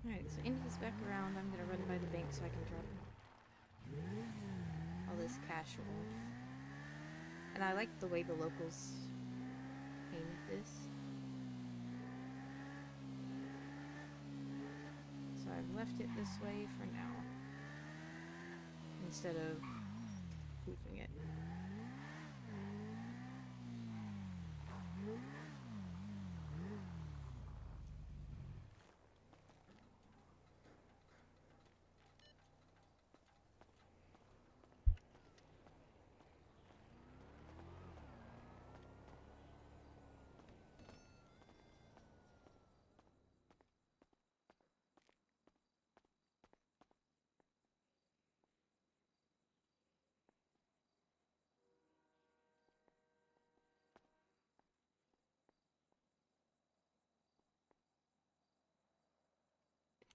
Alright, so Indy's back around. I'm gonna run by the bank so I can drop all this cash off. And I like the way the locals painted this. So I've left it this way for now, instead of poofing it.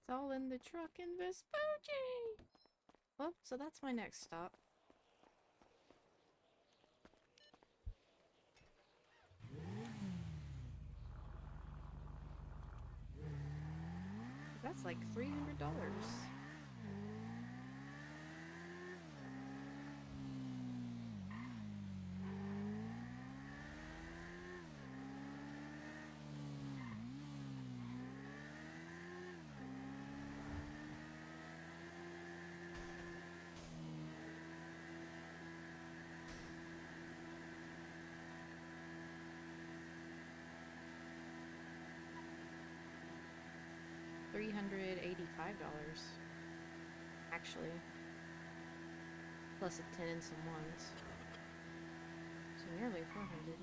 It's all in the truck in Vespucci! Well, so that's my next stop. That's like $300. $385, actually. Plus a 10 and some ones. So nearly 400.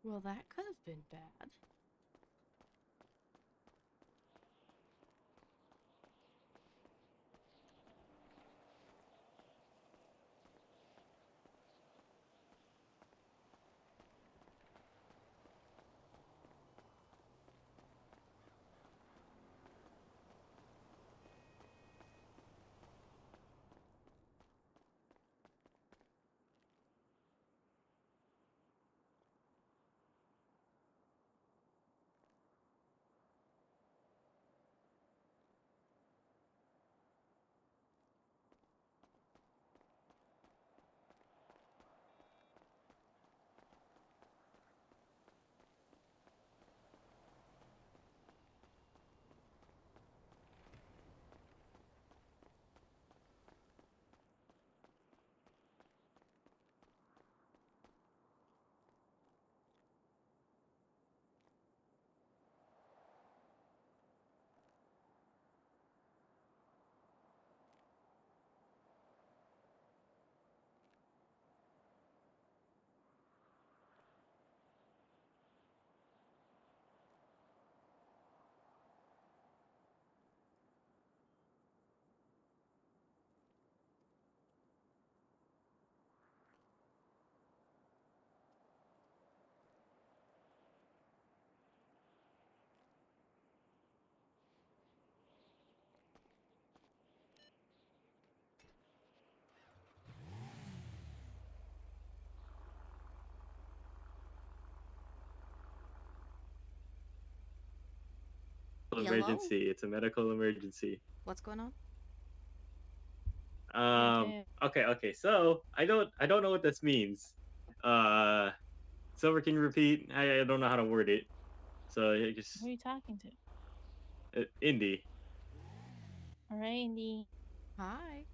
Well, that could have been bad. Yellow? Emergency. It's a medical emergency. What's going on? Yeah, okay. Okay. So I don't know what this means. Uh, Silver, can you repeat? I don't know how to word it. So Who are just you talking to? Indy. All right, Indy. Hi.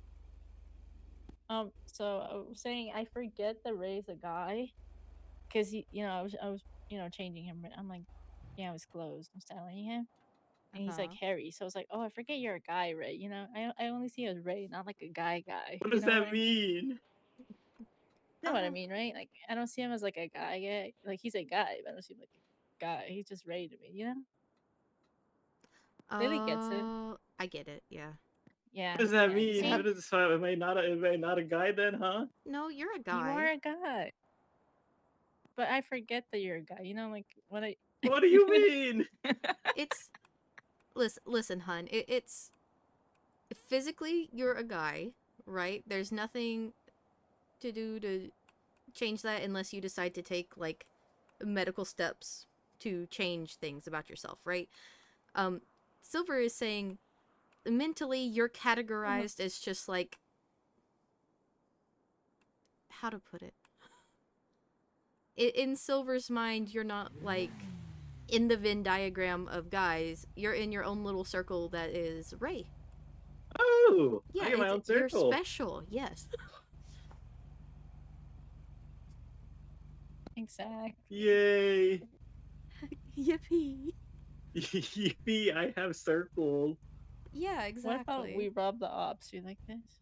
So I was saying I forget that Ray's a guy, cause I was changing him. But I'm like, yeah, I was closed. I'm styling him, and he's like Uh-huh. Harry. So I was like, oh, I forget you're a guy, Ray. I only see you as Ray, not like a guy. What You does know what that I mean? mean? You know what I mean, right? Like I don't see him as like a guy. Like he's a guy, but I don't see him like a guy. He's just Ray to me. You know? Lily gets it. I get it, yeah. Yeah, What does that yeah. mean? How See, does am I not a guy then, huh? No, you're a you are guy. a guy, but I forget that you're a guy. Like when I. What do you mean? It's listen, hun. It's physically you're a guy, right? There's nothing to do to change that unless you decide to take like medical steps to change things about yourself, right? Um Silver is saying mentally you're categorized as just like how to put it. In Silver's mind, you're not like in the Venn diagram of guys. You're in your own little circle that is Ray. Oh, I Yeah, get my it's own you're circle. special. Yes. Exactly. Yay! Yippee. Yippee! I have circle. Yeah, What about exactly. we rob the ops? You like this?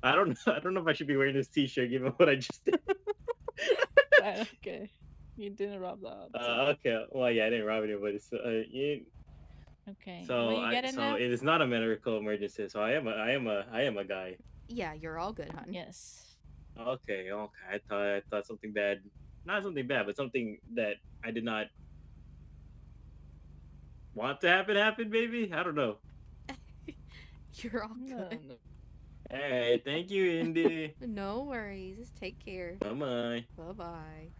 I don't know. I don't know if I should be wearing this T-shirt given what I just did. Fine, okay. You didn't rob the ops, so Okay. Well, yeah, I didn't rob anybody. So, okay. Will so you I get it so now? it is not a medical emergency. So I am a guy. Yeah, you're all good, hun. Yes. Okay. I thought something bad, not something bad, but something that I did not want to happen happened. Maybe I don't know. You're all No, good. no. Hey, thank you, Indy. No worries. Take care. Bye bye. Bye bye.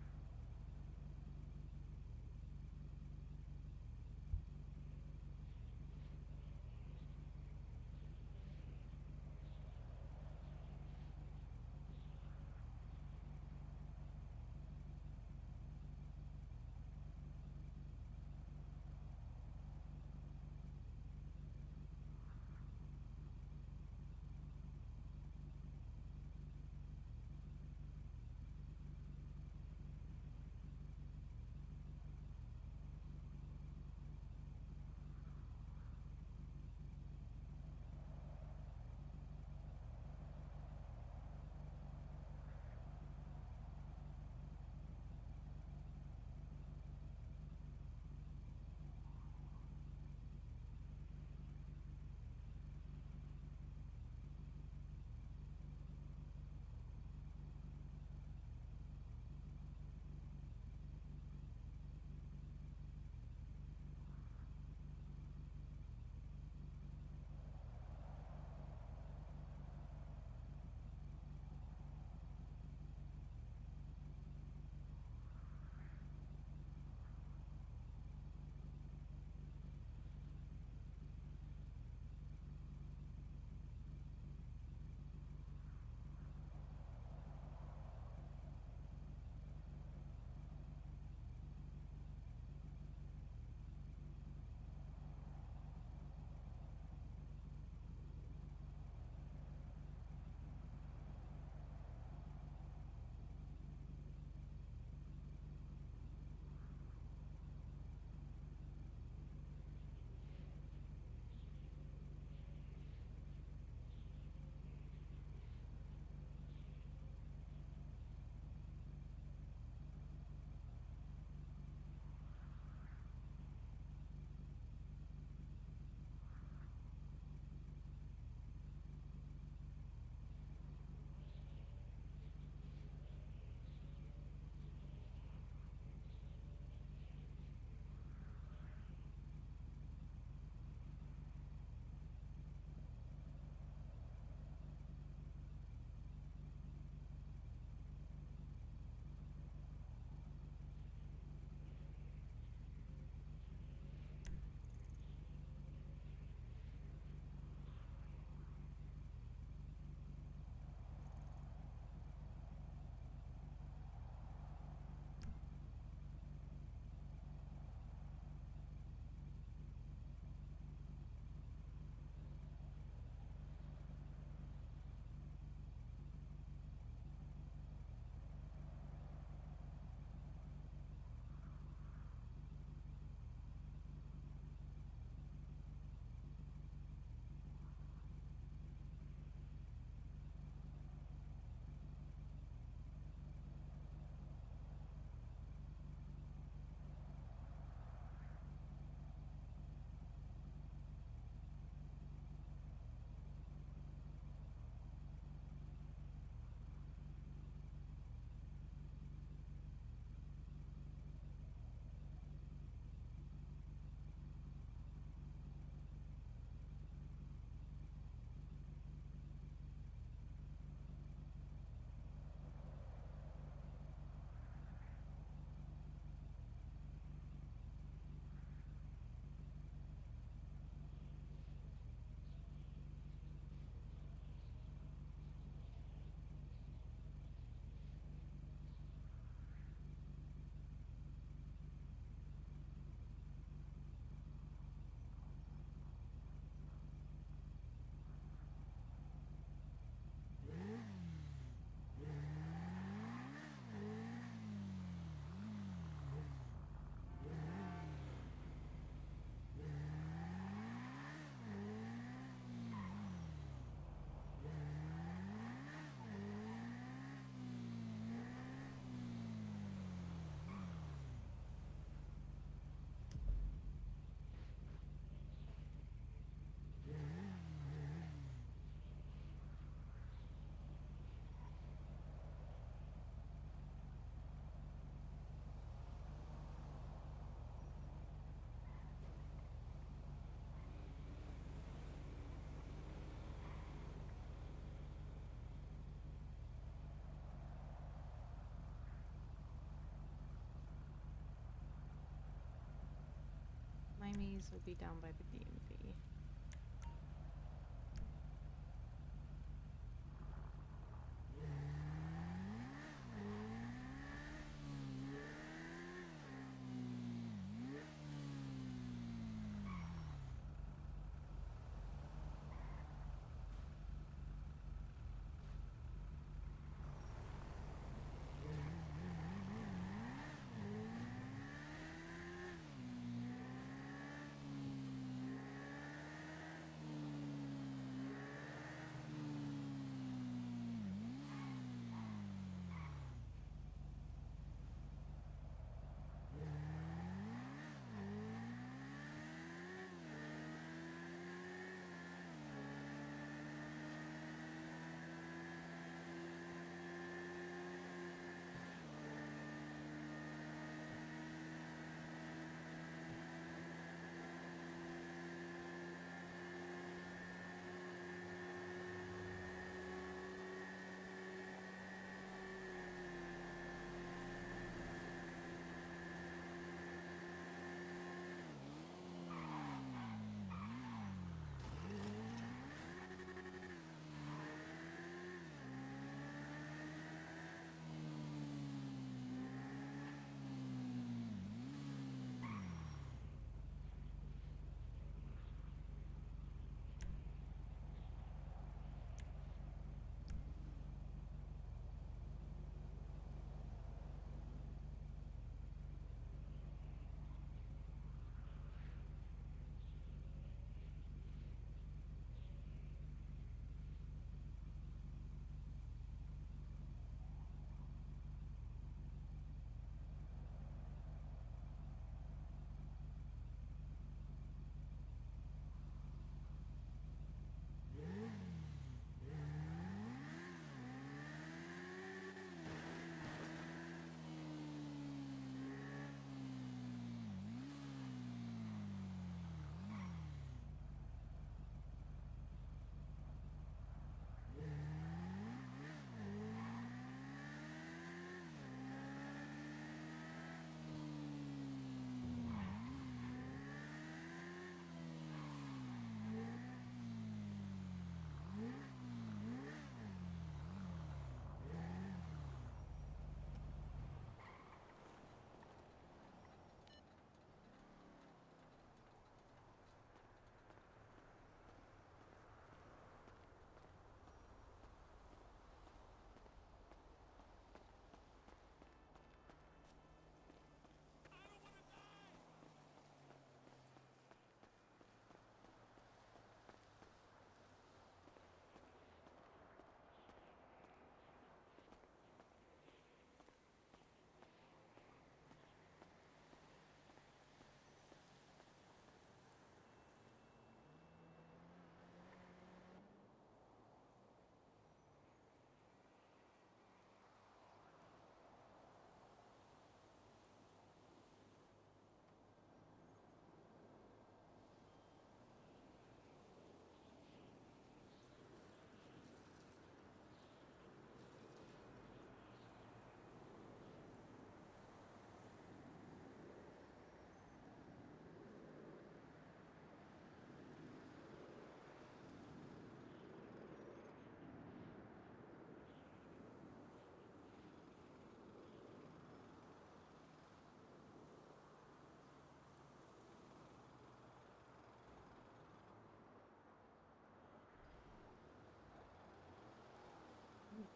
These will be down by the DMV.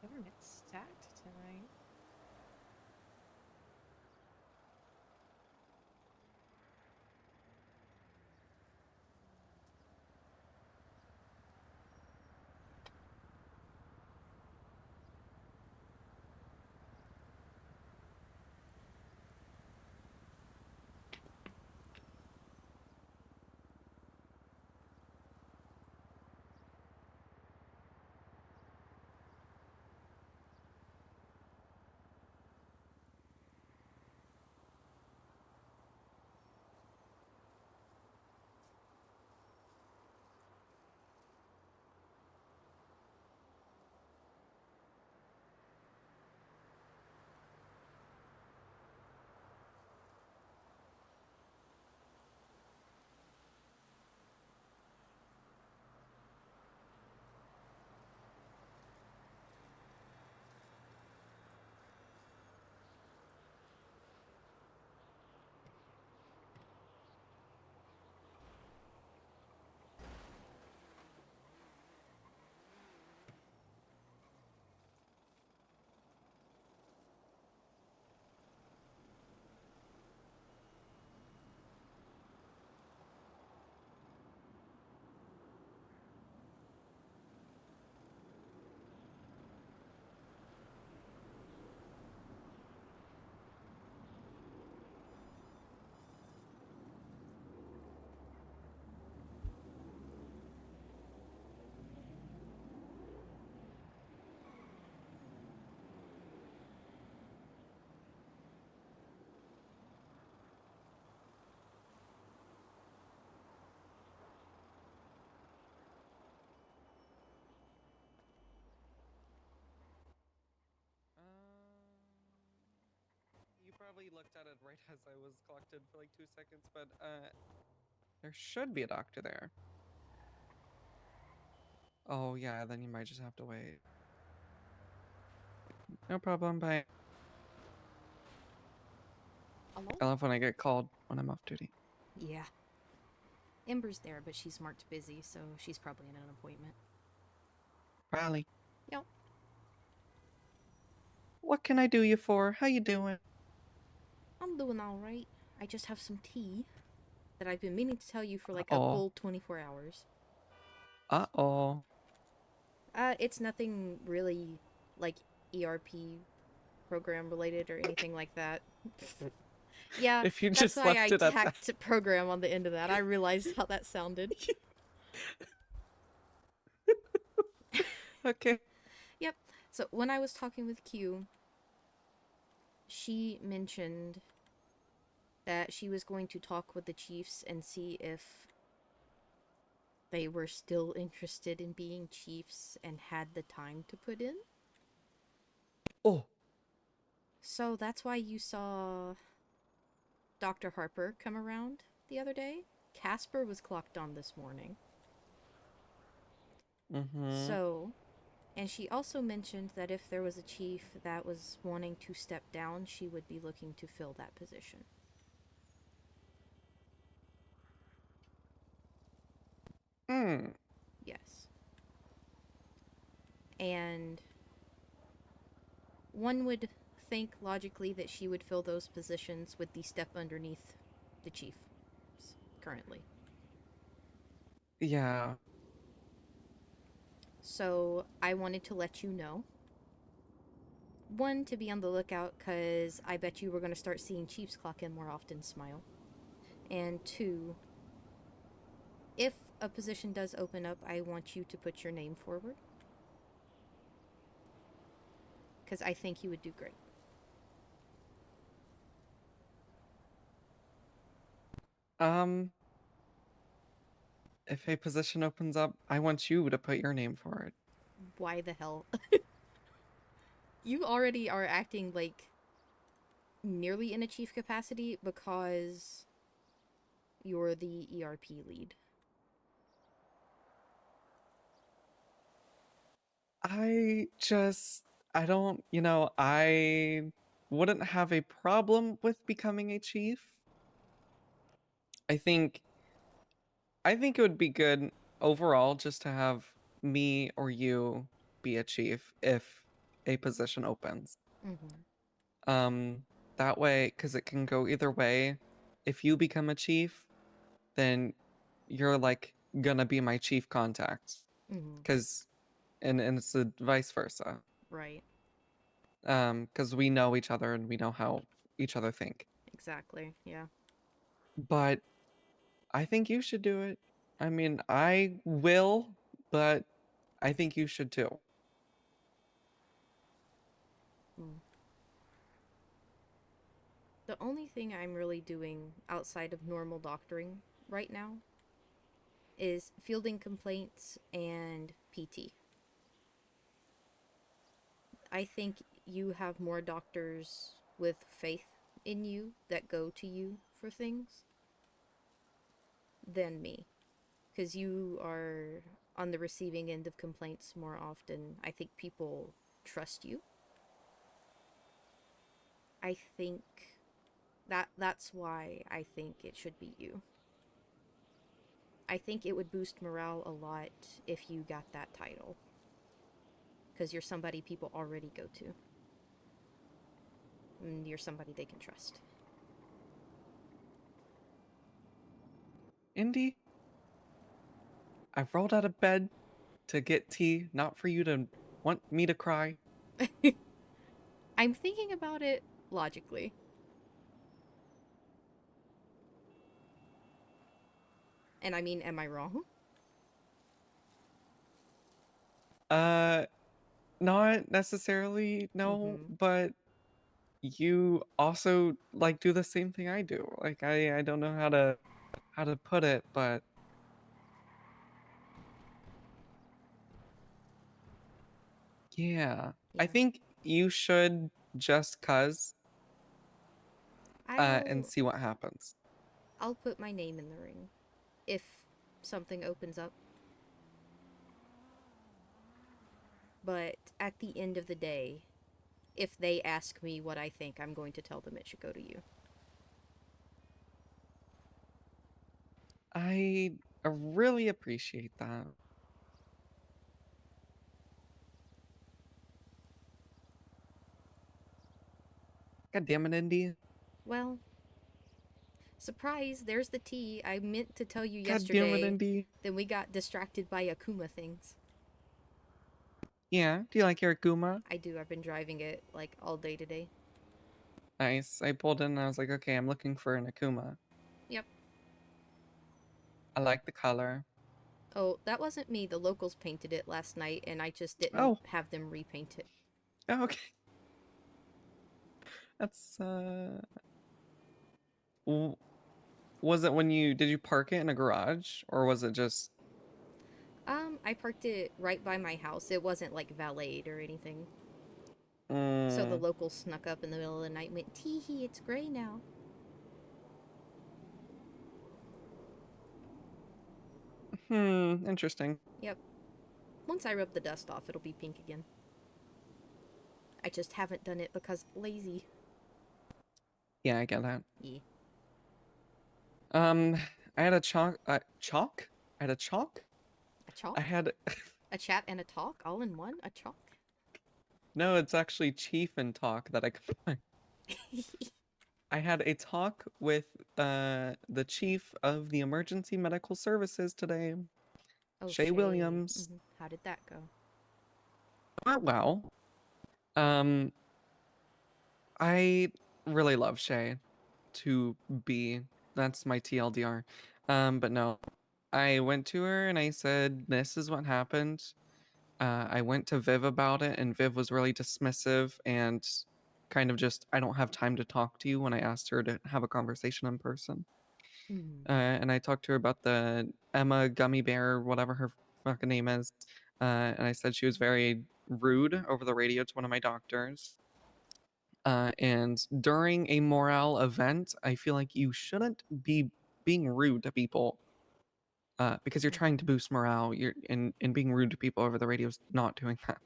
Government's stacked tonight. probably looked at it right as I was clocked in for like 2 seconds, but there should be a doctor there. Oh yeah, then you might just have to wait. No problem, bye. Hello? I love when I get called when I'm off duty. Yeah. Ember's there, but she's marked busy, so she's probably in an appointment. Riley. Yep. What can I do you for? How you doing? I'm doing alright. I just have some tea that I've been meaning to tell you for like a Uh-oh. full 24 hours. Uh-oh. It's nothing really like ERP program related or anything like that. Yeah, If you that's just why I left it at that. tacked program on the end of that. I realized how that sounded. Okay. Yep. So when I was talking with Q, she mentioned that she was going to talk with the chiefs and see if they were still interested in being chiefs and had the time to put in. Oh. So that's why you saw Dr. Harper come around the other day. Casper was clocked on this morning. Mm-hmm. So, and she also mentioned that if there was a chief that was wanting to step down, she would be looking to fill that position. Hmm. Yes. And one would think logically that she would fill those positions with the step underneath the chief currently. Yeah. So I wanted to let you know. One, to be on the lookout, because I bet you we're going to start seeing chiefs clock in more often, Smile. And two, if a position does open up, I want you to put your name forward. Because I think you would do great. If a position opens up, I want you to put your name for it. Why the hell? You already are acting like nearly in a chief capacity because you're the ERP lead. I don't, I wouldn't have a problem with becoming a chief. I think it would be good overall just to have me or you be a chief if a position opens. Mm-hmm. That way, because it can go either way. If you become a chief, then you're like gonna be my chief contact. Mm-hmm. Because and it's the vice versa. Right. Because we know each other and we know how each other think. Exactly. Yeah. But I think you should do it. I mean, I will, but I think you should too. Mm. The only thing I'm really doing outside of normal doctoring right now is fielding complaints and PT. I think you have more doctors with faith in you that go to you for things than me. Because you are on the receiving end of complaints more often. I think people trust you. I think that's why I think it should be you. I think it would boost morale a lot if you got that title. Because you're somebody people already go to. And you're somebody they can trust. Indy, I rolled out of bed to get tea, not for you to want me to cry. I'm thinking about it logically. And I mean, am I wrong? Uh, Not necessarily, no, Mm-hmm. but you also like do the same thing I do. Like I don't know how to put it, but yeah. I Yeah. think you should just cuz and I'll see what happens. I'll put my name in the ring if something opens up. But at the end of the day, if they ask me what I think, I'm going to tell them it should go to you. I really appreciate that. God damn it, Indy. Well, surprise, there's the tea. I meant to tell you God damn it, yesterday, Indy. then we got distracted by Akuma things. Yeah, do you like your Akuma? I do, I've been driving it like all day today. Nice. I pulled in and I was like, okay, I'm looking for an Akuma. Yep. I like the color. Oh, that wasn't me. The locals painted it last night, and I just didn't Oh. have them repaint it. Oh, okay. That's was it when did you park it in a garage or was it just I parked it right by my house. It wasn't like valeted or anything. So the mm, locals snuck up in the middle of the night and went, "Tee-hee, it's gray now." interesting. Yep. Once I rub the dust off, it'll be pink again. I just haven't done it because lazy. Yeah, I get that. Yeah. I had a chalk? I had a chalk? A chalk? I had A chat and a talk all in one? A chalk? no, it's actually chief and talk that I combined. I had a talk with the chief of the emergency medical services today, Oh, Shay Williams. How did that go? Well, um, I really love Shay to be. That's my TLDR. But no, I went to her and I said, "This is what happened." I went to Viv about it, and Viv was really dismissive and kind of just, "I don't have time to talk to you," when I asked her to have a conversation in person. And I talked to her about the Emma gummy bear, whatever her fucking name is. And I said she was very rude over the radio to one of my doctors. And during a morale event, I feel like you shouldn't be being rude to people because you're trying to boost morale. And being rude to people over the radio is not doing that.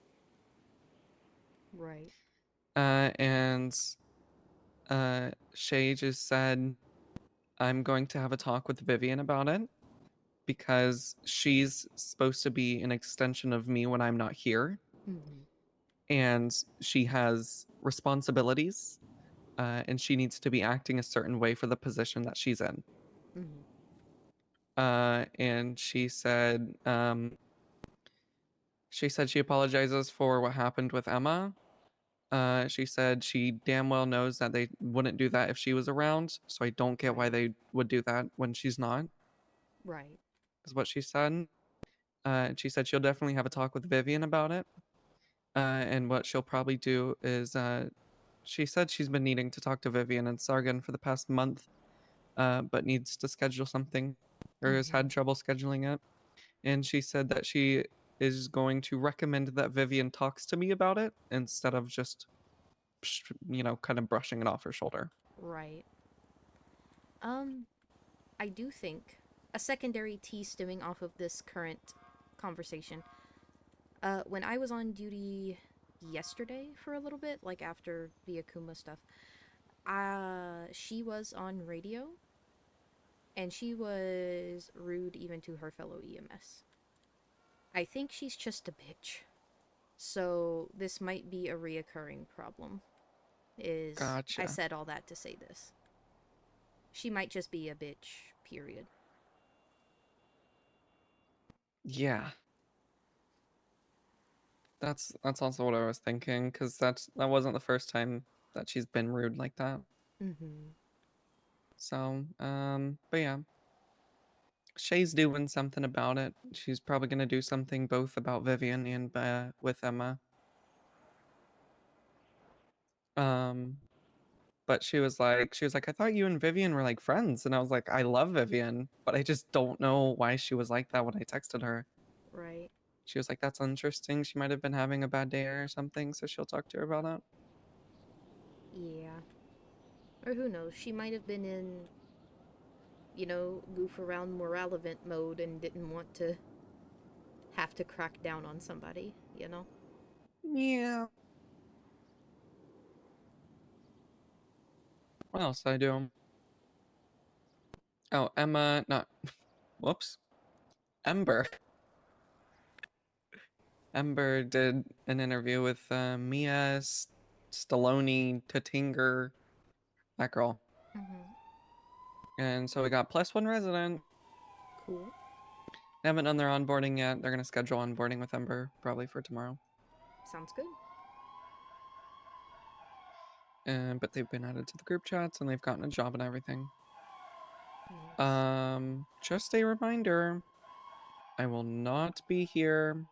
Right. And Shay just said, I'm going to have a talk with Vivian about it because she's supposed to be an extension of me when I'm not here. And she has responsibilities and she needs to be acting a certain way for the position that she's in. And she said she apologizes for what happened with Emma. She said she damn well knows that they wouldn't do that if she was around, so I don't get why Right. they would do that when she's not, Right. is what she said. She said she'll definitely have a talk with Vivian about it. And what she'll probably do is she said she's been needing to talk to Vivian and Sargon for the past month, but needs to schedule something or has had trouble scheduling it. And she said that she is going to recommend that Vivian talks to me about it instead of just, kind of brushing it off her shoulder. Right. I do think a secondary tea stemming off of this current conversation. When I was on duty yesterday for a little bit, like after the Akuma stuff, she was on radio, and she was rude even to her fellow EMS. I think she's just a bitch. So this might be a reoccurring problem. Gotcha. I said all that to say this. She might just be a bitch, period. Yeah. That's also what I was thinking, because that wasn't the first time that she's been rude like that. So, but yeah. Shay's doing something about it. She's probably gonna do something both about Vivian and with Emma. But she was like, I thought you and Vivian were like friends, and I was like, I love Vivian, but I just don't know why she was like that when I texted her. Right. She was like, that's interesting. She might have been having a bad day or something, so she'll talk to her about it. Yeah. Or who knows, she might have been in, goof around morale-event mode and didn't want to have to crack down on somebody, you know? Yeah. What else did I do? Oh, Emma, not. Whoops. Ember. Ember did an interview with Mia Stallone Tatinger, that girl. Mm-hmm. And so we got +1 resident. Cool. They haven't done their onboarding yet. They're going to schedule onboarding with Ember probably for tomorrow. Sounds good. But they've been added to the group chats and they've gotten a job and everything. Nice. Just a reminder, I will not be here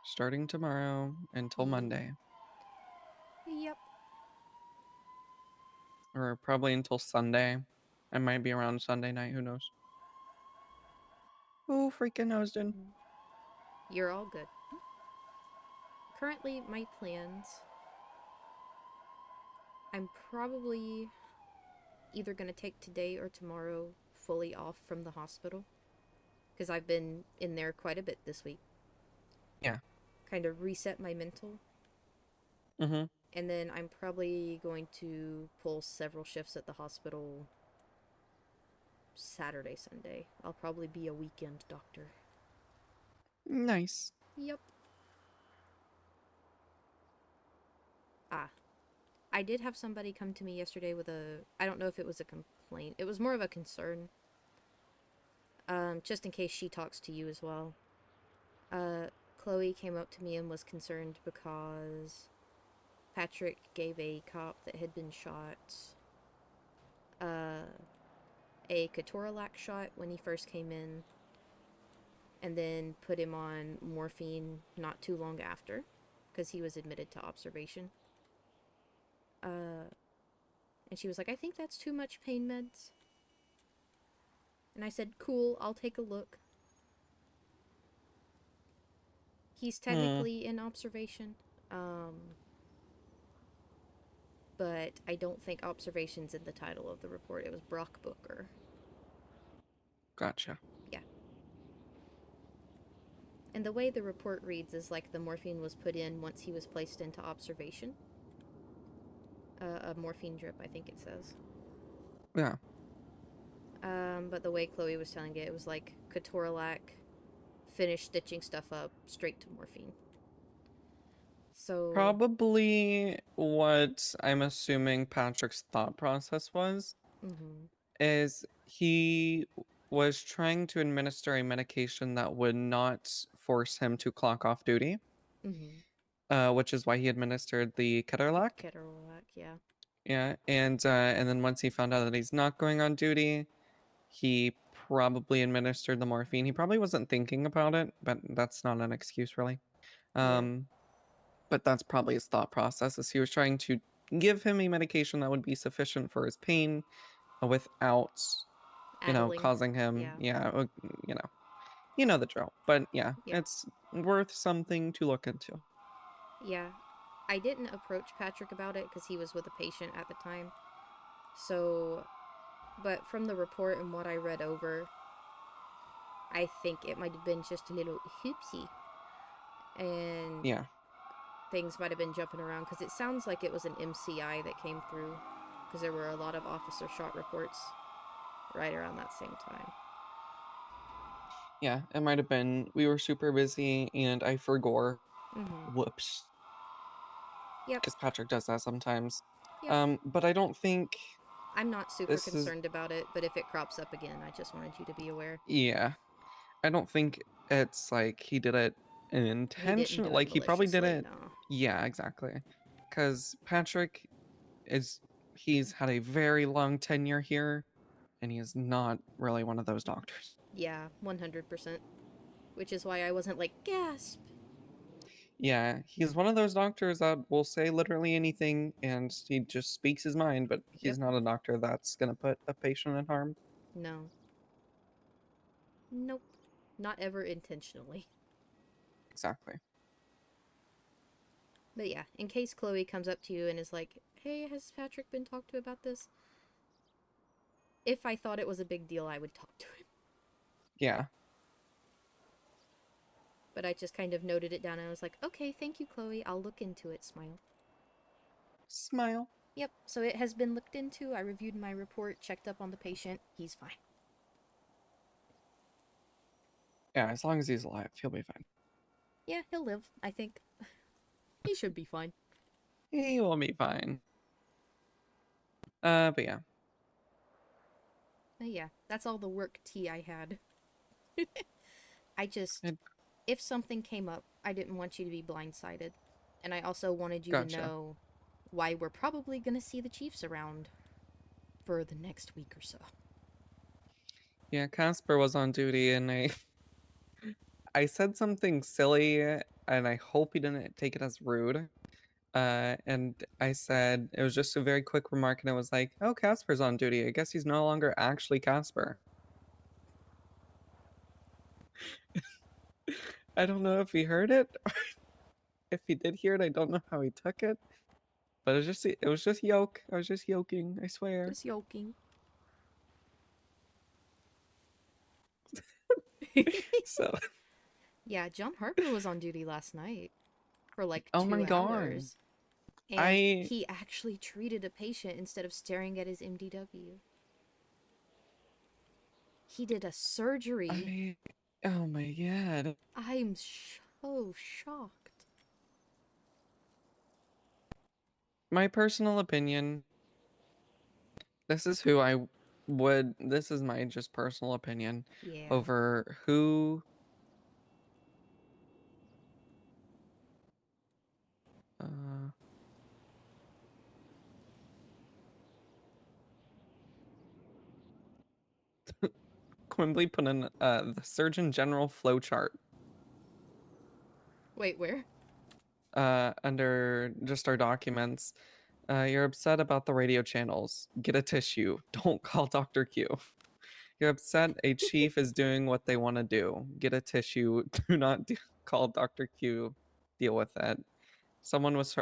starting tomorrow until Yeah. Monday. Yep. Or probably until Sunday. I might be around Sunday night, who knows. Oh, freaking knows, dude. You're all good. Currently, my plans, I'm probably either going to take today or tomorrow fully off from the hospital. Because I've been in there quite a bit this week. Yeah. Kind of reset my mental. Mm-hmm. And then I'm probably going to pull several shifts at the hospital Saturday, Sunday. I'll probably be a weekend doctor. Nice. Yep. Ah. I did have somebody come to me yesterday with I don't know if it was a complaint. It was more of a concern. Just in case she talks to you as well. Chloe came up to me and was concerned because Patrick gave a cop that had been shot a Ketorolac shot when he first came in, and then put him on morphine not too long after, because he was admitted to observation. And she was like, I think that's too much pain meds. And I said, cool, I'll take a look. He's technically in observation. But I don't think observation's in the title of the report. It was Brock Booker. Gotcha. Yeah. And the way the report reads is like the morphine was put in once he was placed into observation. A morphine drip, I think it says. Yeah. But the way Chloe was telling it, it was like Ketorolac, finished stitching stuff up, straight to morphine. So Probably what I'm assuming Patrick's thought process was is he was trying to administer a medication that would not force him to clock off duty, which is why he administered the Ketorolac. Ketorolac, yeah. Yeah, and then once he found out that he's not going on duty, he probably administered the morphine. He probably wasn't thinking about it, but that's not an excuse, really. But that's probably his thought process, is he was trying to give him a medication that would be sufficient for his pain without, Addling. causing him, you know the drill. But yeah, Yeah. it's worth something to look into. Yeah. I didn't approach Patrick about it because he was with a patient at the time. So, but from the report and what I read over, I think it might have been just a little hoopsie. And Yeah. things might have been jumping around because it sounds like it was an MCI that came through because there were a lot of officer shot reports right around that same time. Yeah, it might have been. We were super busy and I forgot. Whoops. Yep. Because Patrick does that sometimes. Yep. But I don't think I'm not super this is. concerned about it, but if it crops up again, I just wanted you to be aware. Yeah. I don't think it's like he did it He didn't intentional. do it Like he probably did maliciously, it. no. Yeah, exactly. Because Patrick he's had a very long tenure here, and he is not really one of those doctors. Yeah, 100%. Which is why I wasn't like, gasp! Yeah, he's one of those doctors that will say literally anything and he just speaks his mind, but he's not a doctor that's gonna put a patient in harm. No. Nope. Not ever intentionally. Exactly. But yeah, in case Chloe comes up to you and is like, hey, has Patrick been talked to about this? if I thought it was a big deal, I would talk to him. Yeah. But I just kind of noted it down and I was like, okay, thank you, Chloe. I'll look into it, smile. Smile. Yep, so it has been looked into. I reviewed my report, checked up on the patient. He's fine. Yeah, as long as he's alive, he'll be fine. Yeah, he'll live, I think. He should be fine. He will be fine. But yeah. But yeah, that's all the work tea I had. I just, It- if something came up, I didn't want you to be blindsided. And I also wanted you to Gotcha. know why we're probably going to see the Chiefs around for the next week or so. Yeah, Casper was on duty and I said something silly and I hope he didn't take it as rude. And I said it was just a very quick remark and it was like, oh, Casper's on duty. I guess he's no longer actually Casper. I don't know if he heard it. If he did hear it, I don't know how he took it. But it was just yoke. I was just yoking, I swear. Just yoking. So Yeah, John Harper was on duty last night for like oh 2 my god. hours. And I he actually treated a patient instead of staring at his MDW. He did a surgery. oh my god. I'm so shocked. My personal opinion, this is my just personal opinion Yeah. over who uh Quimbley put in the Surgeon General flowchart Wait, where? under just our documents. You're upset about the radio channels. Get a tissue. Don't call Dr. Q. You're upset a chief is doing what they want to do. Get a tissue. Do not call Dr. Q. Deal with it. Someone was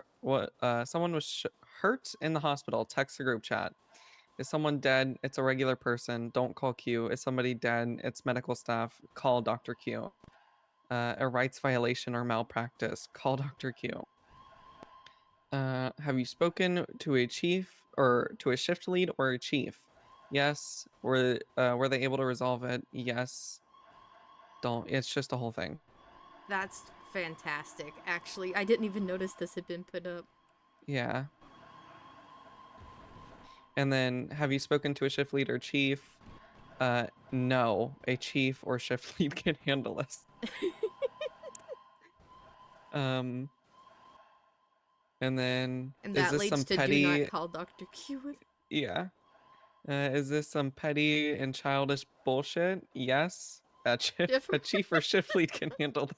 hurt in the hospital. Text the group chat. Is someone dead? It's a regular person. Don't call Q. Is somebody dead? It's medical staff. Call Dr. Q. A rights violation or malpractice. Call Dr. Q. Have you spoken to a chief or to a shift lead or a chief? Yes. Were they able to resolve it? Yes. Don't. It's just a whole thing. That's fantastic. Actually, I didn't even notice this had been put up. Yeah. And then, have you spoken to a shift lead or chief? No. A chief or shift lead can handle this. And then, And is that this some leads to do not petty? call Dr. Q with. Yeah. Is this some petty and childish bullshit? Yes. A chief or shift lead can handle that.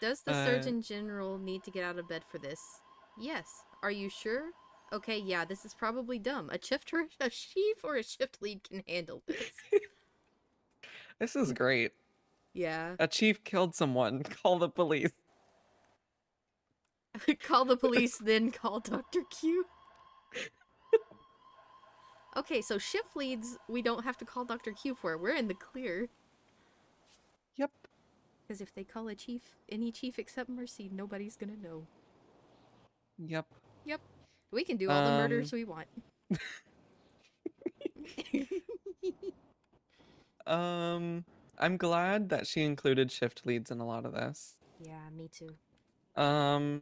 Does the Surgeon General need to get out of bed for this? Yes. Are you sure? Okay, yeah, this is probably dumb. A chief or a shift lead can handle this. This is great. Yeah. A chief killed someone. Call the police. Call the police, then call Dr. Q. Okay, so shift leads, we don't have to call Dr. Q for. We're in the clear. Yep. Because if they call a chief, any chief except Mercy, nobody's gonna know. Yep. Yep. We can do all the murders we want. I'm glad that she included shift leads in a lot of this. Yeah, me too. Um,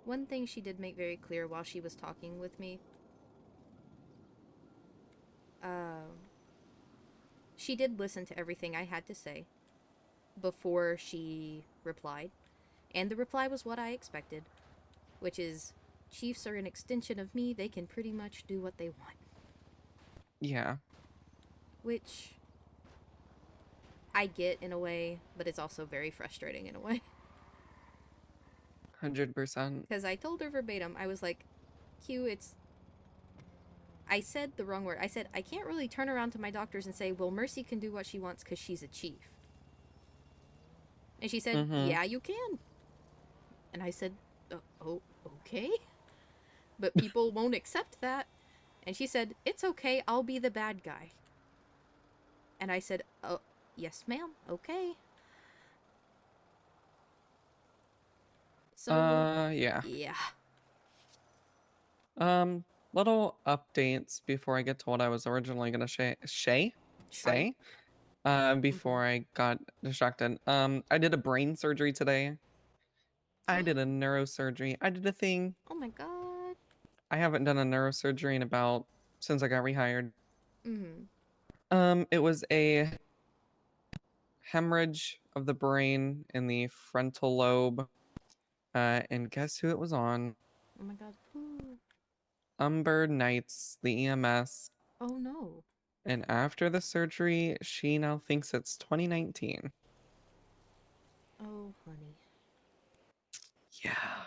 One thing she did make very clear while she was talking with me, she did listen to everything I had to say before she replied, and the reply was what I expected, which is, chiefs are an extension of me, they can pretty much do what they want. yeah. Which I get in a way, but it's also very frustrating in a way. 100%. Because I told her verbatim, I was like, Q, I said the wrong word. I said, I can't really turn around to my doctors and say, well, Mercy can do what she wants because she's a chief. And she said, yeah, you can. And I said, oh, okay. but people won't accept that. And she said, "It's okay, I'll be the bad guy." And I said, "Oh, yes, ma'am, okay." So, Yeah. yeah. Little updates before I get to what I was originally gonna Shy. say. Before I got distracted. I did a brain surgery today. I did a neurosurgery. I did a thing. Oh my god. I haven't done a neurosurgery in about since I got rehired. Mm-hmm. It was a hemorrhage of the brain in the frontal lobe. And guess who it was on? Oh my god. Ooh. Umber Knights, the EMS. Oh no. And after the surgery, she now thinks it's 2019. Oh, honey. Yeah.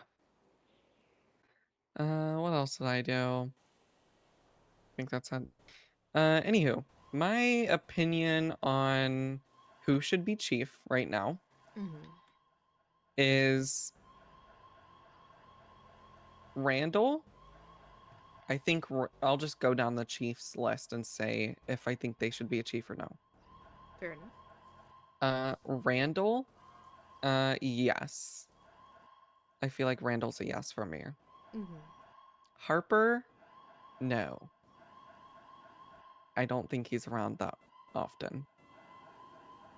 What else did I do? I think that's it. Anywho, my opinion on who should be chief right now Mm-hmm. is Randall. I think I'll just go down the chiefs list and say if I think they should be a chief or no. Fair enough. Randall, yes. I feel like Randall's a yes for me. Mm-hmm. Harper, no. I don't think he's around that often.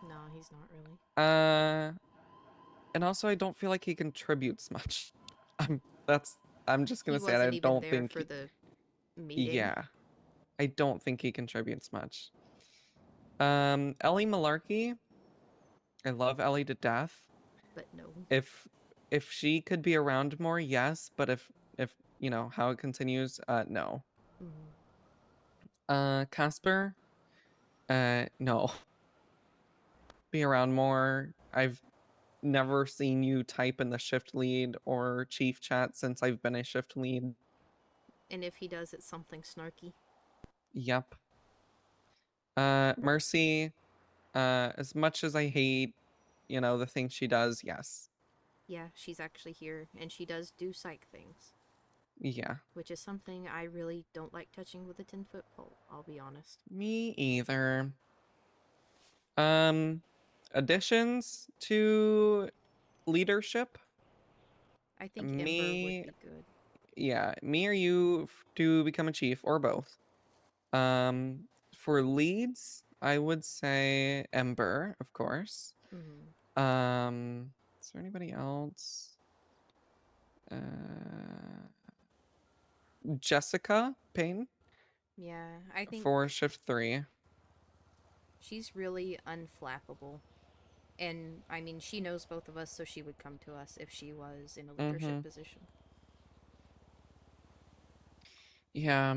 No, he's not really. And also I don't feel like he contributes much. I'm I'm just He gonna say it. I wasn't even don't there think for the meeting. yeah. I don't think he contributes much. Ellie Malarkey. I love Ellie to death. But no. If she could be around more, yes, but if you know how it continues, no. Mm-hmm. Casper, no. Be around more. I've never seen you type in the shift lead or chief chat since I've been a shift lead. And if he does, it's something snarky. Yep. Mercy, as much as I hate, you know, the things she does, yes. Yeah, she's actually here, and she does do psych things. Yeah. Which is something I really don't like touching with a 10-foot pole, I'll be honest. Me either. Um, additions to leadership. I think Ember would Me, be good. yeah, me or you to become a chief or both. For leads, I would say Ember, of course. Mm-hmm. Is there anybody else? Uh, Jessica Payne Yeah, I think for shift 3. she's really unflappable. And, I mean, she knows both of us, so she would come to us if she was in a leadership position. Yeah,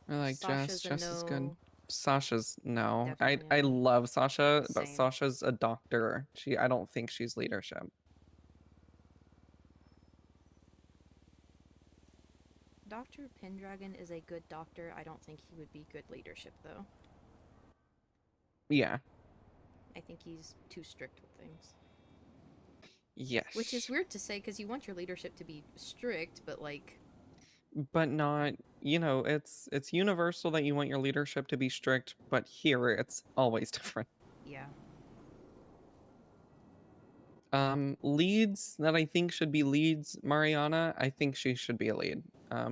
I like Jess. Sasha's a Jess is good. no. Sasha's no. Definitely I a no. love Sasha, but Same. Sasha's a doctor. I don't think she's leadership. Dr. Pendragon is a good doctor. I don't think he would be good leadership, though. Yeah. I think he's too strict with things. Yes. Which is weird to say, because you want your leadership to be strict, but, like... But not, you know, it's universal that you want your leadership to be strict, but here it's always different. Yeah. Leads that I think should be leads, Mariana, I think she should be a lead,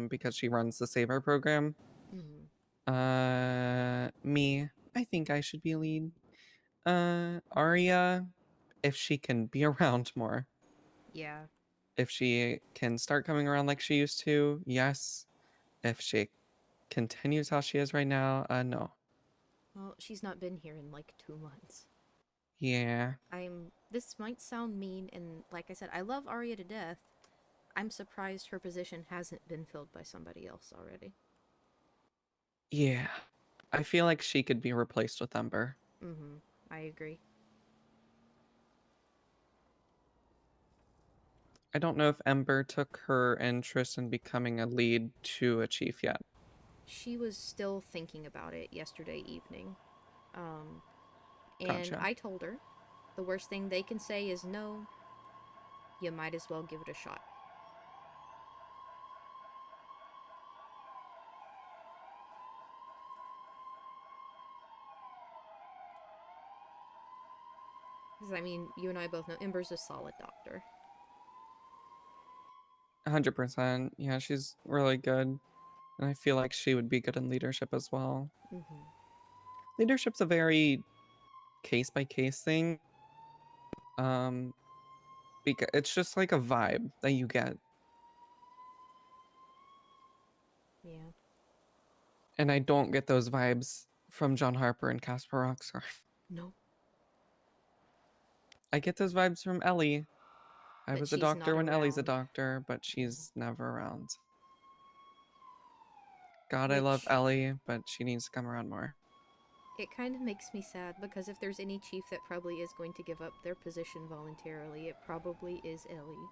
because she runs the Saver program. Mm-hmm. Me, I think I should be a lead. Arya, if she can be around more. Yeah. If she can start coming around like she used to, yes. If she continues how she is right now, no. Well, she's not been here in, like, 2 months. Yeah. This might sound mean, and like I said, I love Arya to death. I'm surprised her position hasn't been filled by somebody else already. Yeah. I feel like she could be replaced with Ember. Mm-hmm. I agree. I don't know if Ember took her interest in becoming a lead to a chief yet. She was still thinking about it yesterday evening. And Gotcha. I told her, the worst thing they can say is no, you might as well give it a shot. Because, I mean, you and I both know Ember's a solid doctor. 100%. Yeah, she's really good. And I feel like she would be good in leadership as well. Mm-hmm. Leadership's a very case by case thing. Because it's just like a vibe that you get. Yeah. And I don't get those vibes from John Harper and Casper Roxar. No. I get those vibes from Ellie. I But was a she's doctor not when Ellie's a around. doctor, but she's never around. God, I love Which, Ellie, but she needs to come around more. it kind of makes me sad, because if there's any chief that probably is going to give up their position voluntarily, it probably is Ellie.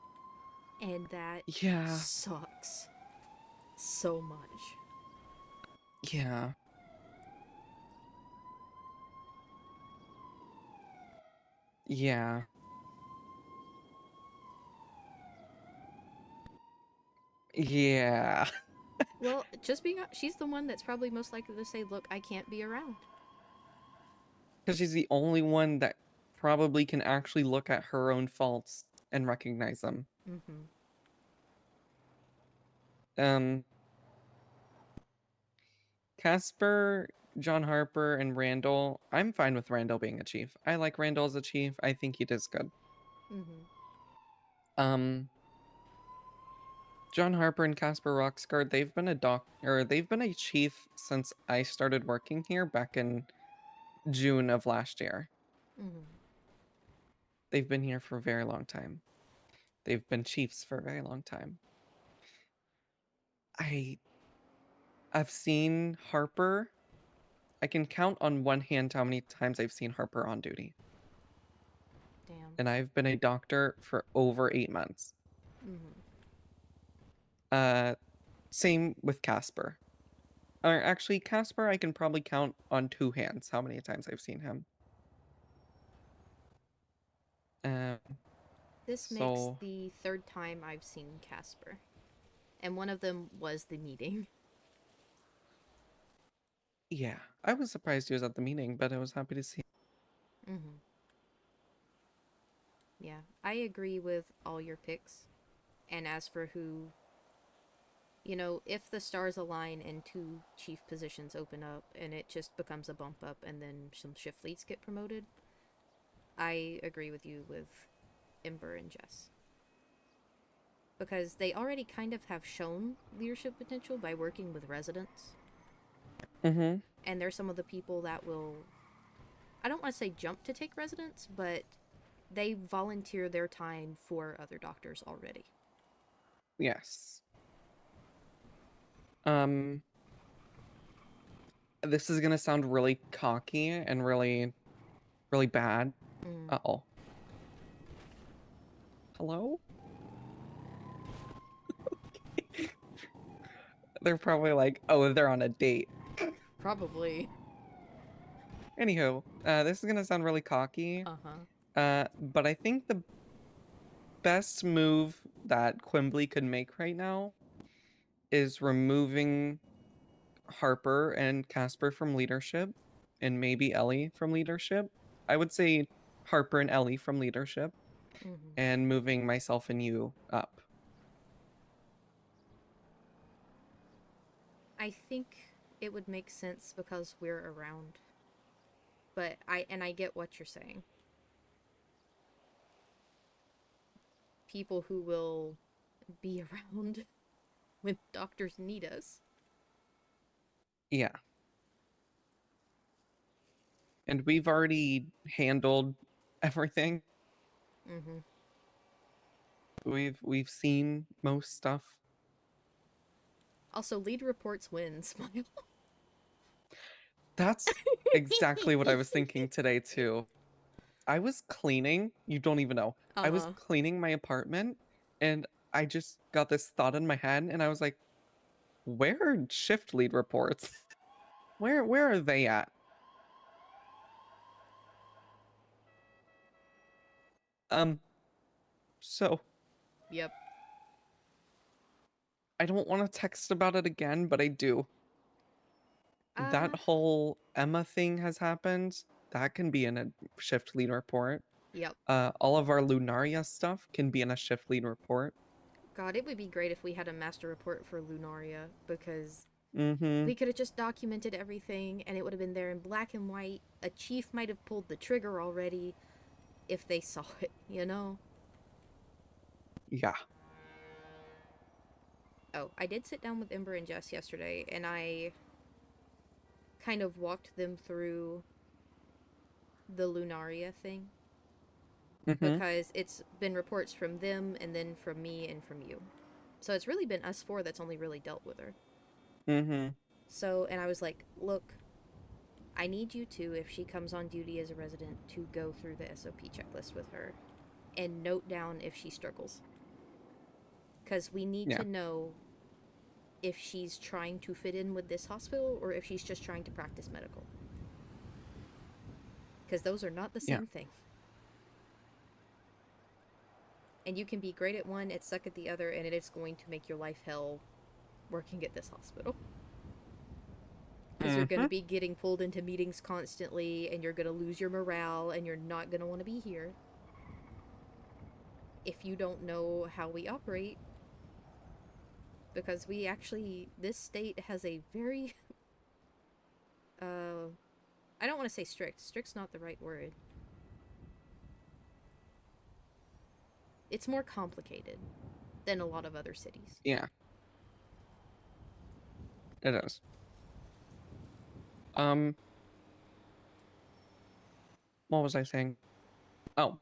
And that Yeah, sucks so much. yeah. Yeah. Yeah. Well, just being she's the one that's probably most likely to say, "Look, I can't be around." Because she's the only one that probably can actually look at her own faults and recognize them. Mm-hmm. Um, Casper, John Harper, and Randall. I'm fine with Randall being a chief. I like Randall as a chief. I think he does good. Mm-hmm. Um, John Harper and Casper Roxgard, they've been a chief since I started working here back in June of last year. Mm-hmm. They've been here for a very long time. They've been chiefs for a very long time. I I've seen Harper. I can count on one hand how many times I've seen Harper on duty. Damn. And I've been a doctor for over 8 months. Mm-hmm. Same with Casper. Or actually, Casper, I can probably count on 2 hands how many times I've seen him. Um, This makes so the third time I've seen Casper, and one of them was the meeting. yeah, I was surprised he was at the meeting, but I was happy to see him. Mm-hmm. Yeah, I agree with all your picks. And as for who, if the stars align and 2 chief positions open up and it just becomes a bump up and then some shift leads get promoted, I agree with you with Ember and Jess. Because they already kind of have shown leadership potential by working with residents. Mm-hmm. And they're some of the people that will, I don't want to say jump to take residents, but they volunteer their time for other doctors already. Yes. This is gonna sound really cocky and really, really bad. Mm. Uh-oh. Hello? They're probably like, oh, they're on a date. Probably. Anywho, this is gonna sound really cocky. Uh-huh. But I think the best move that Quimbley could make right now is removing Harper and Casper from leadership and maybe Ellie from leadership. I would say Harper and Ellie from leadership Mm-hmm. and moving myself and you up. I think it would make sense because we're around. But I get what you're saying. People who will be around when doctors need us. Yeah. And we've already handled everything. Mm-hmm. We've seen most stuff. Also, lead reports win. Smile. That's exactly what I was thinking today too. I was cleaning, you don't even know. I was Uh-huh. cleaning my apartment and I just got this thought in my head and I was like, where are shift lead reports? Where are they at? So Yep. I don't want to text about it again, but I do. That Uh, whole Emma thing has happened. That can be in a shift lead report. Yep. All of our Lunaria stuff can be in a shift lead report. God, it would be great if we had a master report for Lunaria, because Mm-hmm. we could have just documented everything and it would have been there in black and white. A chief might have pulled the trigger already if they saw it, you know? Yeah. Oh, I did sit down with Ember and Jess yesterday, and I kind of walked them through the Lunaria thing, Mm-hmm. because it's been reports from them and then from me and from you. So it's really been us four that's only really dealt with her. Mm-hmm. So, and I was like, look, I need you to, if she comes on duty as a resident, to go through the SOP checklist with her and note down if she struggles. Because we need Yeah. to know if she's trying to fit in with this hospital or if she's just trying to practice medical. Because those are not the Yeah. same thing. And you can be great at one and suck at the other, and it is going to make your life hell working at this hospital. Because you're going Mm-hmm. to be getting pulled into meetings constantly, and you're going to lose your morale, and you're not going to want to be here. If you don't know how we operate, because we actually, this state has a very, I don't want to say strict. Strict's not the right word. It's more complicated than a lot of other cities. Yeah. It is. What was I saying? Oh.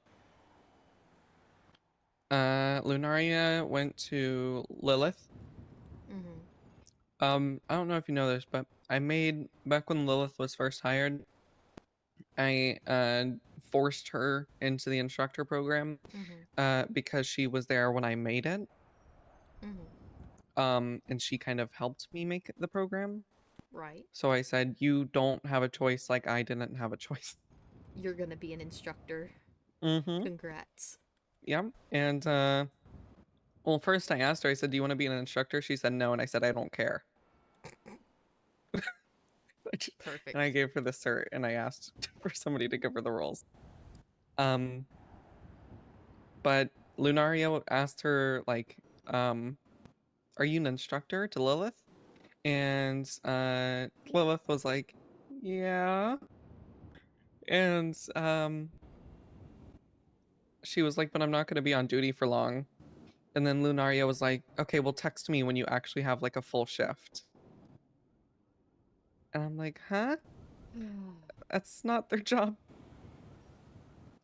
Lunaria went to Lilith. Mm-hmm. I don't know if you know this, but I made, back when Lilith was first hired, I forced her into the instructor program Mm-hmm. because she was there when I made it. Mm-hmm. And she kind of helped me make the program. Right. So I said, you don't have a choice like I didn't have a choice. You're gonna be an instructor. Mm-hmm. Congrats. Yeah. And well, first I asked her, I said, do you want to be an instructor? She said no, and I said, I don't care. Perfect. And I gave her the cert and I asked for somebody to give her the roles. But Lunaria asked her, like, are you an instructor to Lilith? And Lilith was like, yeah. And she was like, but I'm not going to be on duty for long. And then Lunaria was like, okay, well, text me when you actually have like a full shift. And I'm like, huh? That's not their job.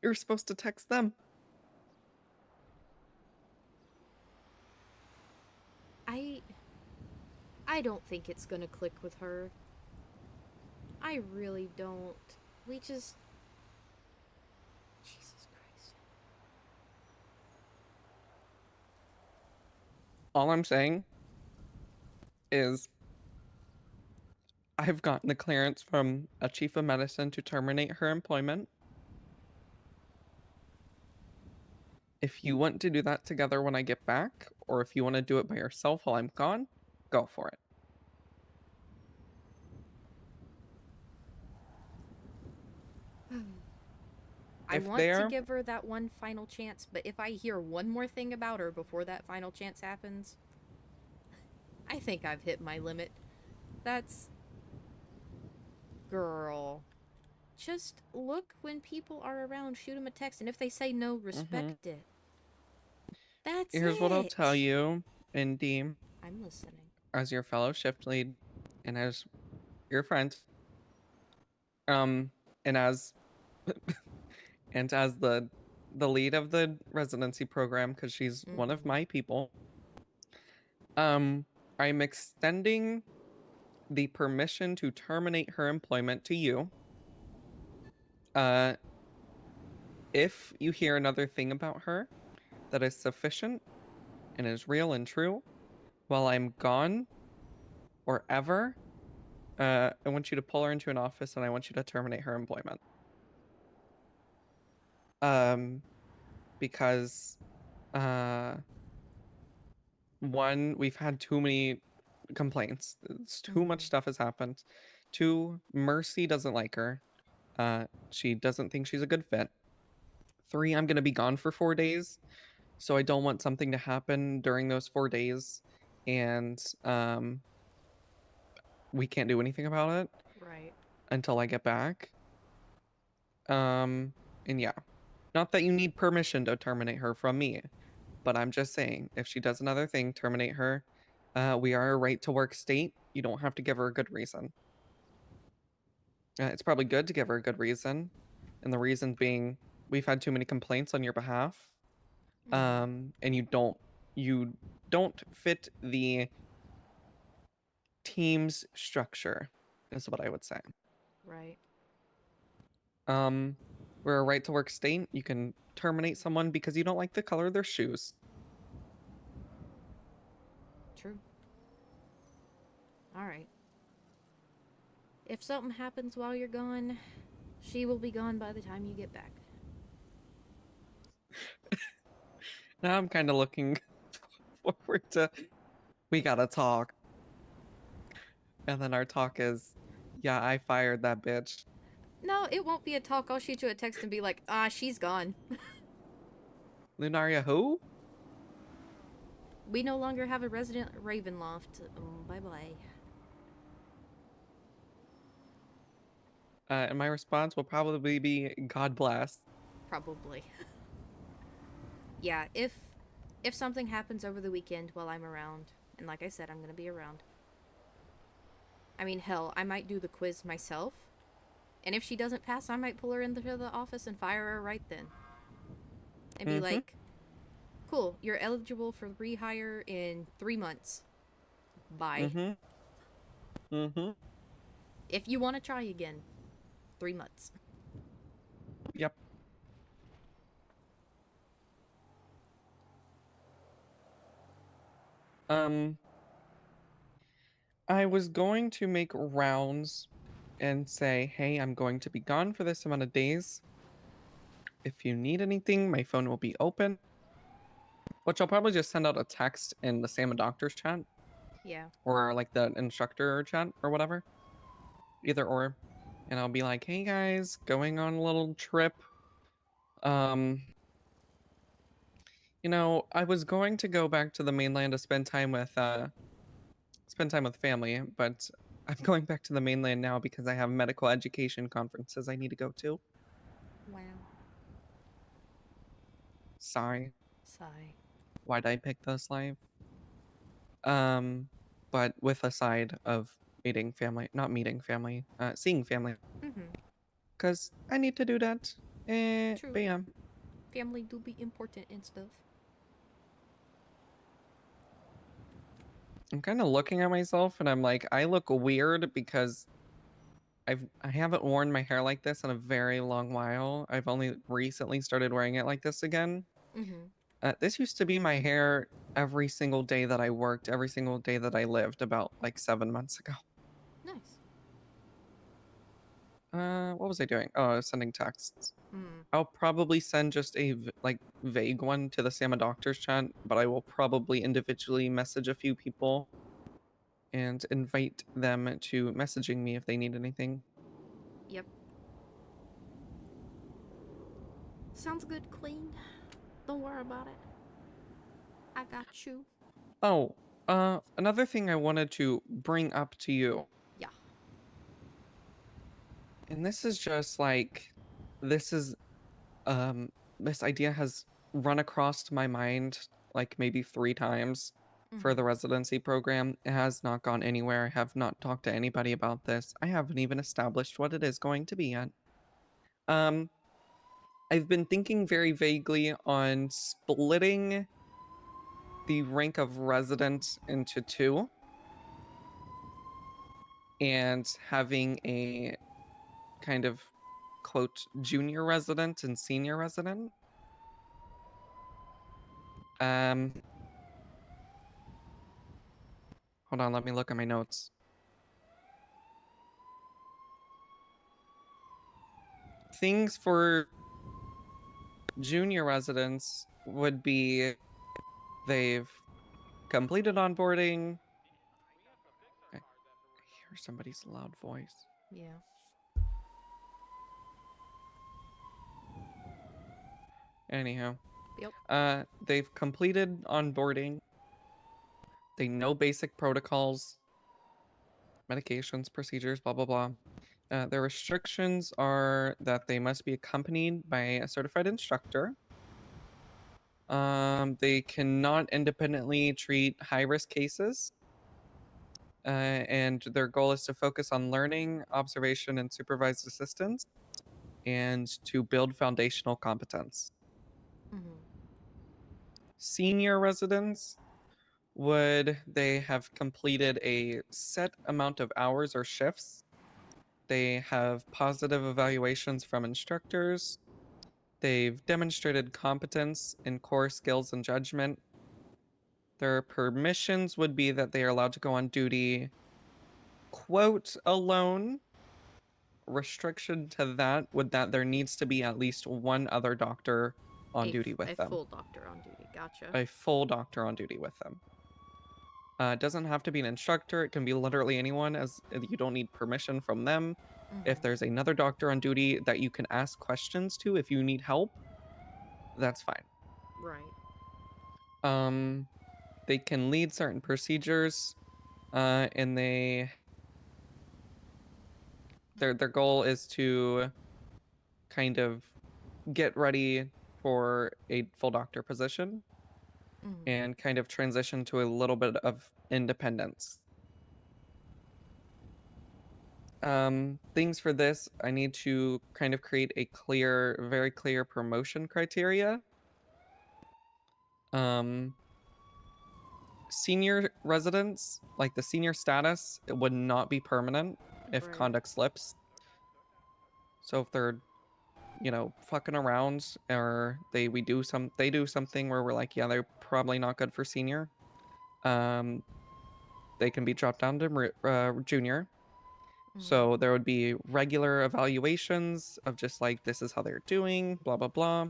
You're supposed to text them. I don't think it's gonna click with her. I really don't. We just... Jesus Christ. All I'm saying is I've gotten the clearance from a chief of medicine to terminate her employment. If you want to do that together when I get back, or if you want to do it by yourself while I'm gone, go for it. I If want to they're give her that one final chance, but if I hear one more thing about her before that final chance happens, I think I've hit my limit. That's... Girl. Just look when people are around, shoot them a text, and if they say no, respect it. That's Here's what I'll tell you, Indy, I'm listening. as your fellow shift lead and as your friend, and as and as the lead of the residency program, because she's one of my people, I'm extending the permission to terminate her employment to you. If you hear another thing about her that is sufficient and is real and true while I'm gone or ever, I want you to pull her into an office and I want you to terminate her employment. Because one, we've had too many complaints. It's too much stuff has happened. Two, Mercy doesn't like her. She doesn't think she's a good fit. 3, I'm going to be gone for 4 days. So I don't want something to happen during those 4 days and we can't do anything about it Right. until I get back. And yeah. Not that you need permission to terminate her from me, but I'm just saying if she does another thing, terminate her. We are a right to work state. You don't have to give her a good reason. It's probably good to give her a good reason. And the reason being we've had too many complaints on your behalf. And you don't fit the team's structure, is what I would say. Right. We're a right to work state. You can terminate someone because you don't like the color of their shoes. True. All right. If something happens while you're gone, she will be gone by the time you get back. Now I'm kind of looking forward to we gotta talk. And then our talk is, yeah, I fired that bitch. No, it won't be a talk. I'll shoot you a text and be like, she's gone. Lunaria who? We no longer have a resident at Ravenloft. Bye-bye. And my response will probably be, God bless. Probably. Yeah, if something happens over the weekend while I'm around, and like I said, I'm gonna be around. I mean, hell, I might do the quiz myself. And if she doesn't pass, I might pull her into the office and fire her right then. And be like, cool, you're eligible for rehire in 3 months. Bye. If you want to try again, 3 months. Yep. I was going to make rounds and say, hey, I'm going to be gone for this amount of days. If you need anything, my phone will be open. Which I'll probably just send out a text in the Sam and Doctor's chat. Yeah. Or like the instructor chat or whatever. Either or. And I'll be like, hey guys, going on a little trip. I was going to go back to the mainland to spend time with family, but I'm going back to the mainland now because I have medical education conferences I need to go to. Wow. Sorry. Sigh. Why'd I pick this life? But with a side of seeing family. Mm-hmm. Because I need to do that. True. Bam. Family do be important and stuff. I'm kind of looking at myself and I'm like, I look weird because I haven't worn my hair like this in a very long while. I've only recently started wearing it like this again. Mm-hmm. This used to be my hair every single day that I worked, every single day that I lived about like 7 months ago. Nice. What was I doing? Oh, I was sending texts. Mm. I'll probably send just a vague one to the Sam and Doctors chat, but I will probably individually message a few people and invite them to messaging me if they need anything. Yep. Sounds good, Queen. Don't worry about it. I got you. Oh, another thing I wanted to bring up to you. Yeah. And this is just like, this is, this idea has run across my mind like maybe 3 times for the residency program. It has not gone anywhere. I have not talked to anybody about this. I haven't even established what it is going to be yet. I've been thinking very vaguely on splitting the rank of resident into 2 and having a kind of quote junior resident and senior resident. Hold on, let me look at my notes. Things for junior residents would be they've completed onboarding. I hear somebody's loud voice. Yeah. Anyhow, Yep. they've completed onboarding. They know basic protocols, medications, procedures, blah blah blah. Their restrictions are that they must be accompanied by a certified instructor. They cannot independently treat high-risk cases. And their goal is to focus on learning, observation, and supervised assistance, and to build foundational competence. Mm-hmm. Senior residents, would they have completed a set amount of hours or shifts? They have positive evaluations from instructors. They've demonstrated competence in core skills and judgment. Their permissions would be that they are allowed to go on duty, quote, alone. Restriction to that would that there needs to be at least one other doctor on duty with A them. full doctor on duty. Gotcha. A full doctor on duty with them. It doesn't have to be an instructor. It can be literally anyone, as you don't need permission from them. If Mm-hmm. there's another doctor on duty that you can ask questions to if you need help, that's fine. Right. They can lead certain procedures, and their goal is to kind of get ready for a full doctor position Mm-hmm. and kind of transition to a little bit of independence. Things for this, I need to kind of create a very clear promotion criteria. Senior residents, like the senior status, it would not be permanent if Right. conduct slips. So if they're, fucking around, or they do something where we're like, yeah, they're probably not good for senior. They can be dropped down to junior. Mm-hmm. So there would be regular evaluations of just like, this is how they're doing, blah, blah, blah.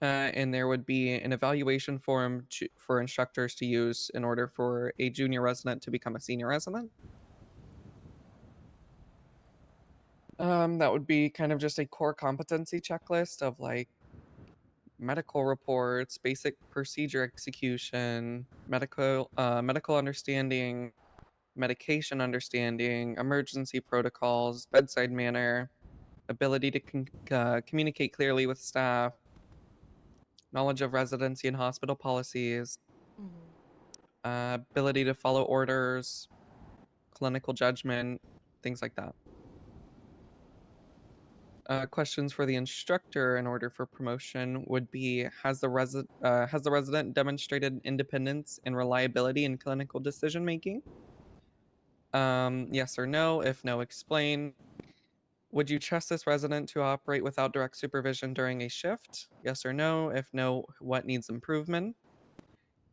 And there would be an evaluation form for instructors to use in order for a junior resident to become a senior resident. That would be kind of just a core competency checklist of like medical reports, basic procedure execution, medical understanding, medication understanding, emergency protocols, bedside manner, ability to communicate clearly with staff, knowledge of residency and hospital policies, Mm-hmm. ability to follow orders, clinical judgment, things like that. Questions for the instructor in order for promotion would be: has the resident demonstrated independence and reliability in clinical decision making? Yes or no. If no, explain. Would you trust this resident to operate without direct supervision during a shift? Yes or no. If no, what needs improvement?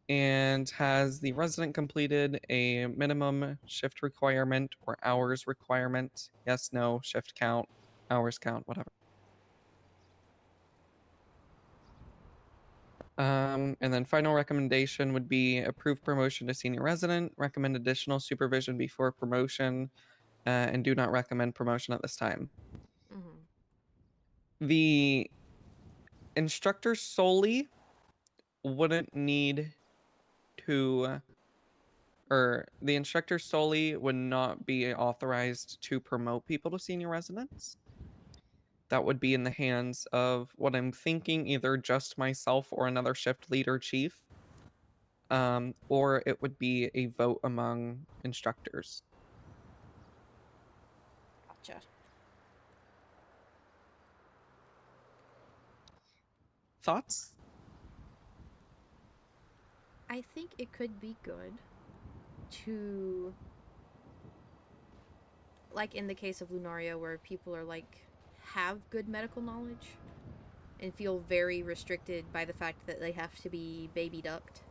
And has the resident completed a minimum shift requirement or hours requirement? Yes, no, shift count, hours count, whatever. And then final recommendation would be approve promotion to senior resident, recommend additional supervision before promotion, and do not recommend promotion at this time. Mm-hmm. The instructor solely wouldn't need to, or the instructor solely would not be authorized to promote people to senior residents. That would be in the hands of what I'm thinking, either just myself or another shift leader chief. Or it would be a vote among instructors. Gotcha. Thoughts? I think it could be good to, like in the case of Lunaria, where people are like, have good medical knowledge and feel very restricted by the fact that they have to be baby ducked,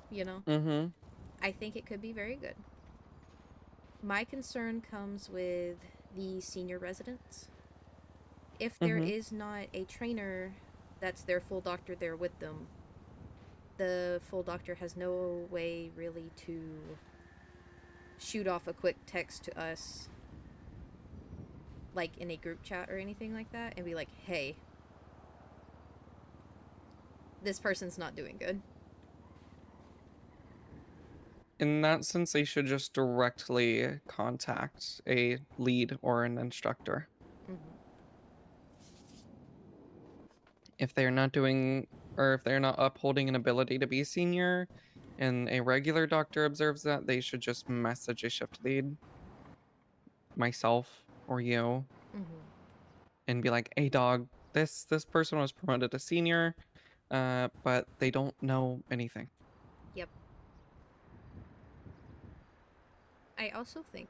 you know? Mm-hmm. I think it could be very good. My concern comes with the senior residents. If there Mm-hmm. is not a trainer that's their full doctor there with them, the full doctor has no way really to shoot off a quick text to us like in a group chat or anything like that, and be like, hey, this person's not doing good. In that sense, they should just directly contact a lead or an instructor. Mm-hmm. If they're not doing, or if they're not upholding an ability to be senior, and a regular doctor observes that, they should just message a shift lead, myself or you, Mm-hmm. and be like, "Hey, dog, this person was promoted to senior, but they don't know anything." Yep. I also think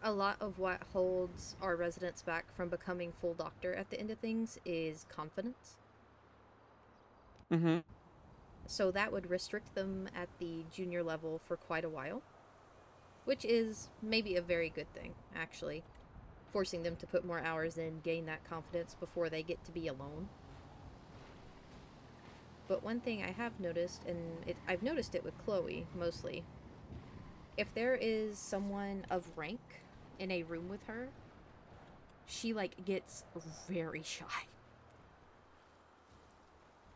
a lot of what holds our residents back from becoming full doctor at the end of things is confidence. Mm-hmm. So that would restrict them at the junior level for quite a while, which is maybe a very good thing, actually. Forcing them to put more hours in, gain that confidence before they get to be alone. But one thing I have noticed, and I've noticed it with Chloe mostly, if there is someone of rank in a room with her, she like gets very shy.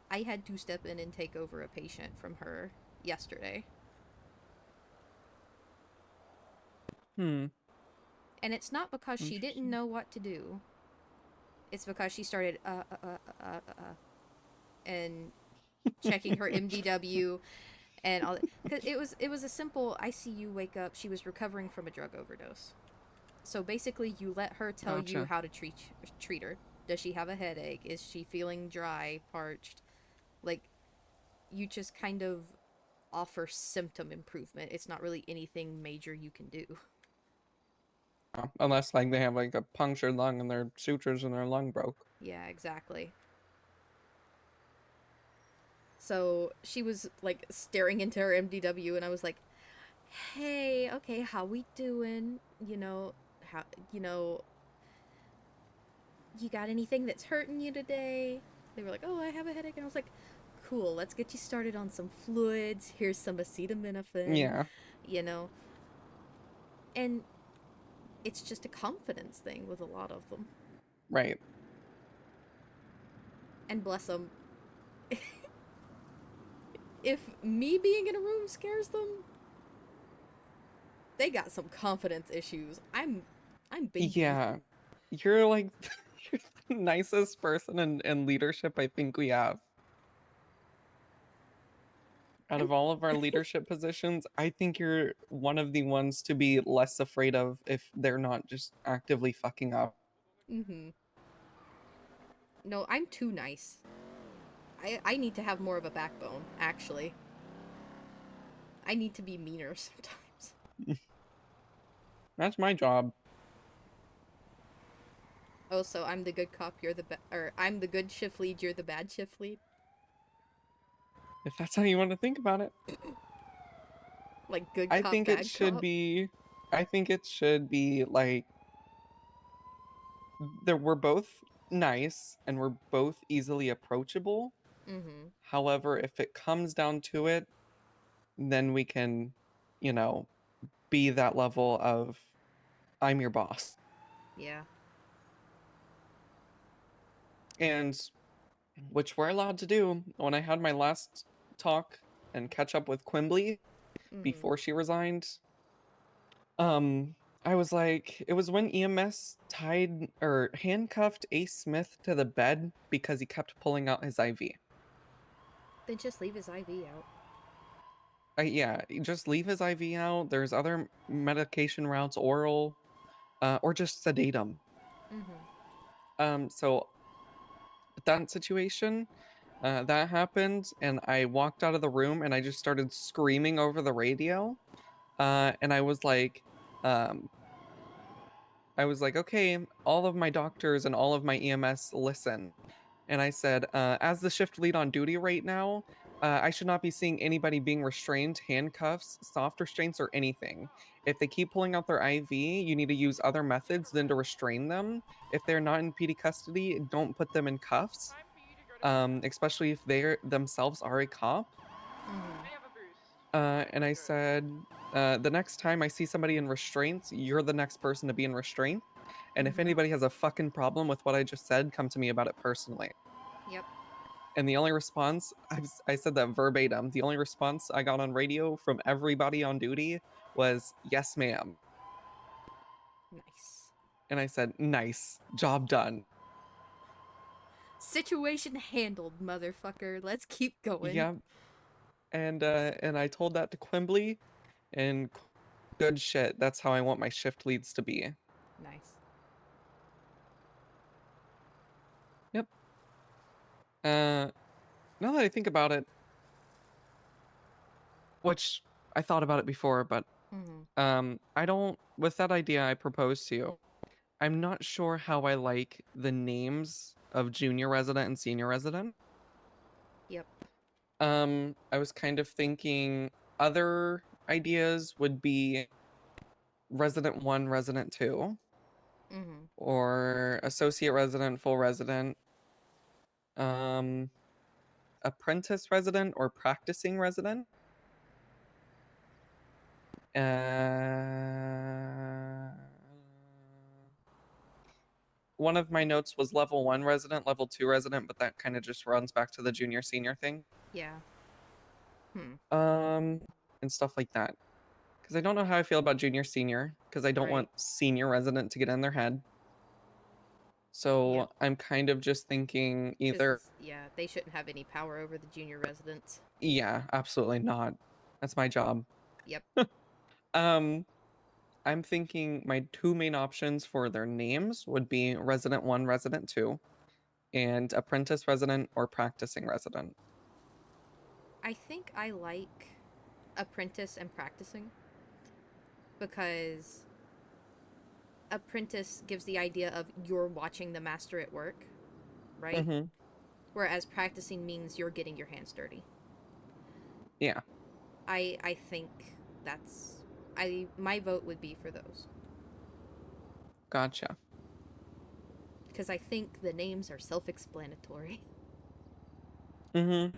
I had to step in and take over a patient from her yesterday. Hmm. And it's not because she didn't Interesting. know what to do. It's because she started and checking her MDW and all that. Because it was a simple ICU wake up. She was recovering from a drug overdose. So basically, you let her tell you Gotcha. how to treat her. Does she have a headache? Is she feeling dry, parched? Like, you just kind of offer symptom improvement. It's not really anything major you can do. Unless like they have like a punctured lung and their sutures in their lung broke. Yeah, exactly. So she was like staring into her MDW, and I was like, "Hey, okay, how we doing? How you know, you got anything that's hurting you today?" They were like, "Oh, I have a headache," and I was like, "Cool, let's get you started on some fluids. Here's some acetaminophen, Yeah. you know." And it's just a confidence thing with a lot of them. Right. And bless them, if me being in a room scares them, they got some confidence issues. I'm bingy. Yeah. You're like you're the nicest person in leadership I think we have. Out I'm of all of our leadership positions, I think you're one of the ones to be less afraid of if they're not just actively fucking up. mm-hmm. No, I'm too nice. I need to have more of a backbone, actually. I need to be meaner sometimes. That's my job. Oh, so I'm the good cop, you're the or I'm the good shift lead, you're the bad shift lead. If that's how you want to think about it. Like good I cop, think it bad should cop. be I think it should be like that we're both nice and we're both easily approachable. Mm-hmm. However, if it comes down to it, then we can, you know, be that level of I'm your boss. Yeah. And which we're allowed to do. When I had my last talk and catch up with Quimbley Mm-hmm. before she resigned, um, I was like, it was when EMS tied or handcuffed Ace Smith to the bed because he kept pulling out his IV. Then just leave his IV out. Yeah, just leave his IV out. There's other medication routes, oral, or just sedate him. Mm-hmm. So that situation, that happened, and I walked out of the room and I just started screaming over the radio. And um, I was like, okay, all of my doctors and all of my EMS listen. And I said, as the shift lead on duty right now, I should not be seeing anybody being restrained, handcuffs, soft restraints, or anything. If they keep pulling out their IV, you need to use other methods than to restrain them. If they're not in PD custody, don't put them in cuffs, especially if they themselves are a cop. Mm-hmm. And I said, the next time I see somebody in restraints, you're the next person to be in restraint. And if Mhm. anybody has a fucking problem with what I just said, come to me about it personally. Yep. And the only response, I said that verbatim, the only response I got on radio from everybody on duty was, yes, ma'am. Nice. And I said, nice, job done. Situation handled, motherfucker. Let's keep going. Yeah. And I told that to Quimbley, and good shit. That's how I want my shift leads to be. Nice. Yep. Now that I think about it, which I thought about it before, but Mhm. I don't, with that idea I proposed to you, I'm not sure how I like the names of junior resident and senior resident. Yep. I was kind of thinking other ideas would be resident 1, resident 2, Mhm. or associate resident, full resident, um, apprentice resident or practicing resident. One of my notes was level 1 resident, level 2 resident, but that kind of just runs back to the junior senior thing. Yeah. Hmm. And stuff like that. Because I don't know how I feel about junior senior, because I don't Right. want senior resident to get in their head. So Yep. I'm kind of just thinking either, Yeah, they shouldn't have any power over the junior residents. yeah, absolutely not. That's my job. Yep. Um, I'm thinking my two main options for their names would be resident 1, resident 2, and apprentice resident or practicing resident. I think I like apprentice and practicing because apprentice gives the idea of you're watching the master at work, right? Mm-hmm. Whereas practicing means you're getting your hands dirty. Yeah. I think that's my vote would be for those Gotcha. because I think the names are self-explanatory. Mm-hmm.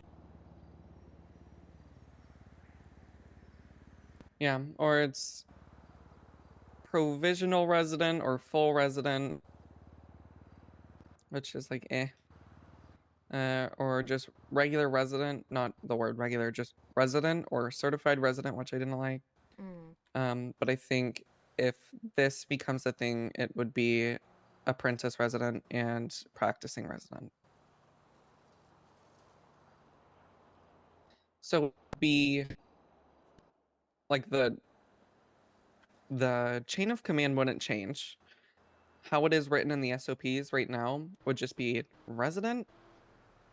Yeah. Or it's provisional resident or full resident, which is like eh. Or just regular resident, not the word regular, just resident or certified resident, which I didn't like. But I think if this becomes a thing, it would be apprentice resident and practicing resident. So it would be like the chain of command wouldn't change. How it is written in the SOPs right now would just be resident,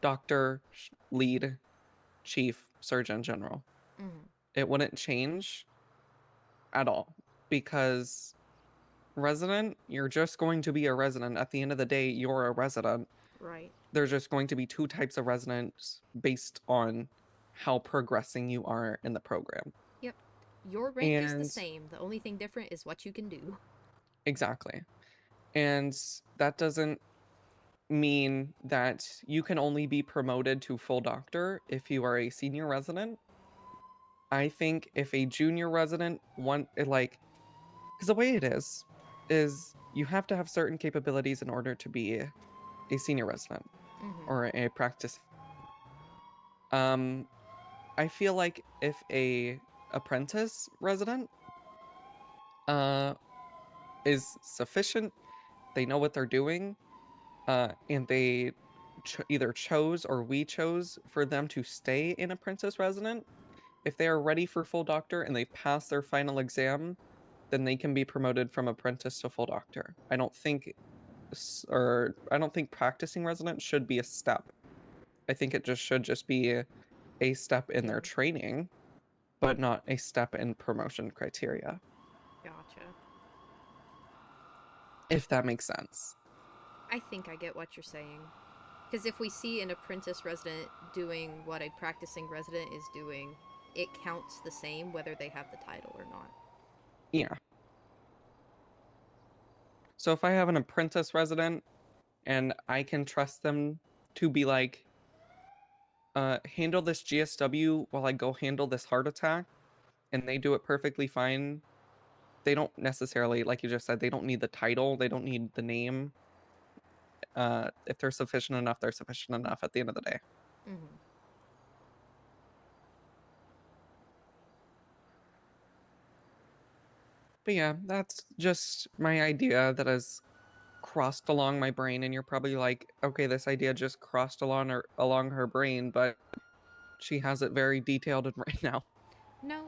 doctor, lead, chief, surgeon general. Mm-hmm. It wouldn't change at all because resident, you're just going to be a resident. At the end of the day, you're a resident. Right. There's just going to be two types of residents based on how progressing you are in the program. Yep. Your rank is the And same. The only thing different is what you can do. exactly. And that doesn't mean that you can only be promoted to full doctor if you are a senior resident. I think if a junior resident like, because the way it is you have to have certain capabilities in order to be a senior resident Mm-hmm. or a practice. I feel like if a apprentice resident is sufficient, they know what they're doing, and they either chose or we chose for them to stay in apprentice resident. If they are ready for full doctor and they pass their final exam, then they can be promoted from apprentice to full doctor. I don't think practicing resident should be a step. I think it should just be a step in their Yeah. training, but not a step in promotion criteria, Gotcha. if that makes sense. I think I get what you're saying. Because if we see an apprentice resident doing what a practicing resident is doing, it counts the same whether they have the title or not. Yeah. So if I have an apprentice resident and I can trust them to be like, handle this GSW while I go handle this heart attack, and they do it perfectly fine, they don't necessarily, like you just said, they don't need the title, they don't need the name. If they're sufficient enough, they're sufficient enough at the end of the day. Mm-hmm. But yeah, that's just my idea that has crossed along my brain, and you're probably like, okay, this idea just crossed along her brain, but she has it very detailed and right now. No,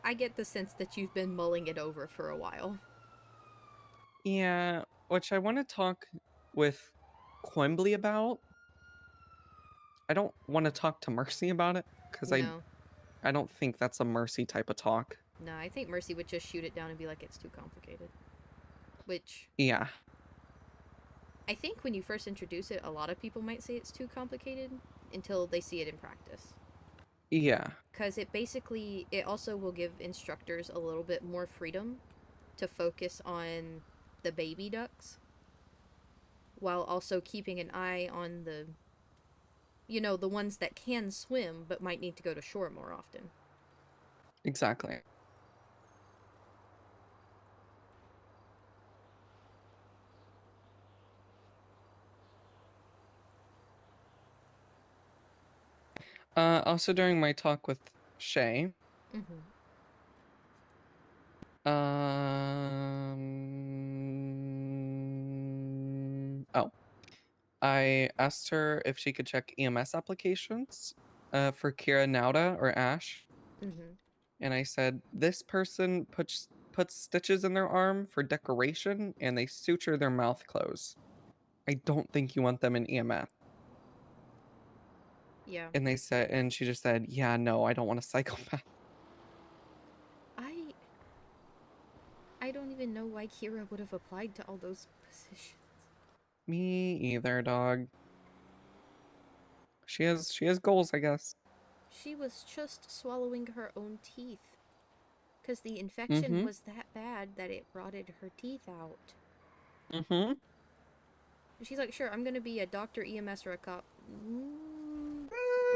I get the sense that you've been mulling it over for a while. Yeah, which I want to talk with Quimbley about. I don't want to talk to Mercy about it because No. I don't think that's a Mercy type of talk. No, I think Mercy would just shoot it down and be like, it's too complicated. Which, Yeah, I think when you first introduce it, a lot of people might say it's too complicated until they see it in practice. yeah, Because it also will give instructors a little bit more freedom to focus on the baby ducks while also keeping an eye on the ones that can swim but might need to go to shore more often. exactly. Also during my talk with Shay, Mm-hmm. oh, I asked her if she could check EMS applications for Kira Nauda or Ash. Mm-hmm. And I said, this person puts stitches in their arm for decoration and they suture their mouth closed. I don't think you want them in EMS. Yeah. And she just said, yeah, no, I don't want a psychopath. I I don't even know why Kira would have applied to all those positions. Me either, dog. She has goals, I guess. She was just swallowing her own teeth. Because the infection Mm-hmm. was that bad that it rotted her teeth out. Mm-hmm. She's like, sure, I'm gonna be a doctor, EMS, or a cop.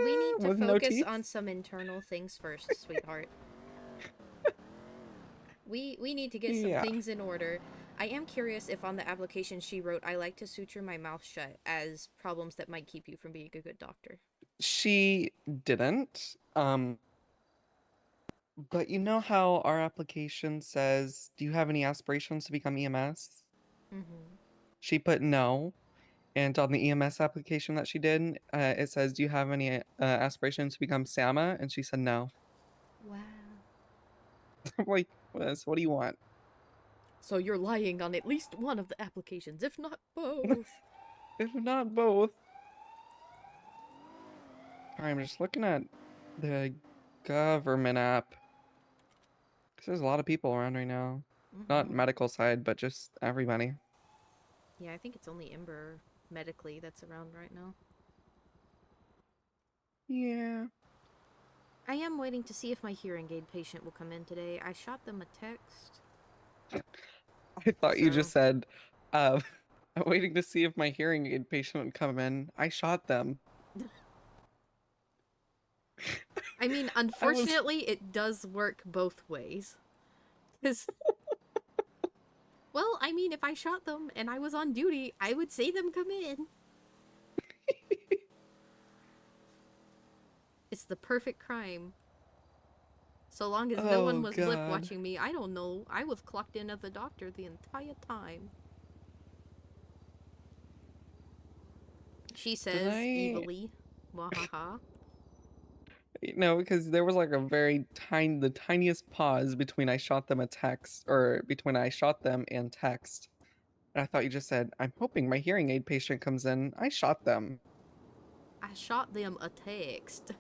We need to With no focus teeth? on some internal things first, sweetheart. We need to get some Yeah. things in order. I am curious if on the application she wrote, I like to suture my mouth shut as problems that might keep you from being a good doctor. She didn't. But you know how our application says, do you have any aspirations to become EMS? Mm-hmm. She put no. And on the EMS application that she did, it says, do you have any aspirations to become SAMA? And she said no. Wow. I'm like, what do you want? So you're lying on at least one of the applications, if not both. If not both. I'm just looking at the government app. 'Cause there's a lot of people around right now. Not Mm-hmm. medical side, but just everybody. Yeah, I think it's only Ember medically that's around right now. Yeah. I am waiting to see if my hearing aid patient will come in today. I shot them a text. I thought you So- just said, uh, I'm waiting to see if my hearing aid patient would come in. I shot them. I mean, unfortunately, it does work both ways. 'Cause... Well, I mean, if I shot them and I was on duty, I would say them come in. It's the perfect crime. So long as no one Oh, was lip God. watching me, I don't know. I was clocked in as a doctor the entire time. She says I... evilly. Wahaha. No, because there was like the tiniest pause between I shot them a text, or between I shot them and text. And I thought you just said, I'm hoping my hearing aid patient comes in. I shot them. I shot them a text.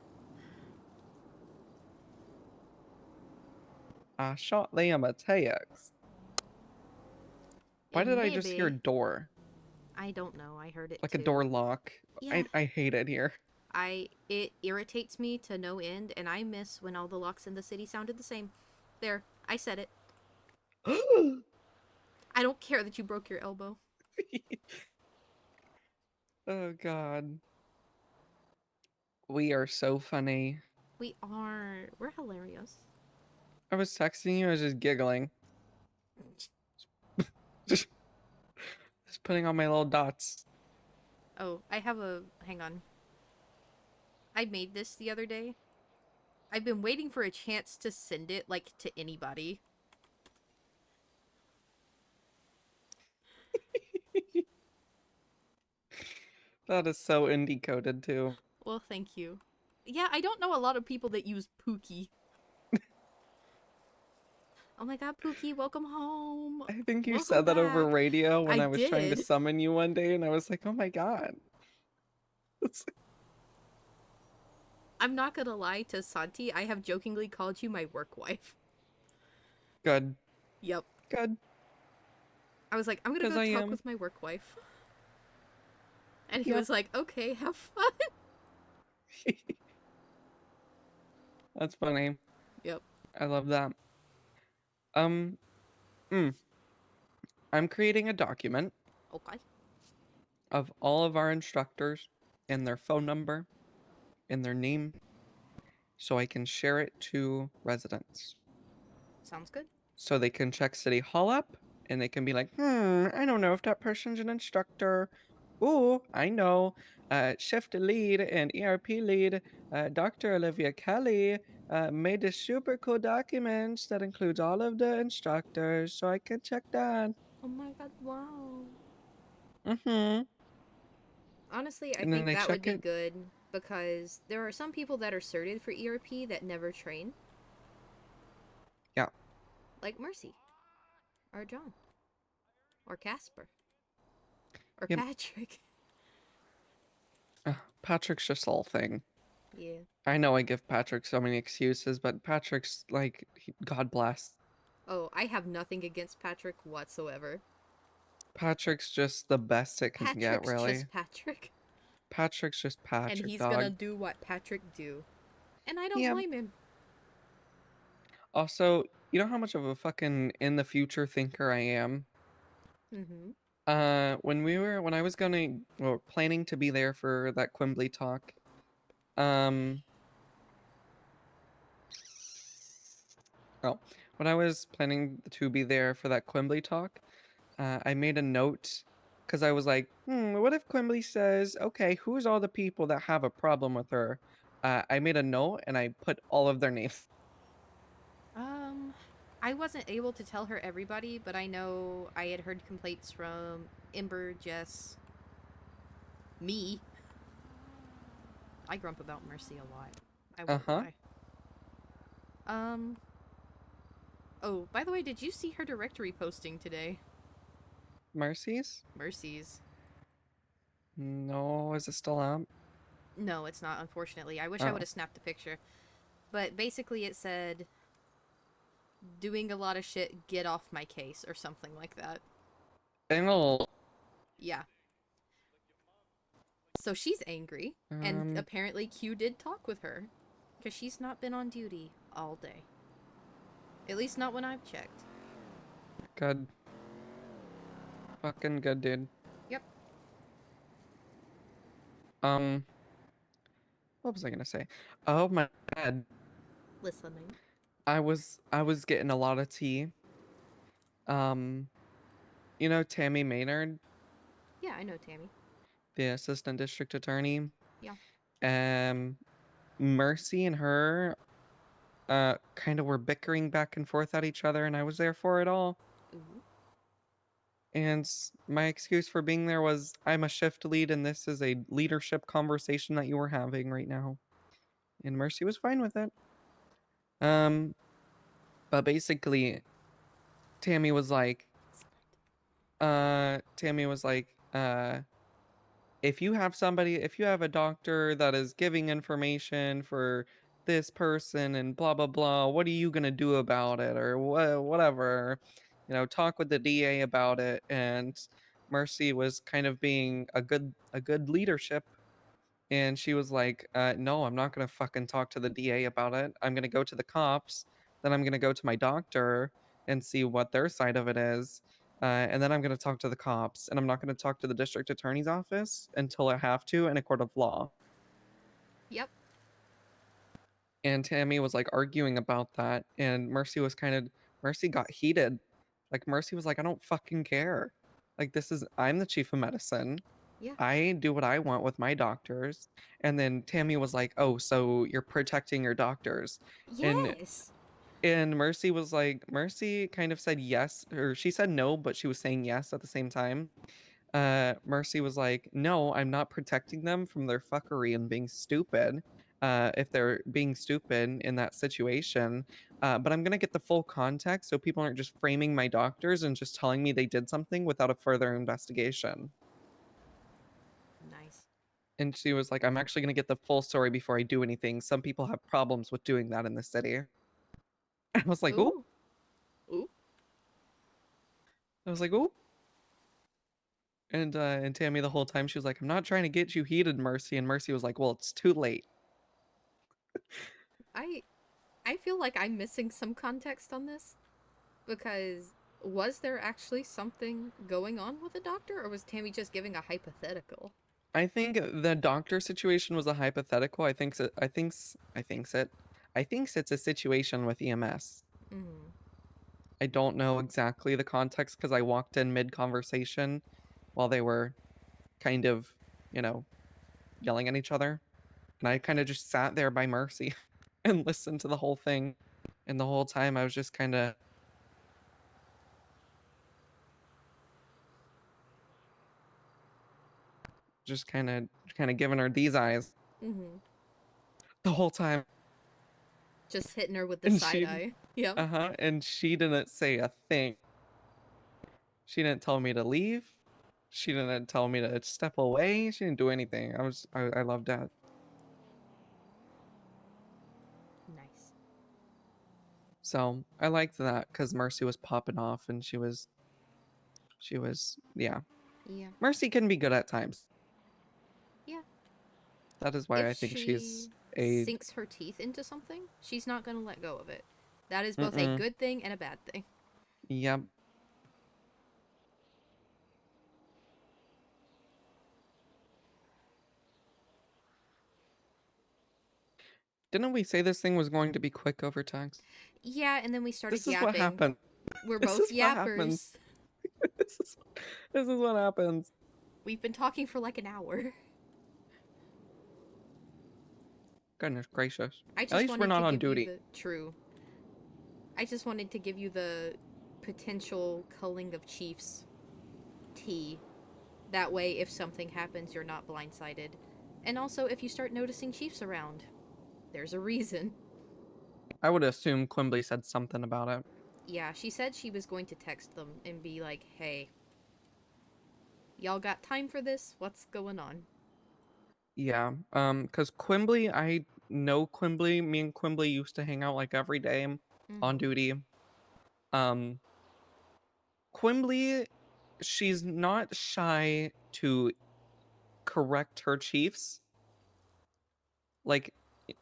I shot them a text. Why And did I just hear maybe... door? I don't know. I heard it Like too. a door lock. Yeah. I hate it here. It irritates me to no end, and I miss when all the locks in the city sounded the same. There, I said it. I don't care that you broke your elbow. Oh, God. We are so funny. We're hilarious. I was texting you, I was just giggling. Just putting on my little dots. Oh, I have a... Hang on. I made this the other day. I've been waiting for a chance to send it, like, to anybody. That is so indie coded too. Well, thank you. Yeah, I don't know a lot of people that use Pookie. Oh my god, Pookie, welcome home. I think you Welcome said that over back. radio when I I was trying to did. summon you one day, and I was like, oh my god. It's I'm not gonna lie to Santi, I have jokingly called you my work wife. good. Yep. Good. I was like, I'm gonna 'Cause go I talk am. with my work wife. And he Yep. was like, okay, have fun. That's funny. Yep. I love that. Um, I'm creating a document Okay. of all of our instructors and their phone number and their name so I can share it to residents. Sounds good. So they can check City Hall up and they can be like, I don't know if that person's an instructor. Ooh, I know. Shift lead and ERP lead, Dr. Olivia Kelly, made this super cool document that includes all of the instructors so I can check that. Oh my god, wow. Mm-hmm. Honestly, I And then think they that would check be it. good because there are some people that are certed for ERP that never train. Yeah. Like Mercy. Or John. Or Casper. Or Yep. Patrick. Patrick's just all thing. Yeah. I know I give Patrick so many excuses, but Patrick's like, God bless. Oh, I have nothing against Patrick whatsoever. Patrick's just the best it can get, Patrick's really. just Patrick. Patrick's just And Patrick, he's gonna dog. do what Patrick do. And I don't Yeah. blame him. Also, you know how much of a fucking in the future thinker I am? Mm-hmm. When I was planning to be there for that Quimbley talk, um, oh, when I was planning to be there for that Quimbley talk, I made a note because I was like, what if Quimbley says, okay, who's all the people that have a problem with her? I made a note and I put all of their names. I wasn't able to tell her everybody, but I know I had heard complaints from Ember, Jess, me. I grump about Mercy a lot. I won't Uh-huh. lie. Oh, by the way, did you see her directory posting today? Mercies? Mercy's. No, is it still out? No, it's not, unfortunately. I wish I Oh. would have snapped a picture. But basically it said, doing a lot of shit, get off my case, or something like that. Ew. Yeah. So she's angry, and apparently Q did talk with her. Because she's not been on duty all day. At least not when I've checked. Good. Fucking good, dude. Yep. What was I gonna say? Oh my god. Listening. I was getting a lot of tea. You know Tammy Maynard, Yeah, I know Tammy. the assistant district attorney? Yeah. Mercy and her kind of were bickering back and forth at each other and I was there for it all. Ooh. And my excuse for being there was I'm a shift lead and this is a leadership conversation that you were having right now. And Mercy was fine with it. But basically Tammy was like, if you have a doctor that is giving information for this person and blah blah blah, what are you gonna do about it or whatever? You know, talk with the DA about it. And Mercy was kind of being a good leadership, and she was like, "No, I'm not gonna fucking talk to the DA about it. I'm gonna go to the cops, then I'm gonna go to my doctor and see what their side of it is." And then I'm going to talk to the cops, and I'm not going to talk to the district attorney's office until I have to in a court of law. Yep. And Tammy was like arguing about that, and Mercy got heated Like Mercy was like, I don't fucking care. Like I'm the chief of medicine. Yeah. I do what I want with my doctors. And then Tammy was like, oh, so you're protecting your doctors. And Yes. and Mercy kind of said yes, or she said no, but she was saying yes at the same time. Mercy was like, no, I'm not protecting them from their fuckery and being stupid. If they're being stupid in that situation, but I'm gonna get the full context so people aren't just framing my doctors and just telling me they did something without a further investigation. Nice. And she was like, I'm actually gonna get the full story before I do anything. Some people have problems with doing that in the city. I was like, oh, Ooh. Ooh. I was like, oh. And Tammy the whole time she was like, I'm not trying to get you heated, Mercy. And Mercy was like, well, it's too late. I feel like I'm missing some context on this because was there actually something going on with the doctor, or was Tammy just giving a hypothetical? I think the doctor situation was a hypothetical. I thinks it's a situation with EMS. Mm. I don't know exactly the context because I walked in mid-conversation while they were kind of, you know, yelling at each other. And I kind of just sat there by Mercy and listened to the whole thing. And the whole time I was just kind of giving her these eyes Mm-hmm. the whole time. Just hitting her with the And side eye. Yep. and she didn't say a thing. She didn't tell me to leave. She didn't tell me to step away. She didn't do anything. I loved that. Nice. So I liked that because Mercy was popping off and yeah. Yeah. Mercy can be good at times. Yeah. That is why If I think she she's a sinks her teeth into something, she's not gonna let go of it. That is both a mm-mm. good thing and a bad thing. Yep. Didn't we say this thing was going to be quick over text? Yeah, and then we started This is what yapping. happened. We're This both is what yappers. happens. This is what happens. We've been talking for like an hour. Goodness gracious. I At just least we're wanted to not on give you duty. the true. I just wanted to give you the potential culling of chiefs tea. That way, if something happens, you're not blindsided. And also, if you start noticing chiefs around, there's a reason. I would assume Quimbley said something about it. Yeah, she said she was going to text them and be like, hey, y'all got time for this? What's going on? Yeah. Because Quimbley, I know Quimbley. Me and Quimbley used to hang out like every day on Mm-hmm. duty. Um, Quimbley, she's not shy to correct her chiefs. Like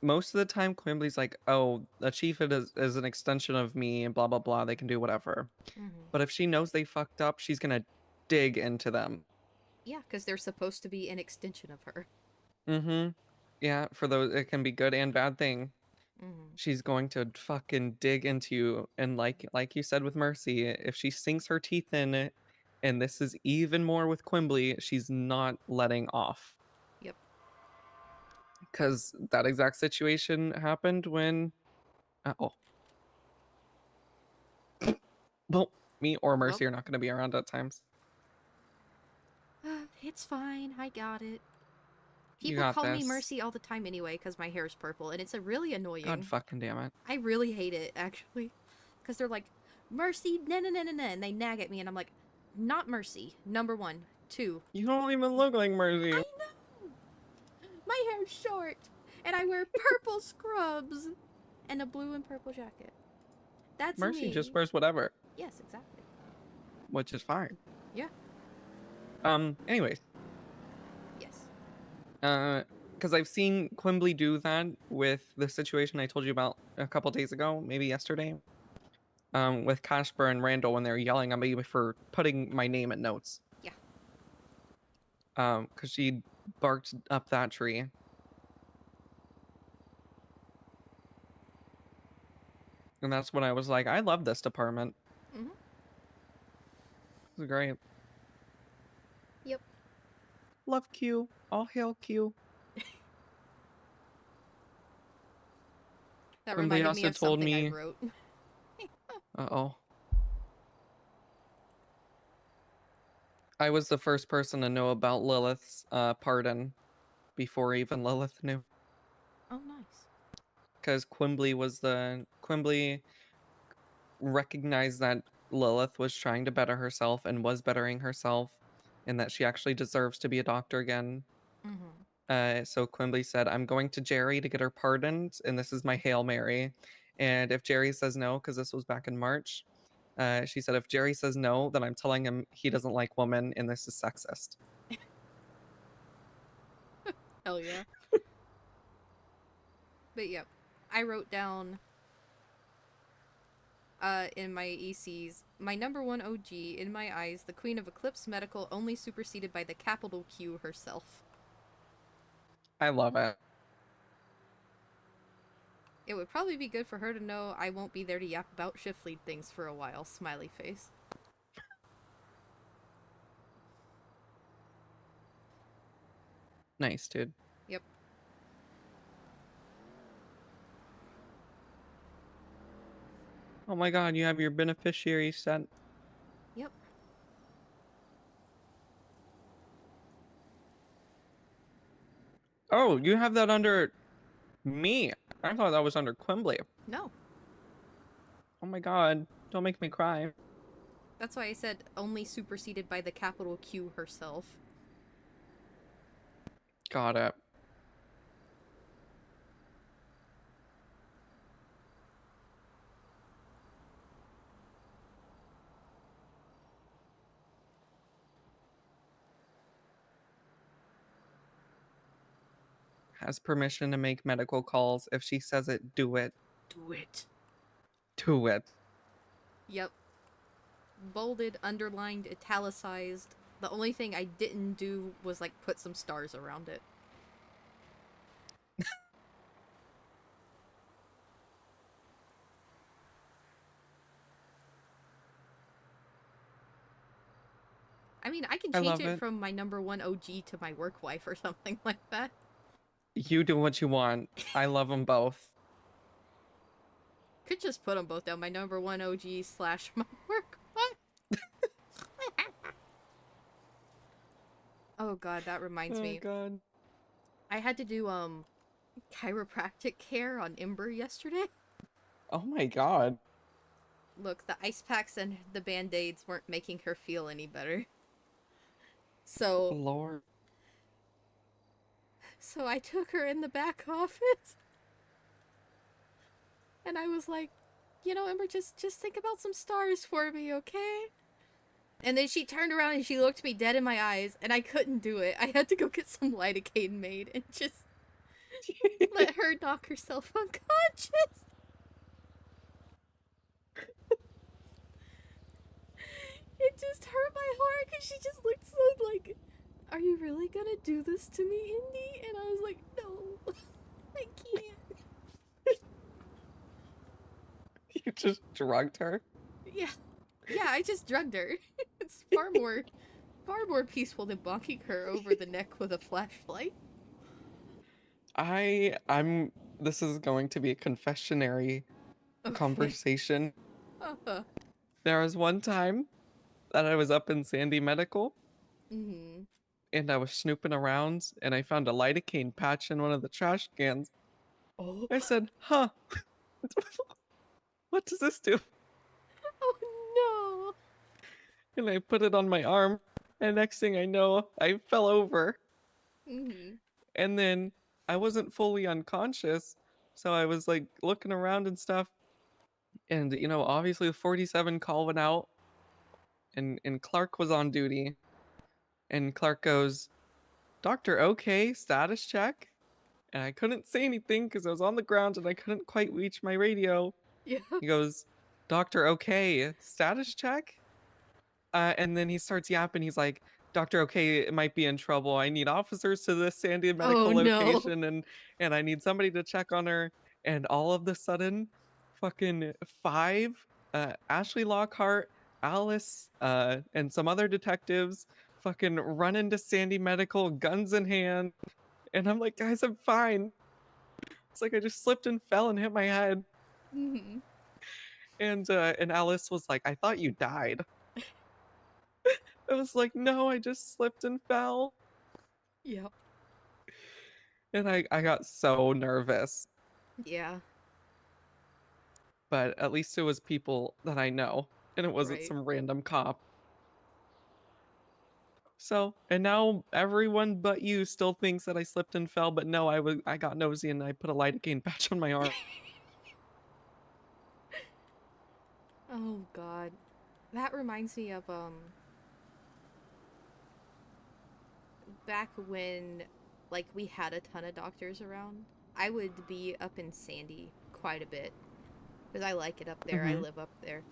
most of the time, Quimbley's like, "Oh, the chief is an extension of me, and blah blah blah. They can do whatever." Mm-hmm. But if she knows they fucked up, she's gonna dig into them. Yeah, because they're supposed to be an extension of her. Mm-hmm. Yeah, for those, it can be good and bad thing. Mm-hmm. She's going to fucking dig into you, and like you said with Mercy, if she sinks her teeth in it, and this is even more with Quimbley, she's not letting off. Yep. Because that exact situation happened when oh well, me or Mercy are not going to be around at times. It's fine, I got it. You People got call me this. Mercy all the time anyway because my hair is purple, and it's a really annoying. God fucking damn it. I really hate it, actually. Because they're like, Mercy, na na na na na, and they nag at me, and I'm like, not Mercy, number one. Two, You don't even look like Mercy. I know! My hair's short, and I wear purple scrubs, and a blue and purple jacket. That's Mercy me. just wears whatever, Yes, exactly. which is fine. Yeah. Anyways, Yes. because I've seen Quimbley do that with the situation I told you about a couple days ago, maybe yesterday. With Casper and Randall when they were yelling at me for putting my name in notes. Yeah. Because she barked up that tree. And that's when I was like, I love this department. Mm-hmm. This is great. Yep. Love Q. All hail Q. That Quimby reminded me also of told something I me. wrote. Uh-oh. I was the first person to know about Lilith's pardon before even Lilith knew. Oh, nice. Because Quimby recognized that Lilith was trying to better herself and was bettering herself, and that she actually deserves to be a doctor again. So Quimby said, I'm going to Jerry to get her pardoned, and this is my Hail Mary. And if Jerry says no, because this was back in March, she said, if Jerry says no, then I'm telling him he doesn't like women and this is sexist. Hell yeah. But yep, I wrote down in my ECs, my number one OG, in my eyes, the Queen of Eclipse Medical, only superseded by the capital Q herself. I love it. It would probably be good for her to know I won't be there to yap about shift lead things for a while, smiley face. Nice, dude. Yep. Oh my god, you have your beneficiary set. Yep. Oh, you have that under me. I thought that was under Quimby. No. Oh my god, don't make me cry. That's why I said only superseded by the capital Q herself. Got it. Has permission to make medical calls. If she says it, do it. Do it. Do it. Yep. Bolded, underlined, italicized. The only thing I didn't do was, like, put some stars around it. I mean, I can I change love it it. from my number one OG to my work wife or something like that. You do what you want. I love them both. Could just put them both down. My number one OG slash my work wife. Oh god, that reminds me. God. I had to do, chiropractic care on Ember yesterday. Oh my god. Look, the ice packs and the band-aids weren't making her feel any better. So Lord. I took her in the back office. And I was like, you know, Ember, just think about some stars for me, okay? And then she turned around and she looked me dead in my eyes, and I couldn't do it. I had to go get some lidocaine made and just let her knock herself unconscious. It just hurt my heart because she just looked so like, are you really gonna do this to me, Indy? And I was like, no, I can't. You just drugged her? Yeah, I just drugged her. It's far more peaceful than bonking her over the neck with a flashlight. This is going to be a confessionary Okay. conversation. Uh-huh. There was one time that I was up in Sandy Medical Mm-hmm. and I was snooping around and I found a lidocaine patch in one of the trash cans. Oh. I said, huh, what does this do? Oh And I put it on my arm, and next thing I know, I fell over. no. Mm-hmm. And then I wasn't fully unconscious, so I was like looking around and stuff. And obviously the 47 call went out, and Clark was on duty. And Clark goes, Dr. OK, status check. And I couldn't say anything because I was on the ground and I couldn't quite reach my radio. Yeah. He goes, Dr. OK, status check? And then he starts yapping. He's like, Dr. OK might be in trouble. I need officers to this Sandy medical Oh no. location and I need somebody to check on her. And all of the sudden, fucking 5 Ashley Lockhart, Alice and some other detectives fucking run into Sandy Medical, guns in hand, and I'm like, guys, I'm fine. It's like I just slipped and fell and hit my head. Mm-hmm. And Alice was like, I thought you died. I was like, no, I just slipped and fell. Yep. And I got so nervous. Yeah. But at least it was people that I know, and it wasn't Right. some random cop. So, and now everyone but you still thinks that I slipped and fell, but no, I got nosy and I put a lidocaine patch on my arm. Oh god. That reminds me of back when like we had a ton of doctors around. I would be up in Sandy quite a bit because I like it up there. I Mhm. live up there.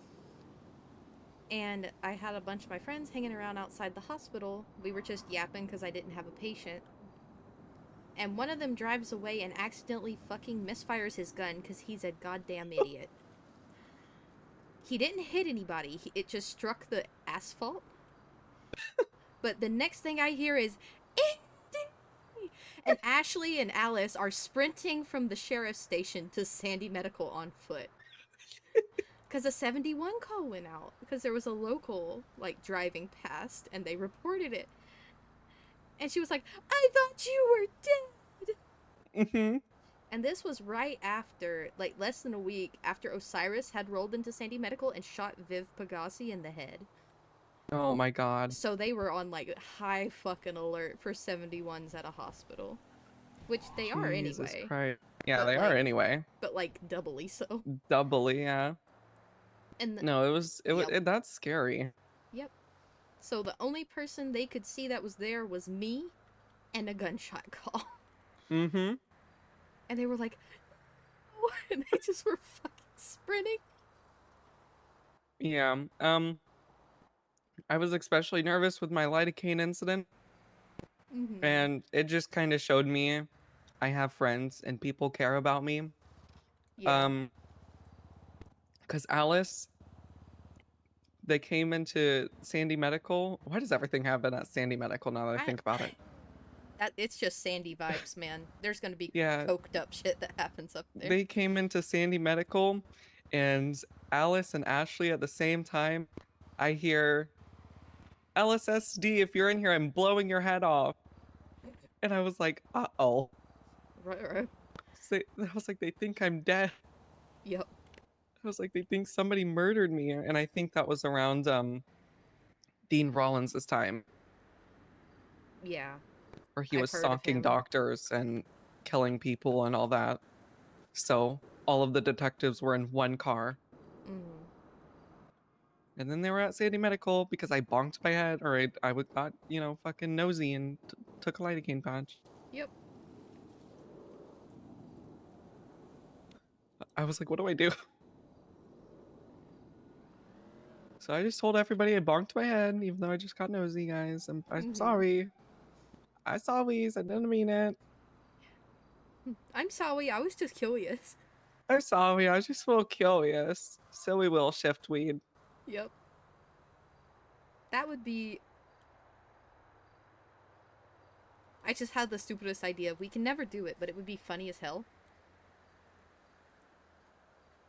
And I had a bunch of my friends hanging around outside the hospital. We were just yapping because I didn't have a patient. And one of them drives away and accidentally fucking misfires his gun because he's a goddamn idiot. He didn't hit anybody, it just struck the asphalt. But the next thing I hear is, Indy! And Ashley and Alice are sprinting from the sheriff's station to Sandy Medical on foot. Because a 71 call went out. Because there was a local, like, driving past, and they reported it. And she was like, I thought you were dead! Mhm. And this was right after, like, less than a week after Osiris had rolled into Sandy Medical and shot Viv Pagasi in the head. Oh my god. So they were on, like, high fucking alert for 71s at a hospital. Which they are Jesus anyway. Christ. Yeah, But, they are like- anyway. But, like, doubly so. Doubly, yeah. And No, it was Yep. that's scary. Yep. So the only person they could see that was there was me and a gunshot call. Mhm. And they were like, what? And they just were fucking sprinting. Yeah. I was especially nervous with my lidocaine incident, Mm-hmm. and it just kind of showed me I have friends and people care about me. Yeah. Because Alice, they came into Sandy Medical. Why does everything happen at Sandy Medical now that I think about it? It's just Sandy vibes, man. There's gonna be Yeah, coked up shit that happens up there. they came into Sandy Medical, and Alice and Ashley at the same time. I hear, LSSD, if you're in here, I'm blowing your head off. And I was like, uh-oh. Right. I was like, they think I'm dead. Yep. I was like, they think somebody murdered me. And I think that was around Dean Rollins' time, Yeah. where he I've was heard of stalking him. doctors and killing people and all that. So all of the detectives were in one car. Mm. And then they were at Sandy Medical because I bonked my head, or I got, fucking nosy and took a lidocaine patch. Yep. I was like, what do I do? So I just told everybody I bonked my head, even though I just got nosy, guys. I'm Mhm. sorry. I saw these. I didn't mean it. I'm sorry, I was just curious. I'm sorry. I was just a little curious. Silly little shiftweed. Yep. That would be... I just had the stupidest idea. We can never do it, but it would be funny as hell.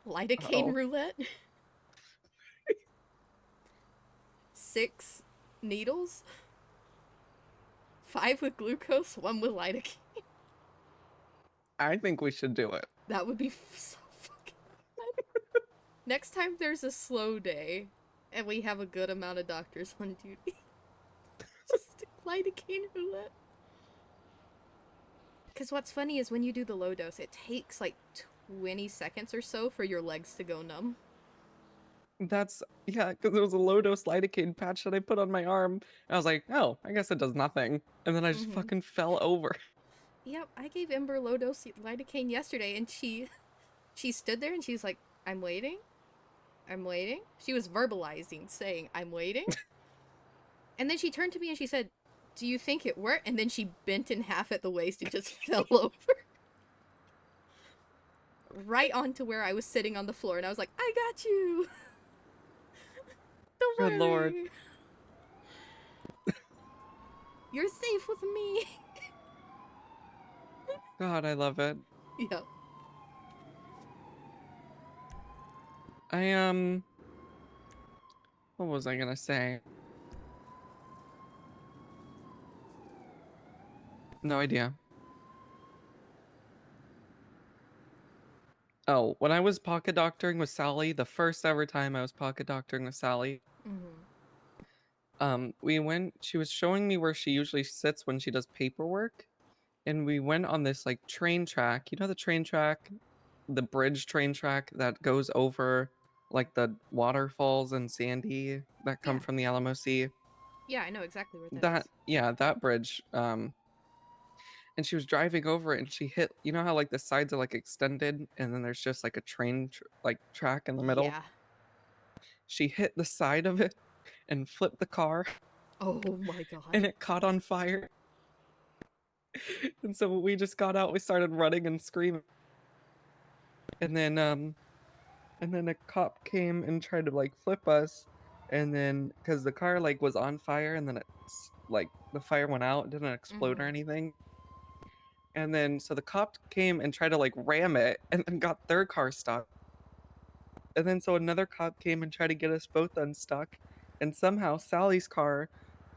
Lidocaine Uh-oh. roulette. 6 needles. 5 with glucose, 1 with lidocaine. I think we should do it. That would be so fucking fun. Next time there's a slow day, and we have a good amount of doctors on duty. Just lidocaine roulette. Because what's funny is when you do the low dose, it takes like 20 seconds or so for your legs to go numb. That's, yeah, because it was a low dose lidocaine patch that I put on my arm. And I was like, oh, I guess it does nothing. And then I just Mhm. fucking fell over. Yep, I gave Ember low dose lidocaine yesterday, and she stood there and she's like, I'm waiting. I'm waiting. She was verbalizing, saying, I'm waiting. And then she turned to me and she said, do you think it worked? And then she bent in half at the waist and just fell over. Right onto where I was sitting on the floor. And I was like, I got you. The Good lord. Larry. You're safe with me. God, I love it. Yep. What was I gonna say? No idea. Oh, when I was pocket doctoring with Sally, the first ever time I was pocket doctoring with Sally, she was showing me where she usually sits when she does paperwork, and we went on this like train track. You know the train track, the bridge train track that goes over like the waterfalls in Sandy that come Yeah. from the Alamo Sea. Yeah, I know exactly where that That is. yeah, that bridge. And she was driving over it and she hit, you know how like the sides are like extended and then there's just like a like track in the middle. Yeah. She hit the side of it and flipped the car Oh my god. and it caught on fire. And so we just got out, we started running and screaming. And then a cop came and tried to like flip us, and then because the car like was on fire and then it's like the fire went out, it didn't explode or anything. And then so the cop came and tried to like ram it and then got their car stuck. And then so another cop came and tried to get us both unstuck. And somehow Sally's car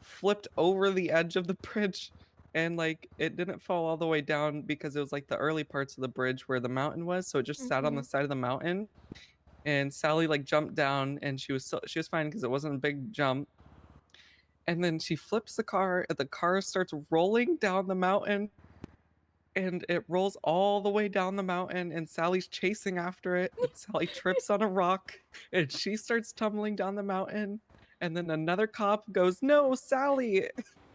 flipped over the edge of the bridge and like it didn't fall all the way down because it was like the early parts of the bridge where the mountain was. So it just sat on the side of the mountain. And Sally like jumped down and she was fine because it wasn't a big jump. And then she flips the car and the car starts rolling down the mountain and it rolls all the way down the mountain and Sally's chasing after it and Sally trips on a rock and she starts tumbling down the mountain and then another cop goes, "No, Sally."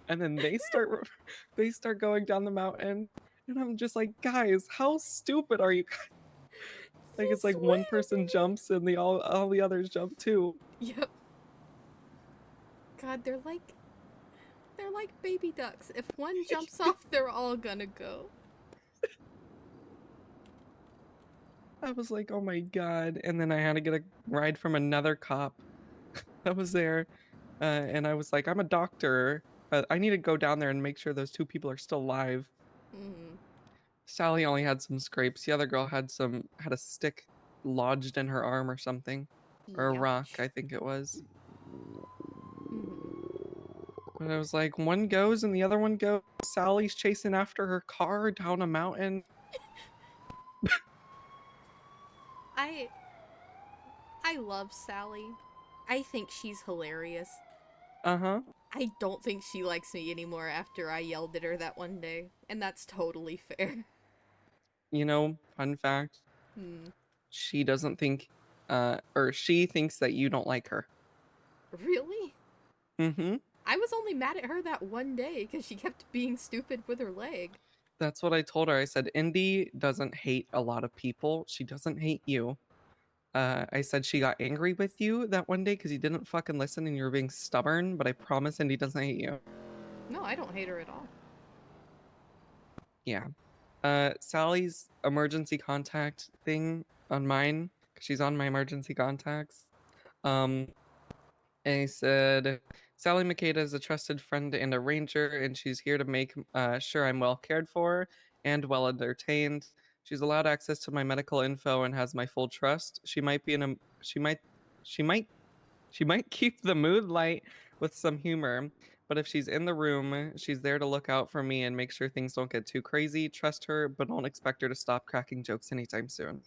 And then they start going down the mountain and I'm just like, "Guys, how stupid are you?" Like it's like one person jumps and all the others jump too. Yep. God, they're like baby ducks. If one jumps off, they're all gonna go. I was like, "Oh my god." And then I had to get a ride from another cop that was there. And I was like, "I'm a doctor. I need to go down there and make sure those two people are still alive." Sally only had some scrapes. The other girl had a stick lodged in her arm or something. Or a rock, I think it was. But I was like, one goes and the other one goes. Sally's chasing after her car down a mountain. I love Sally. I think she's hilarious. Uh-huh. I don't think she likes me anymore after I yelled at her that one day, and that's totally fair. You know, fun fact. She doesn't think or she thinks that you don't like her. Really? Mm-hmm. I was only mad at her that one day because she kept being stupid with her leg. That's what I told her. I said, Indy doesn't hate a lot of people. She doesn't hate you. I said she got angry with you that one day because you didn't fucking listen and you were being stubborn, but I promise Indy doesn't hate you. No, I don't hate her at all. Yeah. Sally's emergency contact thing on mine, 'cause she's on my emergency contacts. And he said, Sally Makeda is a trusted friend and a ranger, and she's here to make sure I'm well cared for and well entertained. She's allowed access to my medical info and has my full trust. She might be in a she might keep the mood light with some humor, but if she's in the room, she's there to look out for me and make sure things don't get too crazy. Trust her, but don't expect her to stop cracking jokes anytime soon.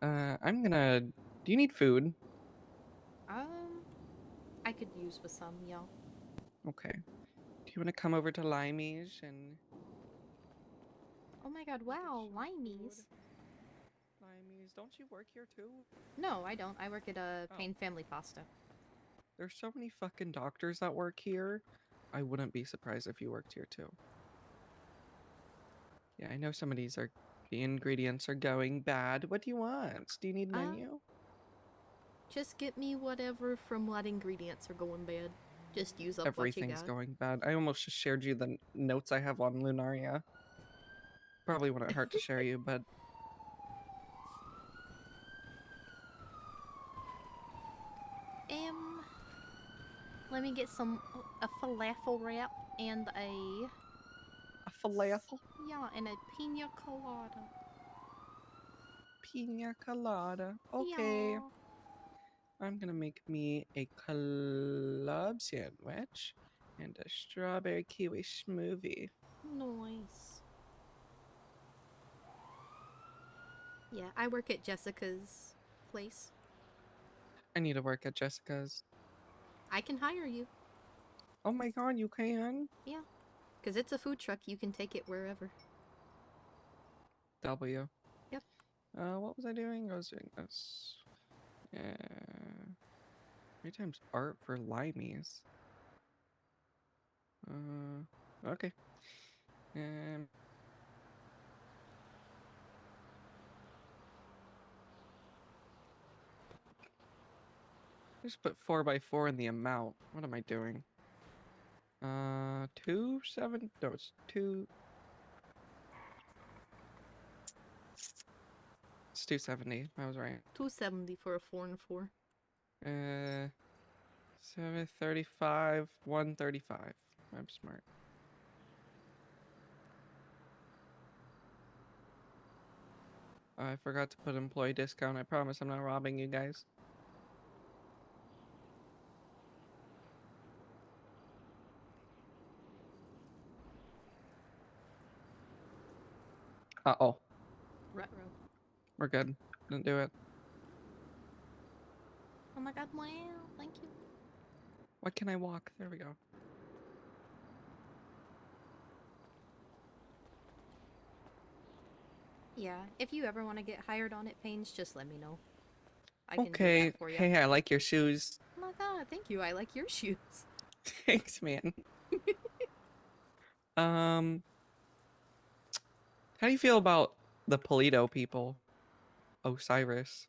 I'm gonna. Do you need food? I could use with some, y'all. Okay. Do you want to come over to Limeys and... Oh my god, wow, limeys. Limeys, don't you work here too? No, I don't. I work at Pain Family Pasta. There's so many fucking doctors that work here. I wouldn't be surprised if you worked here too. Yeah, I know some of these are... The ingredients are going bad. What do you want? Do you need menu? Just get me whatever from what ingredients are going bad. Just use up what you Everything's got. going bad. I almost just shared you the notes I have on Lunaria. Probably wouldn't hurt to share you, but... Let me get a falafel wrap and a A falafel. and a pina colada. Pina colada. Okay. Yeah. I'm gonna make me a club sandwich and a strawberry kiwi smoothie. Nice. Yeah, I work at Jessica's place. I need to work at Jessica's. I can hire you. Oh my god, you can? Yeah. Because it's a food truck. You can take it wherever. W. Yep. What was I doing? I was doing this. 3 times art for limeys. Okay. Just put 4x4 in the amount. What am I doing? 270. No, it's 2. It's 270. I was right. 270 for a 4 and 4. 735, 135. I'm smart. I forgot to put employee discount. I promise I'm not robbing you guys. Uh-oh. Ruh-roh. We're good. Didn't do it. Oh my god, wow. Thank you. What can I walk? There we go. Yeah, if you ever want to get hired on at Payne's, just let me know. I can do Okay. that for you. Hey, I like your shoes. Oh my god, thank you. I like your shoes. Thanks, man. How do you feel about the Polito people? Osiris.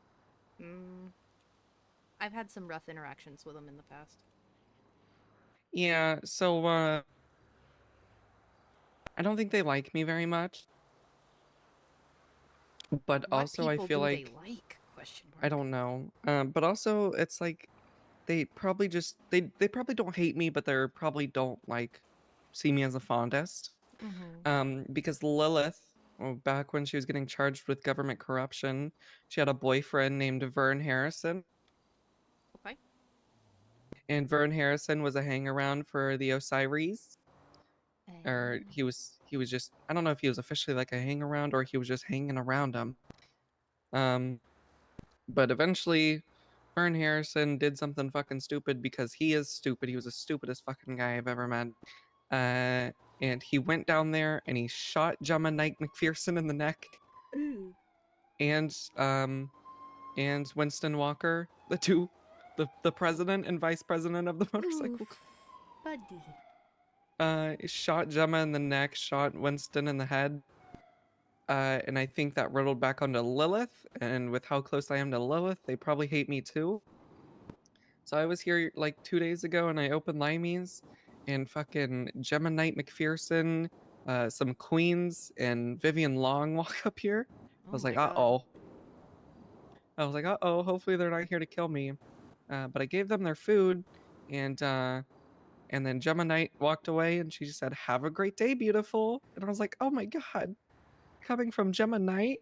I've had some rough interactions with them in the past. Yeah, so I don't think they like me very much. But What also I people feel do like they like? Question mark. I don't know. But also it's like they probably just they probably don't hate me, but they're probably don't like see me as the fondest. Because Lilith, back when she was getting charged with government corruption, she had a boyfriend named Vern Harrison. Okay. And Vern Harrison was a hangaround for the Osiris. Or Um, he was just, I don't know if he was officially like a hangaround or he was just hanging around him. But eventually Vern Harrison did something fucking stupid because he is stupid. He was the stupidest fucking guy I've ever met. And he went down there and he shot Gemma Knight McPherson in the neck. Ooh. And Winston Walker, the president and vice president of the motorcycle Oof, buddy. shot Gemma in the neck, shot Winston in the head. And I think that riddled back onto Lilith, and with how close I am to Lilith, they probably hate me too. So I was here like 2 days ago and I opened Limeys and fucking Gemma Knight McPherson, some queens and Vivian Long walk up here. I Oh was my like, god. uh-oh. I was like, uh-oh, hopefully they're not here to kill me. But I gave them their food and then Gemma Knight walked away and she said, "Have a great day, beautiful." And I was like, oh my god. Coming from Gemma Knight?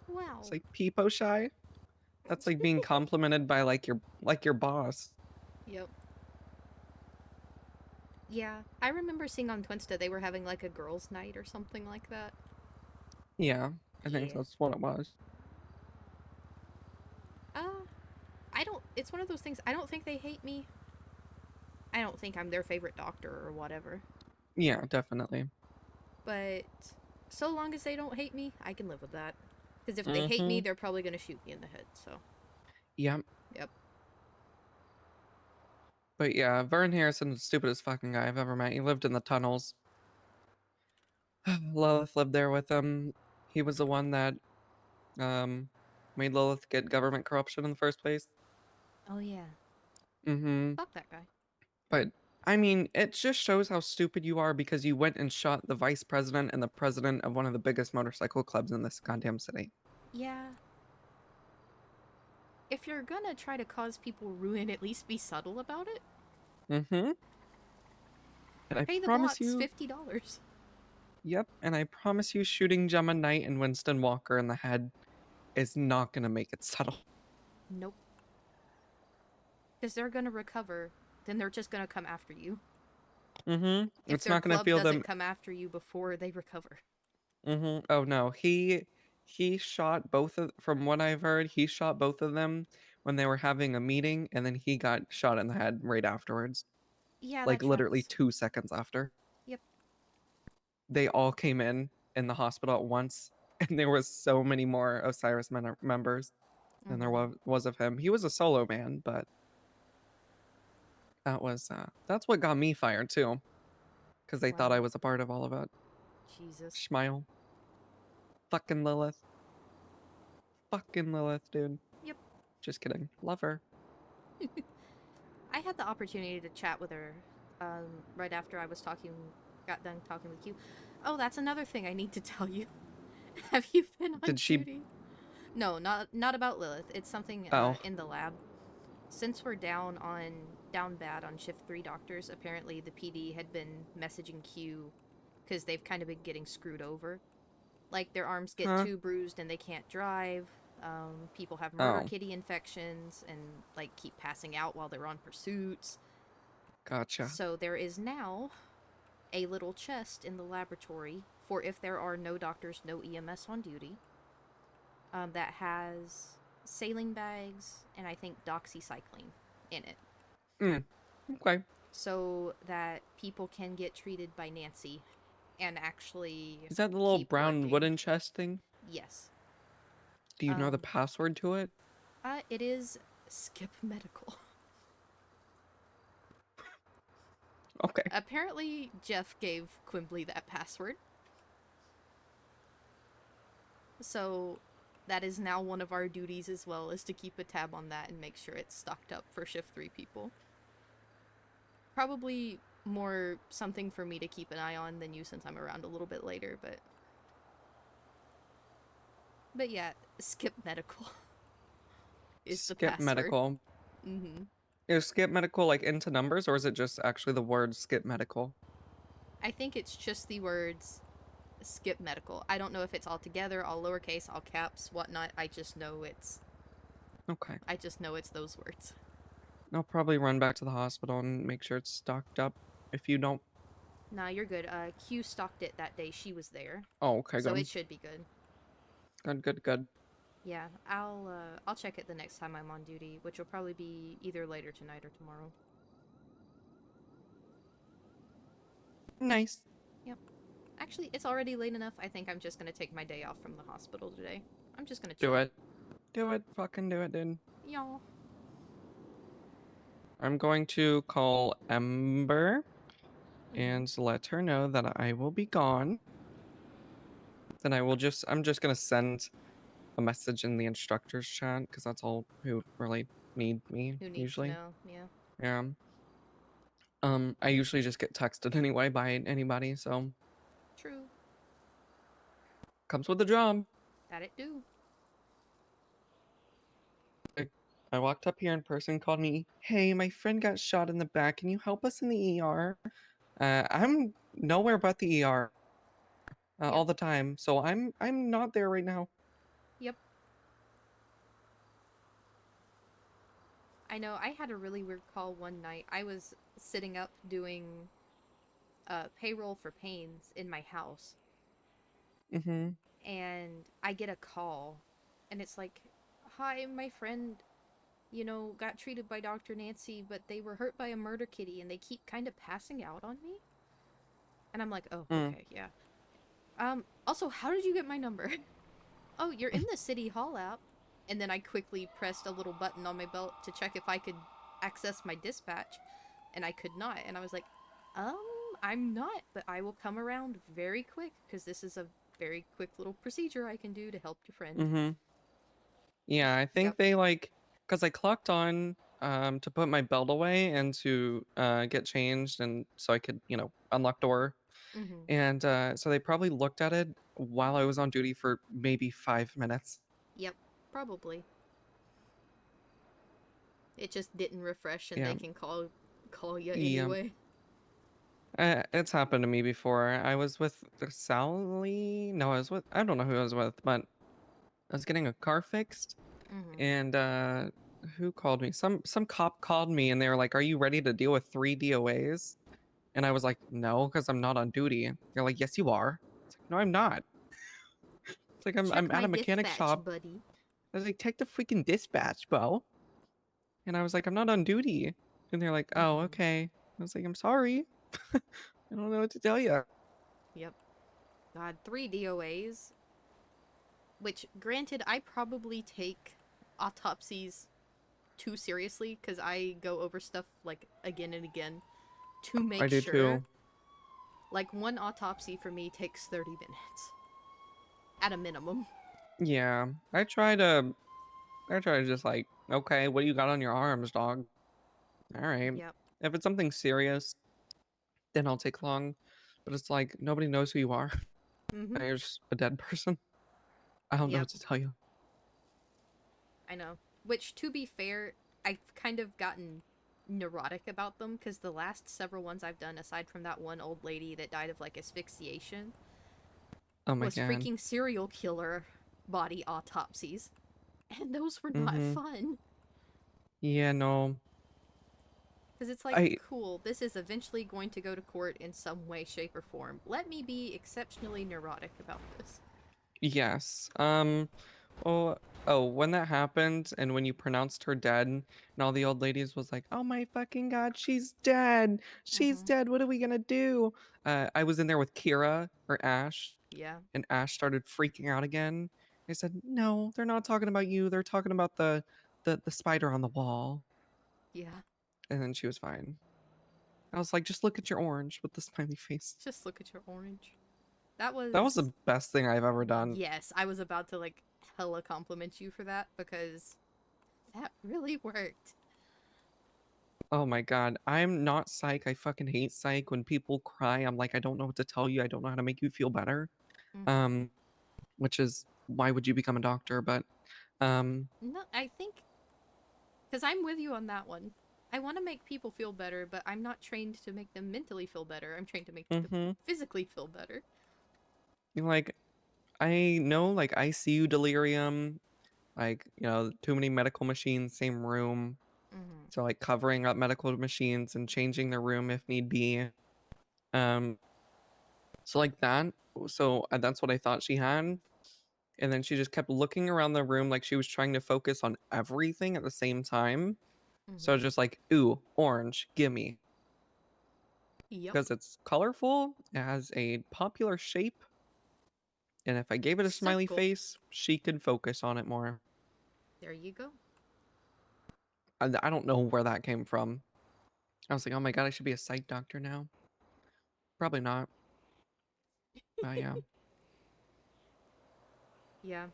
Wow. It's like peepo shy. That's like being complimented by like your boss. Yep. Yeah, I remember seeing on Twinsta they were having like a girls' night or something like that. Yeah, I think Yeah. that's what it was. I don't. It's one of those things. I don't think they hate me. I don't think I'm their favorite doctor or whatever. Yeah, definitely. But so long as they don't hate me, I can live with that. Because if they hate me, they're probably gonna shoot me in the head. So. Yep. Yep. But yeah, Vern Harrison's the stupidest fucking guy I've ever met. He lived in the tunnels. Lilith lived there with him. He was the one that made Lilith get government corruption in the first place. Oh yeah. Mm-hmm. Fuck that guy. But I mean, it just shows how stupid you are because you went and shot the vice president and the president of one of the biggest motorcycle clubs in this goddamn city. Yeah. if you're gonna try to cause people ruin, at least be subtle about it. Mm-hmm. And I Pay the promise blocks you, $50. yep, and I promise you shooting Gemma Knight and Winston Walker in the head is not gonna make it subtle. Nope. Because they're gonna recover, then they're just gonna come after you. Mm-hmm. If It's their not gonna club feel doesn't them. come after you before they recover. Mm-hmm. Oh no, he shot both of, from what I've heard, he shot both of them when they were having a meeting, and then he got shot in the head right afterwards. Yeah, that Like literally tracks. 2 seconds after. Yep. They all came in the hospital at once, and there was so many more Osiris members than there Mhm. was of him. He was a solo man, but that's what got me fired too, because they thought I Wow. was a part of all of it. Jesus. Smile. Fucking Lilith. Fucking Lilith, dude. Yep. Just kidding. Love her. I had the opportunity to chat with her right after I got done talking with you. Oh, that's another thing I need to tell you. Have you been on Did she? duty? No, not about Lilith. It's something Oh, in the lab. Since we're down bad on shift 3 doctors, apparently the PD had been messaging Q because they've kind of been getting screwed over. Like their arms get huh? too bruised and they can't drive. People have murder Oh, kitty infections and like keep passing out while they're on pursuits. gotcha. So there is now a little chest in the laboratory for if there are no doctors, no EMS on duty, that has saline bags and I think doxycycline in it. Mm, okay. So that people can get treated by Nancy and actually Is that the little keep brown working. wooden chest thing? Yes. Do you know the password to it? It is Skip Medical. Okay. Apparently, Jeff gave Quimbley that password. So that is now one of our duties as well, is to keep a tab on that and make sure it's stocked up for shift 3 people. Probably more something for me to keep an eye on than you since I'm around a little bit later, but yeah, Skip Medical is the Skip password. medical. Mm-hmm. Is skip medical like into numbers, or is it just actually the word skip medical? I think it's just the words Skip Medical. I don't know if it's all together, all lowercase, all caps, whatnot. I just know it's Okay. those words. I'll probably run back to the hospital and make sure it's stocked up. If you don't. Nah, you're good. Q stocked it that day she was there, Oh, okay, so good. it should be good. Good. Yeah, I'll check it the next time I'm on duty, which will probably be either later tonight or tomorrow. Nice. Yep. Actually, it's already late enough. I think I'm just gonna take my day off from the hospital today. I'm just gonna chill. Do it. Do it. Fucking do it, dude. Y'all. I'm going to call Ember Mhm. and let her know that I will be gone. Then I'm just gonna send a message in the instructors chat because that's all who really need me Who needs to usually. know? Yeah. Yeah. I usually just get texted anyway by anybody, so True. comes with the job. That it do. I walked up here in person, called me, "Hey, my friend got shot in the back. Can you help us in the ER?" I'm nowhere but the ER Yep. all the time, so I'm not there right now. Yep. I know, I had a really weird call one night. I was sitting up doing payroll for pains in my house, Mm-hmm. and I get a call, and it's like, "Hi, my friend, got treated by Dr. Nancy, but they were hurt by a murder kitty, and they keep kind of passing out on me." And I'm like, "Oh, Mm. okay, yeah. Also, how did you get my number?" "Oh, you're in the City Hall app." And then I quickly pressed a little button on my belt to check if I could access my dispatch, and I could not. And I was like, I'm not, but I will come around very quick, because this is a very quick little procedure I can do to help your friend. Mm-hmm. Yeah, I think Yep. they like because I clocked on to put my belt away and to get changed and so I could, unlock door. Mm-hmm. And so they probably looked at it while I was on duty for maybe 5 minutes. Yep. Probably. It just didn't refresh, and Yeah. they can call you Yeah. anyway. It's happened to me before. I was with Sally. No, I don't know who I was with, but I was getting a car fixed, Mm-hmm. and who called me? Some cop called me, and they were like, "Are you ready to deal with 3 DOAs?" And I was like, "No, because I'm not on duty." They're like, "Yes, you are." It's like, "No, I'm not." It's like I'm Check at my a mechanic dispatch, shop. buddy. I was like, "Take the freaking dispatch, bro." And I was like, "I'm not on duty." And they're like, "Oh, Mhm. okay." I was like, "I'm sorry. I don't know what to tell you." Yep. God, 3 DOAs. Which, granted, I probably take autopsies too seriously because I go over stuff like again and again to I make do sure. too. Like, one autopsy for me takes 30 minutes. At a minimum. Yeah, I try to just like, okay, what do you got on your arms, dog? All right. Yep. If it's something serious, then I'll take long. But it's like nobody knows who you are. Mm-hmm. You're just a dead person. I don't know Yep. what to tell you. I know. Which, to be fair, I've kind of gotten neurotic about them because the last several ones I've done, aside from that one old lady that died of like asphyxiation, Oh my was god. freaking serial killer body autopsies. And those were not Mm-hmm. fun. Yeah, no. Because it's like, I cool, this is eventually going to go to court in some way, shape, or form. Let me be exceptionally neurotic about this. yes. When that happened and when you pronounced her dead and all the old ladies was like, "Oh my fucking god, she's dead. She's Mm-hmm. dead. What are we gonna do?" I was in there with Kira or Ash, Yeah. and Ash started freaking out again. I said, "No, they're not talking about you. They're talking about the spider on the wall." Yeah. And then she was fine. I was like, "Just look at your orange with the smiley face." Just look at your orange. That That was was... the best thing I've ever done. Yes, I was about to, like, hella compliment you for that because that really worked. Oh my god, I'm not psych. I fucking hate psych. When people cry, I'm like, I don't know what to tell you. I don't know how to make you feel better. Mm-hmm. Um, which is why would you become a doctor? But um, No, I think... Because I'm with you on that one. I want to make people feel better, but I'm not trained to make them mentally feel better. I'm trained to make them mm-hmm. physically feel better. Like I know, like ICU delirium, like too many medical machines, same room. Mm-hmm. So like covering up medical machines and changing the room if need be. Um, so like that. So that's what I thought she had. And then she just kept looking around the room like she was trying to focus on everything at the same time. So Mm-hmm. just like, ooh, orange, gimme. Yep. Because it's colorful, it has a popular shape, and if I gave it a smiley Circle. face, she could focus on it more. There you go. I don't know where that came from. I was like, oh my god, I should be a psych doctor now. Probably not. Oh yeah. Yeah.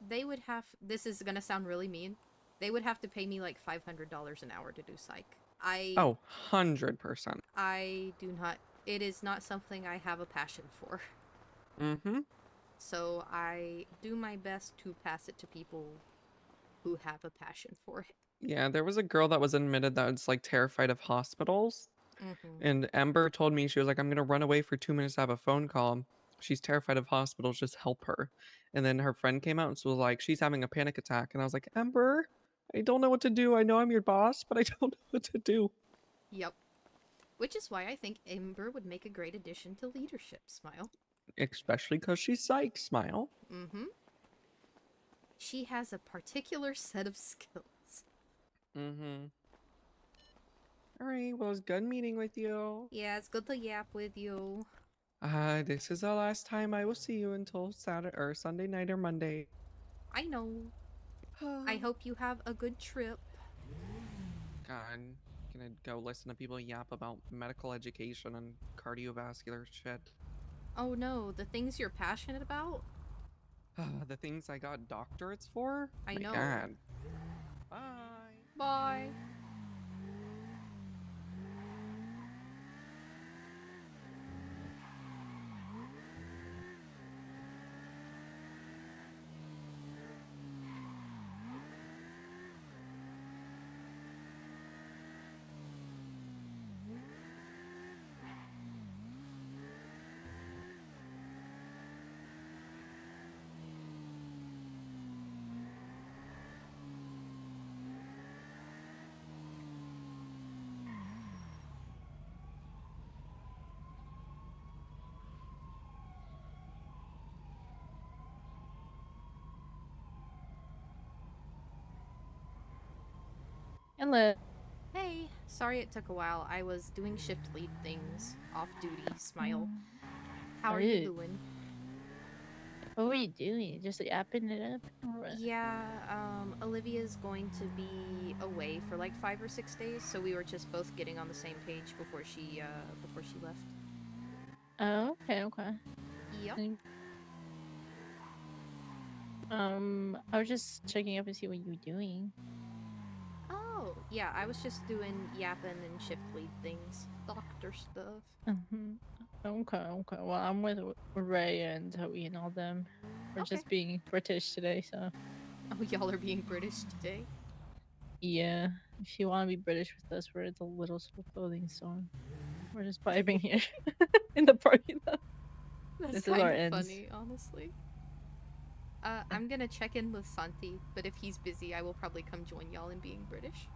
They would have... This is gonna sound really mean. They would have to pay me like $500 an hour to do psych. Oh, 100%. I do not... It is not something I have a passion for. Mm-hmm. So I do my best to pass it to people who have a passion for it. Yeah, there was a girl that was admitted that was like terrified of hospitals. Mm-hmm. And Ember told me, she was like, I'm gonna run away for 2 minutes to have a phone call. She's terrified of hospitals, just help her. And then her friend came out and was like, she's having a panic attack. And I was like, Ember, I don't know what to do. I know I'm your boss, but I don't know what to do. Yep. Which is why I think Amber would make a great addition to leadership, Smile. Especially because she's psych, smile. Mm-hmm. She has a particular set of skills. Mm-hmm. All right, well, it's good meeting with you. Yeah, it's good to yap with you. This is the last time I will see you until Saturday or Sunday night or Monday. I know. I hope you have a good trip. God, gonna go listen to people yap about medical education and cardiovascular shit. Oh no, the things you're passionate about? The things I got doctorates for? I My know. God. Bye. Bye. Hello. Hey, sorry it took a while. I was doing shift lead things off duty. Smile. How are you Rude. doing? What were you doing? Just yapping it up? Or what? Yeah, Olivia's going to be away for like 5 or 6 days, so we were just both getting on the same page before she left. Oh, okay, okay. Yep. And, I was just checking up to see what you were doing. Oh, yeah, I was just doing yapping and shift lead things. Doctor stuff. Mm-hmm. Okay, okay. Well, I'm with Ray and Toby and all them. We're Okay. just being British today, so Oh, y'all are being British today? yeah. If you want to be British with us, we're at the Little Soul Clothing Store. We're just vibing here in the parking lot. That's This is kind our of ends. funny, honestly. I'm gonna check in with Santi, but if he's busy, I will probably come join y'all in being British.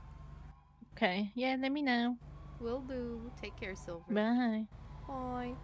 Okay, yeah. Let me know. Will do. Take care, Silver. Bye. Bye.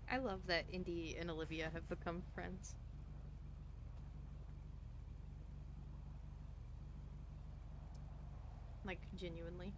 I love that Indy and Olivia have become friends. Like, genuinely.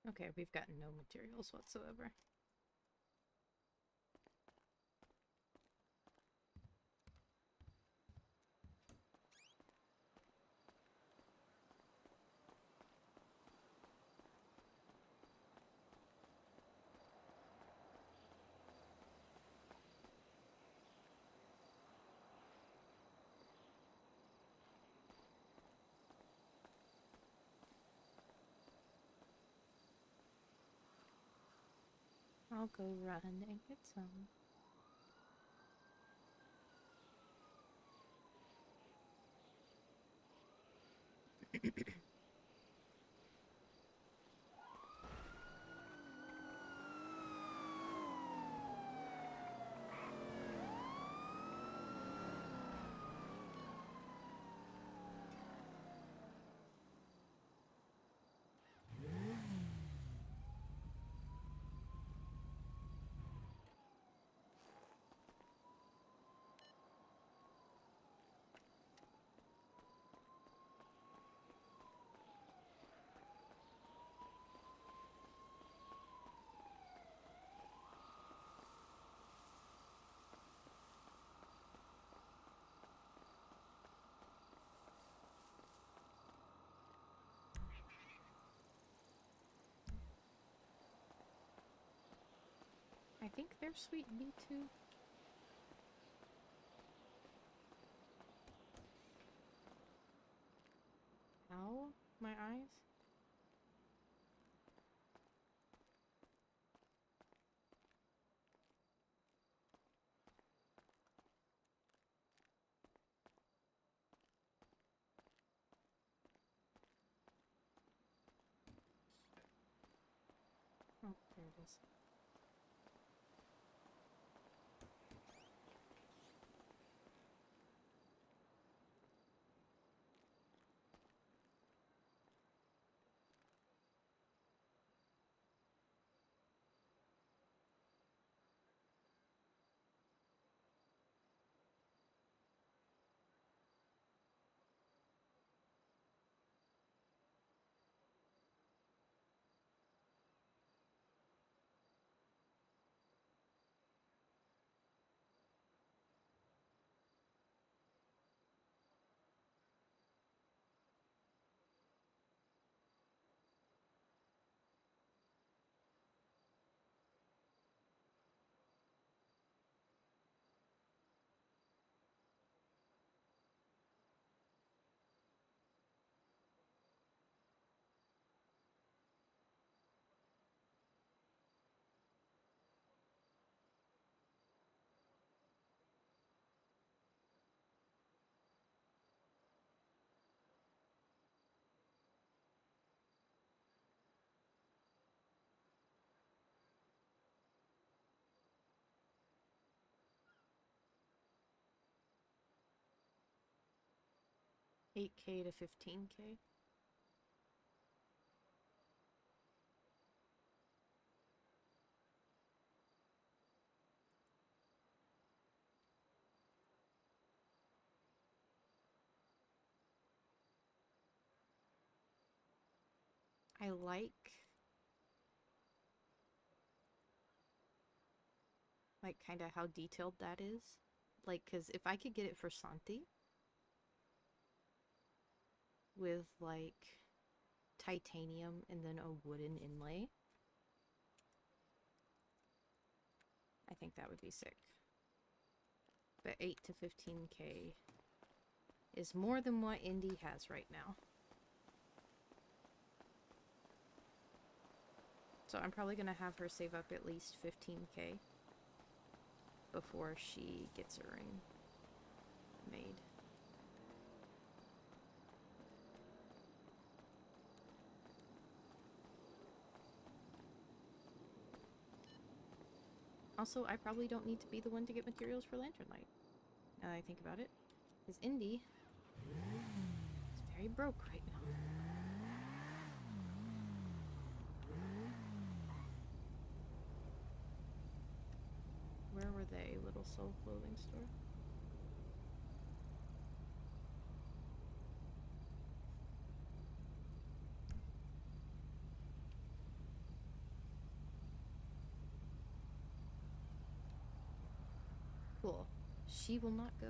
Okay, we've got no materials whatsoever. I'll go run and get some. I think they're sweet bee too. Ow, my eyes. Oh, there it is. $8K to $15K. I like kind of how detailed that is. Like, because if I could get it for Santi with like titanium and then a wooden inlay, I think that would be sick. But 8 to 15K is more than what Indy has right now. So I'm probably going to have her save up at least 15K before she gets a ring made. Also, I probably don't need to be the one to get materials for Lantern Light. Now that I think about it. Because Indy is very broke right now. Where were they? Little Soul Clothing Store? Cool. She will not go.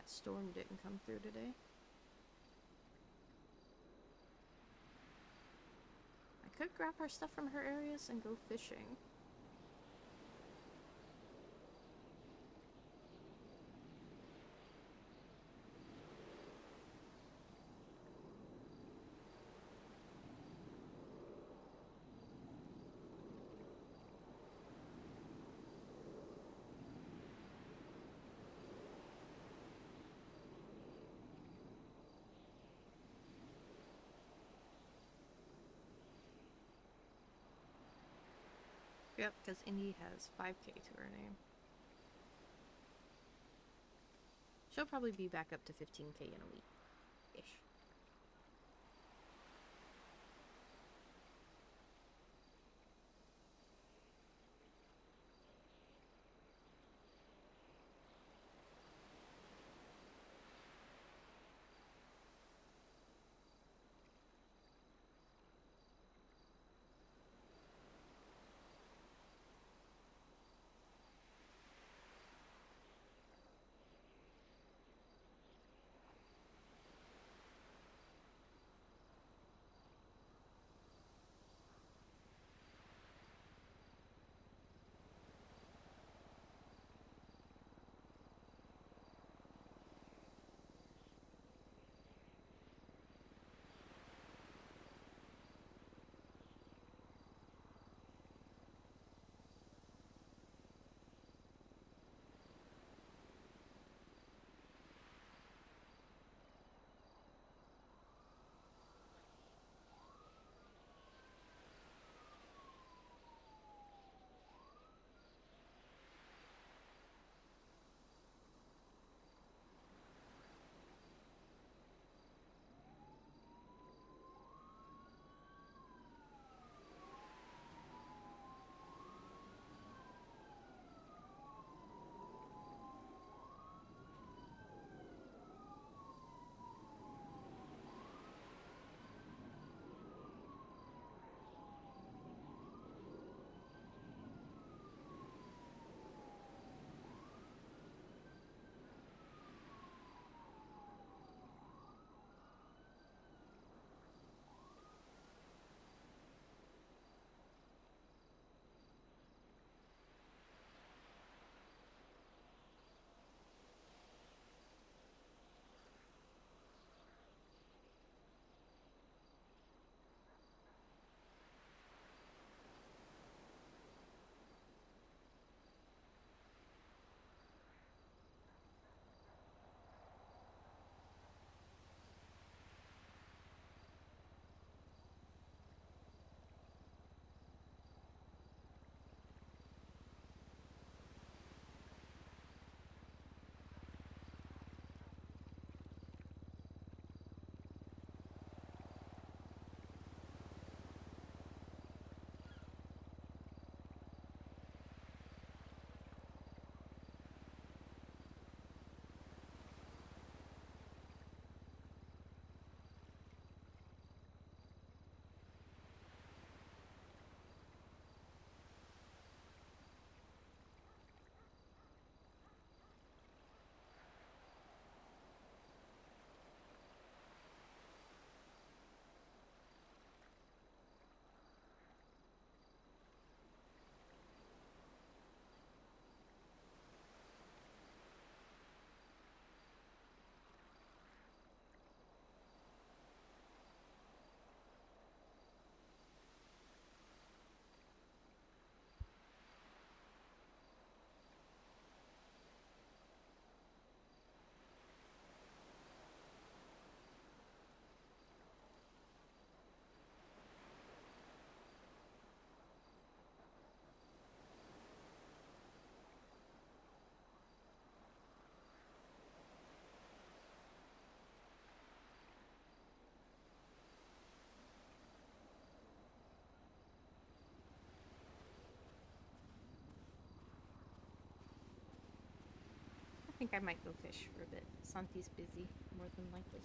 that storm didn't come through today. I could grab our stuff from her areas and go fishing. Yep, because Indy has 5K to her name. She'll probably be back up to 15K in a week-ish. I think I might go fish for a bit. Santi's busy, more than likely.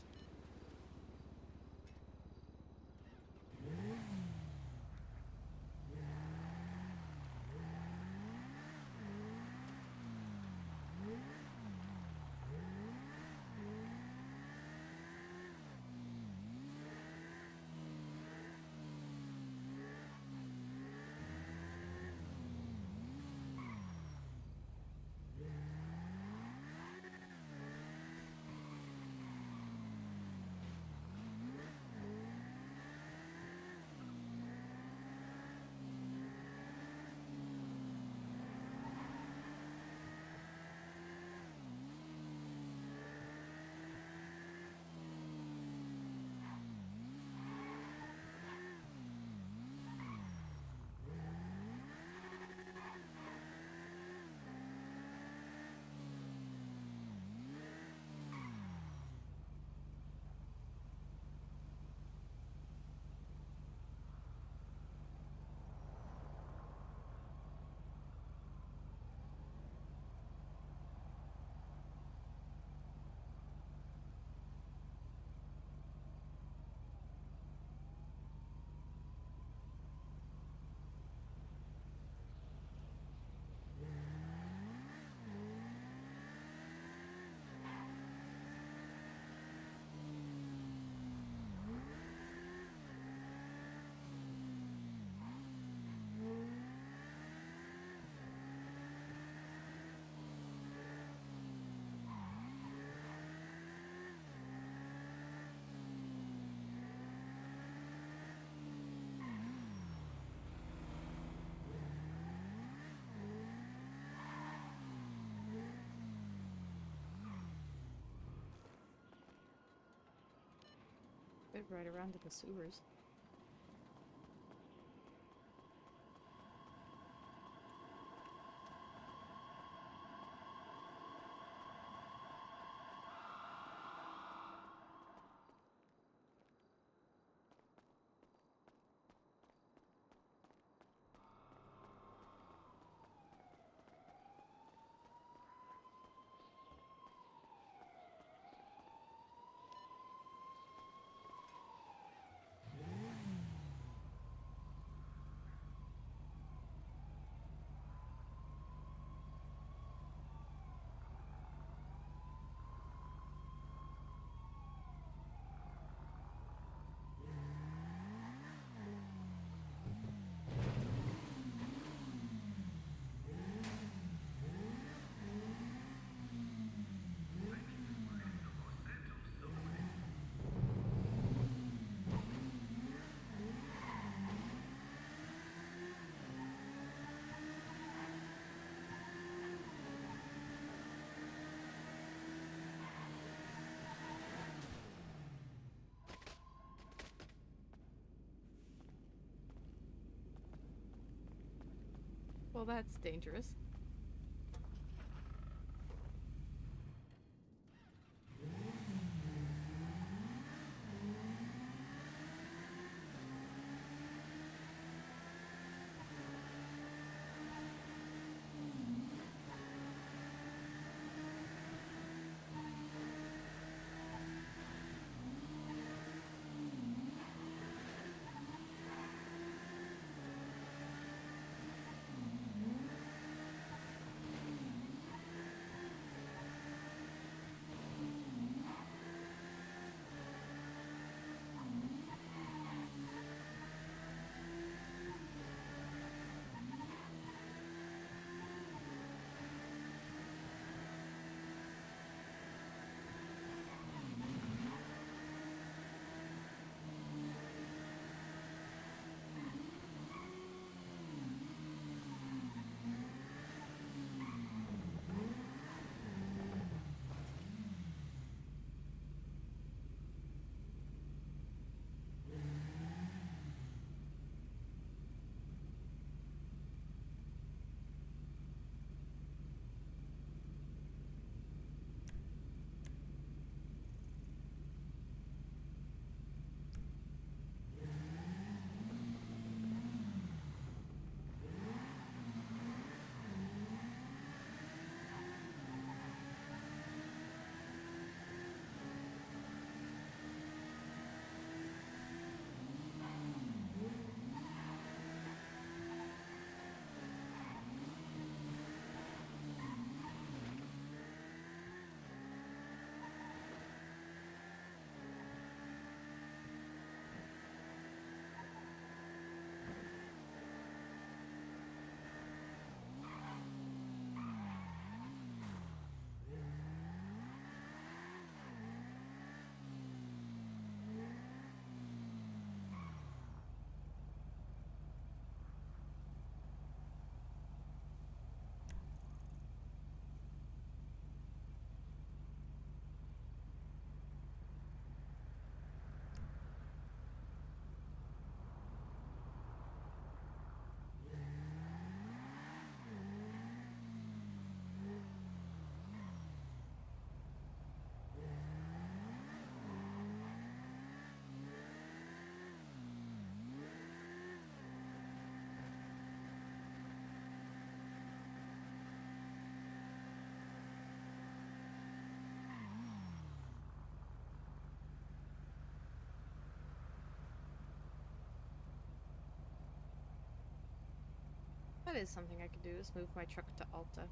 fit right around to the sewers. Well, that's dangerous. That is something I could do, is move my truck to Alta.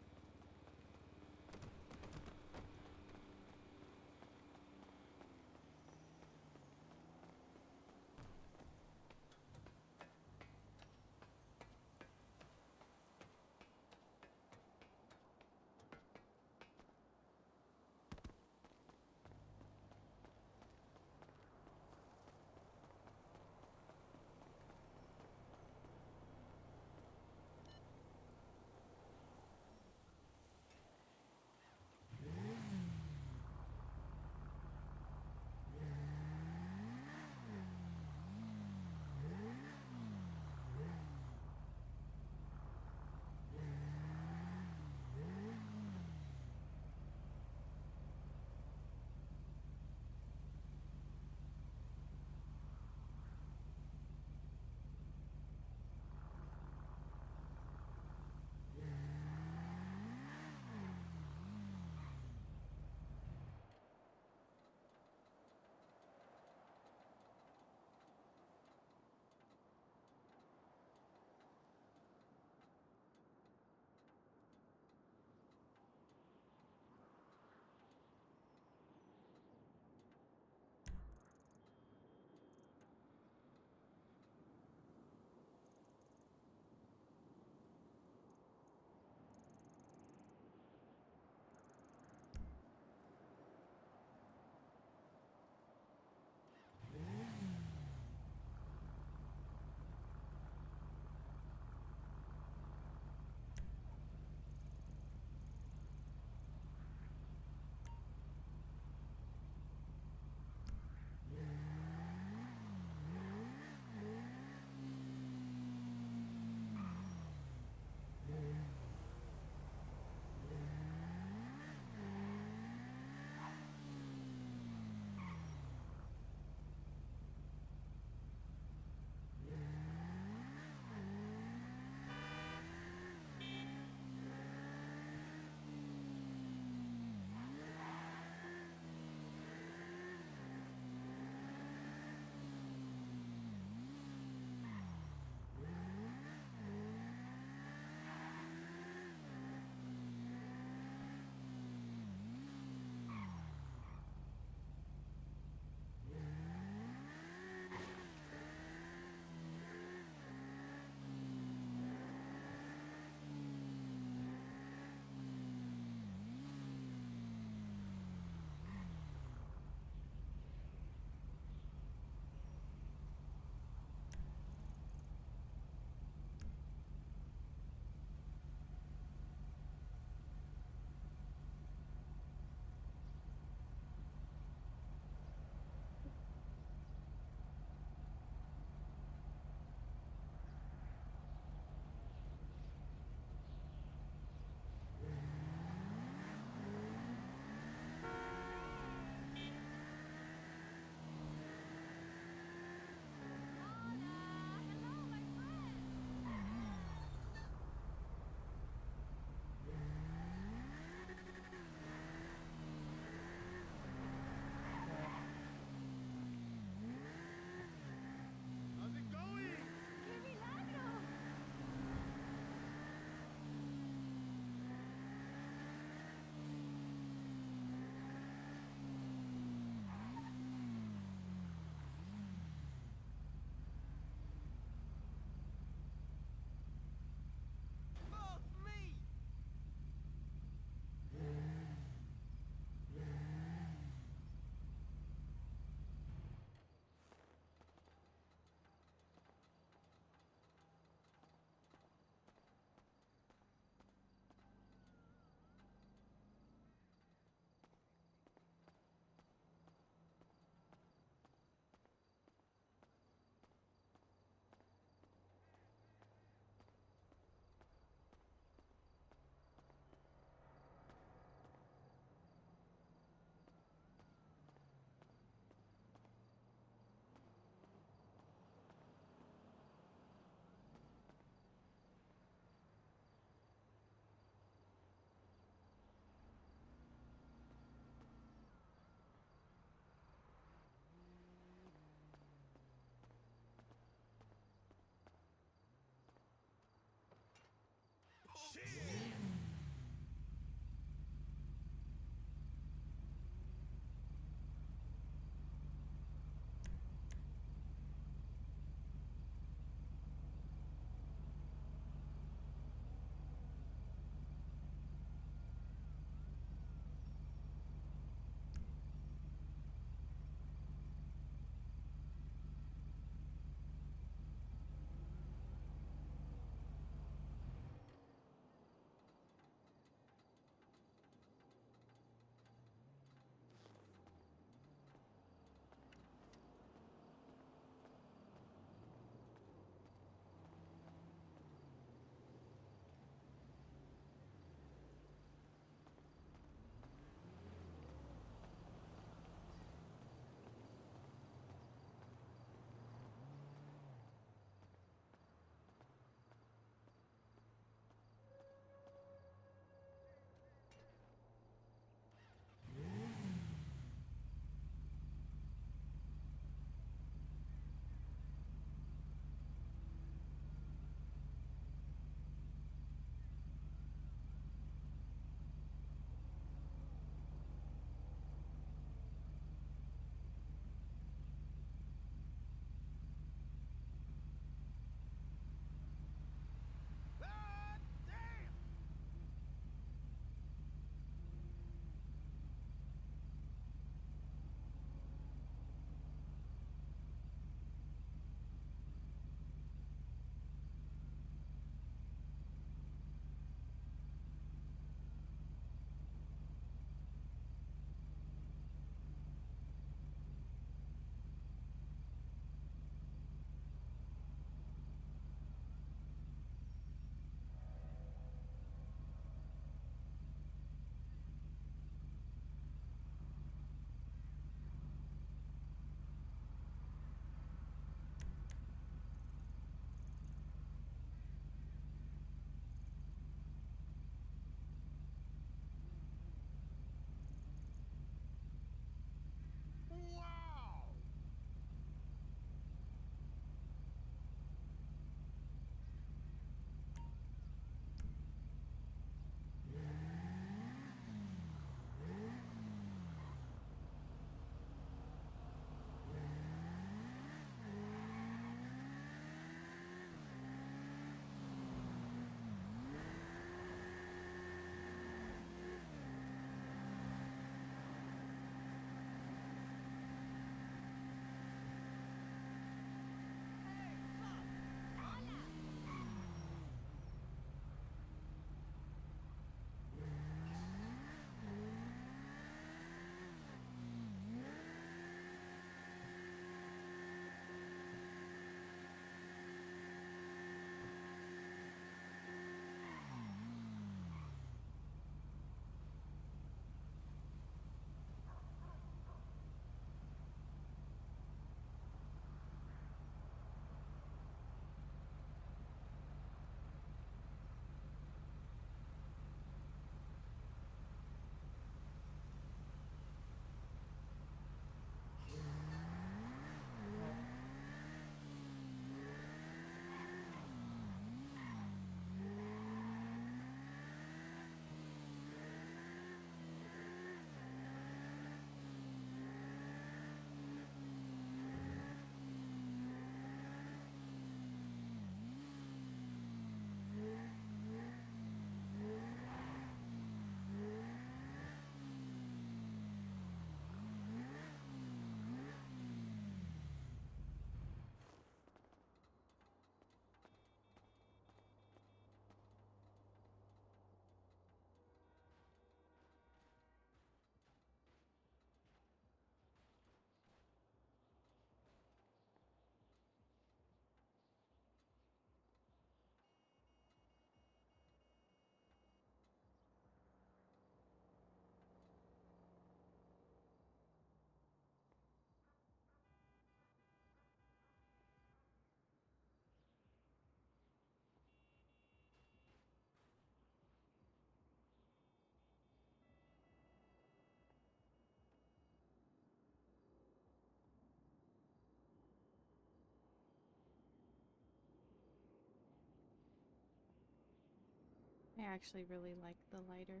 actually really like the lighter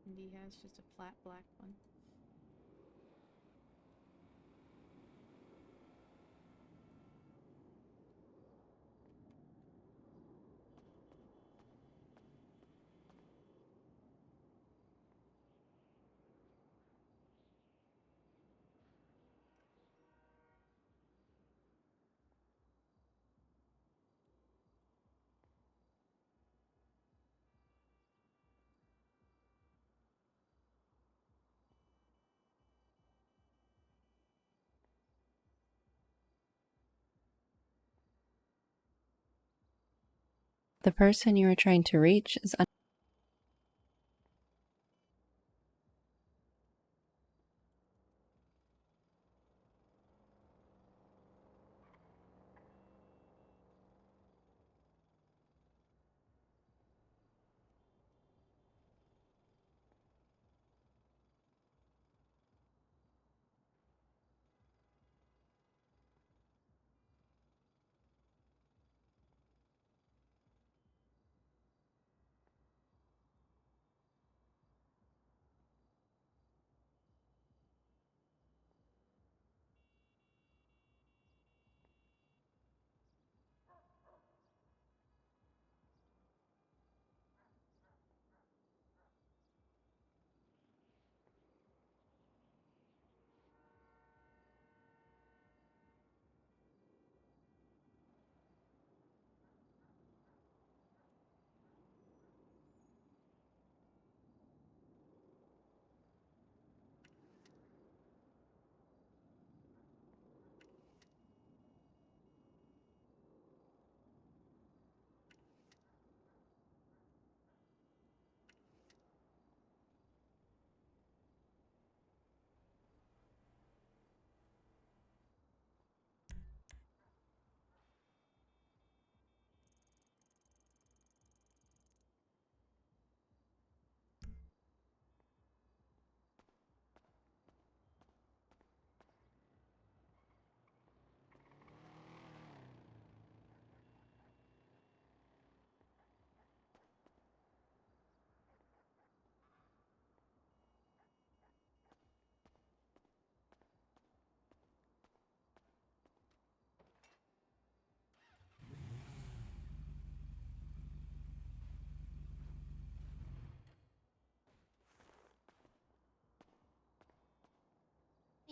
Indy has, just a flat black one. The person you are trying to reach is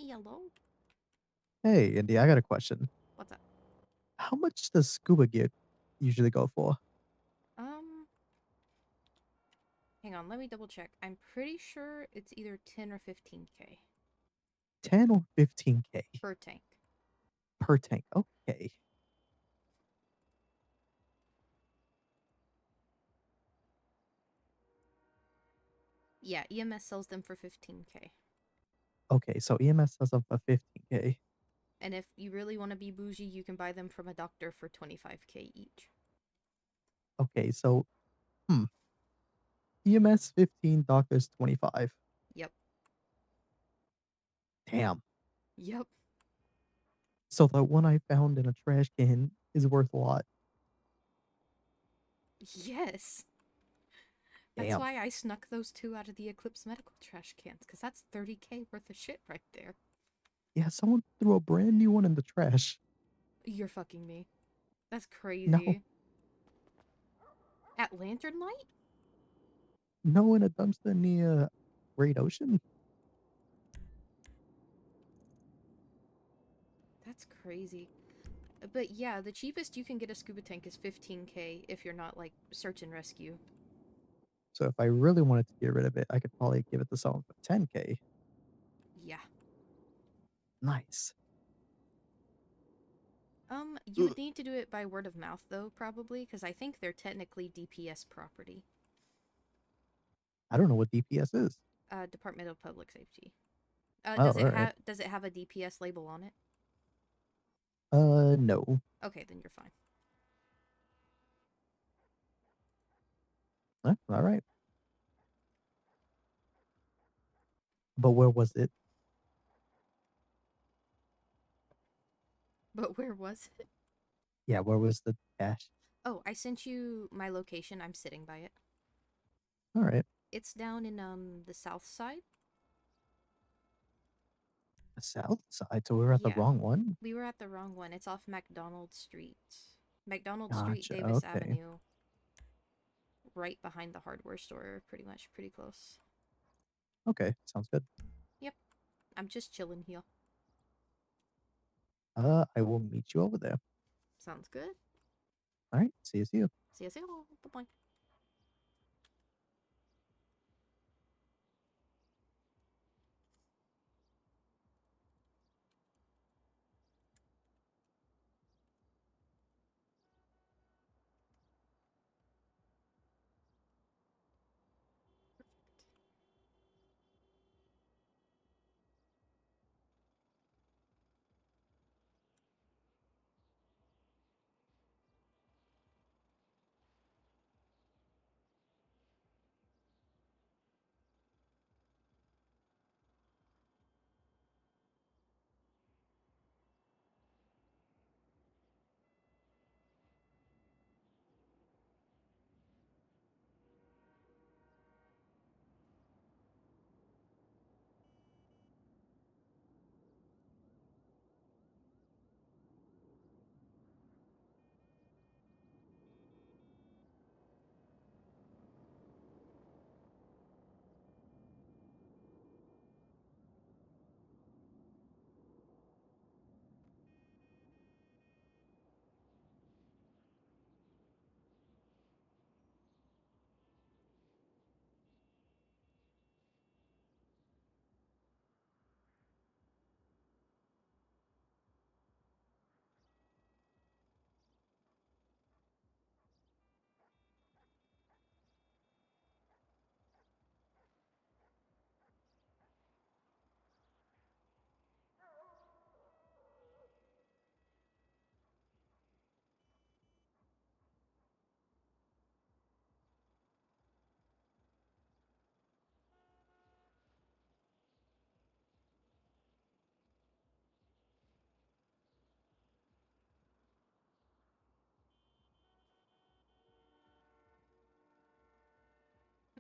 Yellow? Hey, Indy, I got a question. What's up? How much does scuba gear usually go for? Um, hang on, let me double check. I'm pretty sure it's either 10 or 15k 10 or 15K per tank. per tank. Okay. Yeah, EMS sells them for 15k. Okay, so EMS has up for 15K. And if you really want to be bougie, you can buy them from a doctor for 25k each. Okay, so EMS 15, doctors 25. Yep. Damn. Yep. So the one I found in a trash can is worth a lot. Yes. That's Damn. why I snuck those two out of the Eclipse medical trash cans, because that's 30k worth of shit right there. Yeah, someone threw a brand new one in the trash. You're fucking me. That's No, crazy. At Lantern Light? no, in a dumpster near Great Ocean. That's crazy. But yeah, the cheapest you can get a scuba tank is 15k if you're not like search and rescue. So if I really wanted to get rid of it, I could probably give it to someone for 10K. Yeah. Nice. You would need to do it by word of mouth though, probably, because I think they're technically DPS property. I don't know what DPS is. Department of Public Safety. Oh, all right. Does it have a DPS label on it? No. Okay, then you're fine. All right. But where was it? But where was it? Yeah, where was the cash? Oh, I sent you my location. I'm sitting by it. All right. It's down in the south side. The south side. So we were at the Yeah. wrong one. We were at the wrong one. It's off McDonald Street. McDonald Street, Gotcha. Davis Okay. Avenue. Right behind the hardware store, pretty much. Pretty close. Okay. Sounds good. Yep. I'm just chilling here. I will meet you over there. Sounds good. All right. See you. See you. See you. Bye-bye.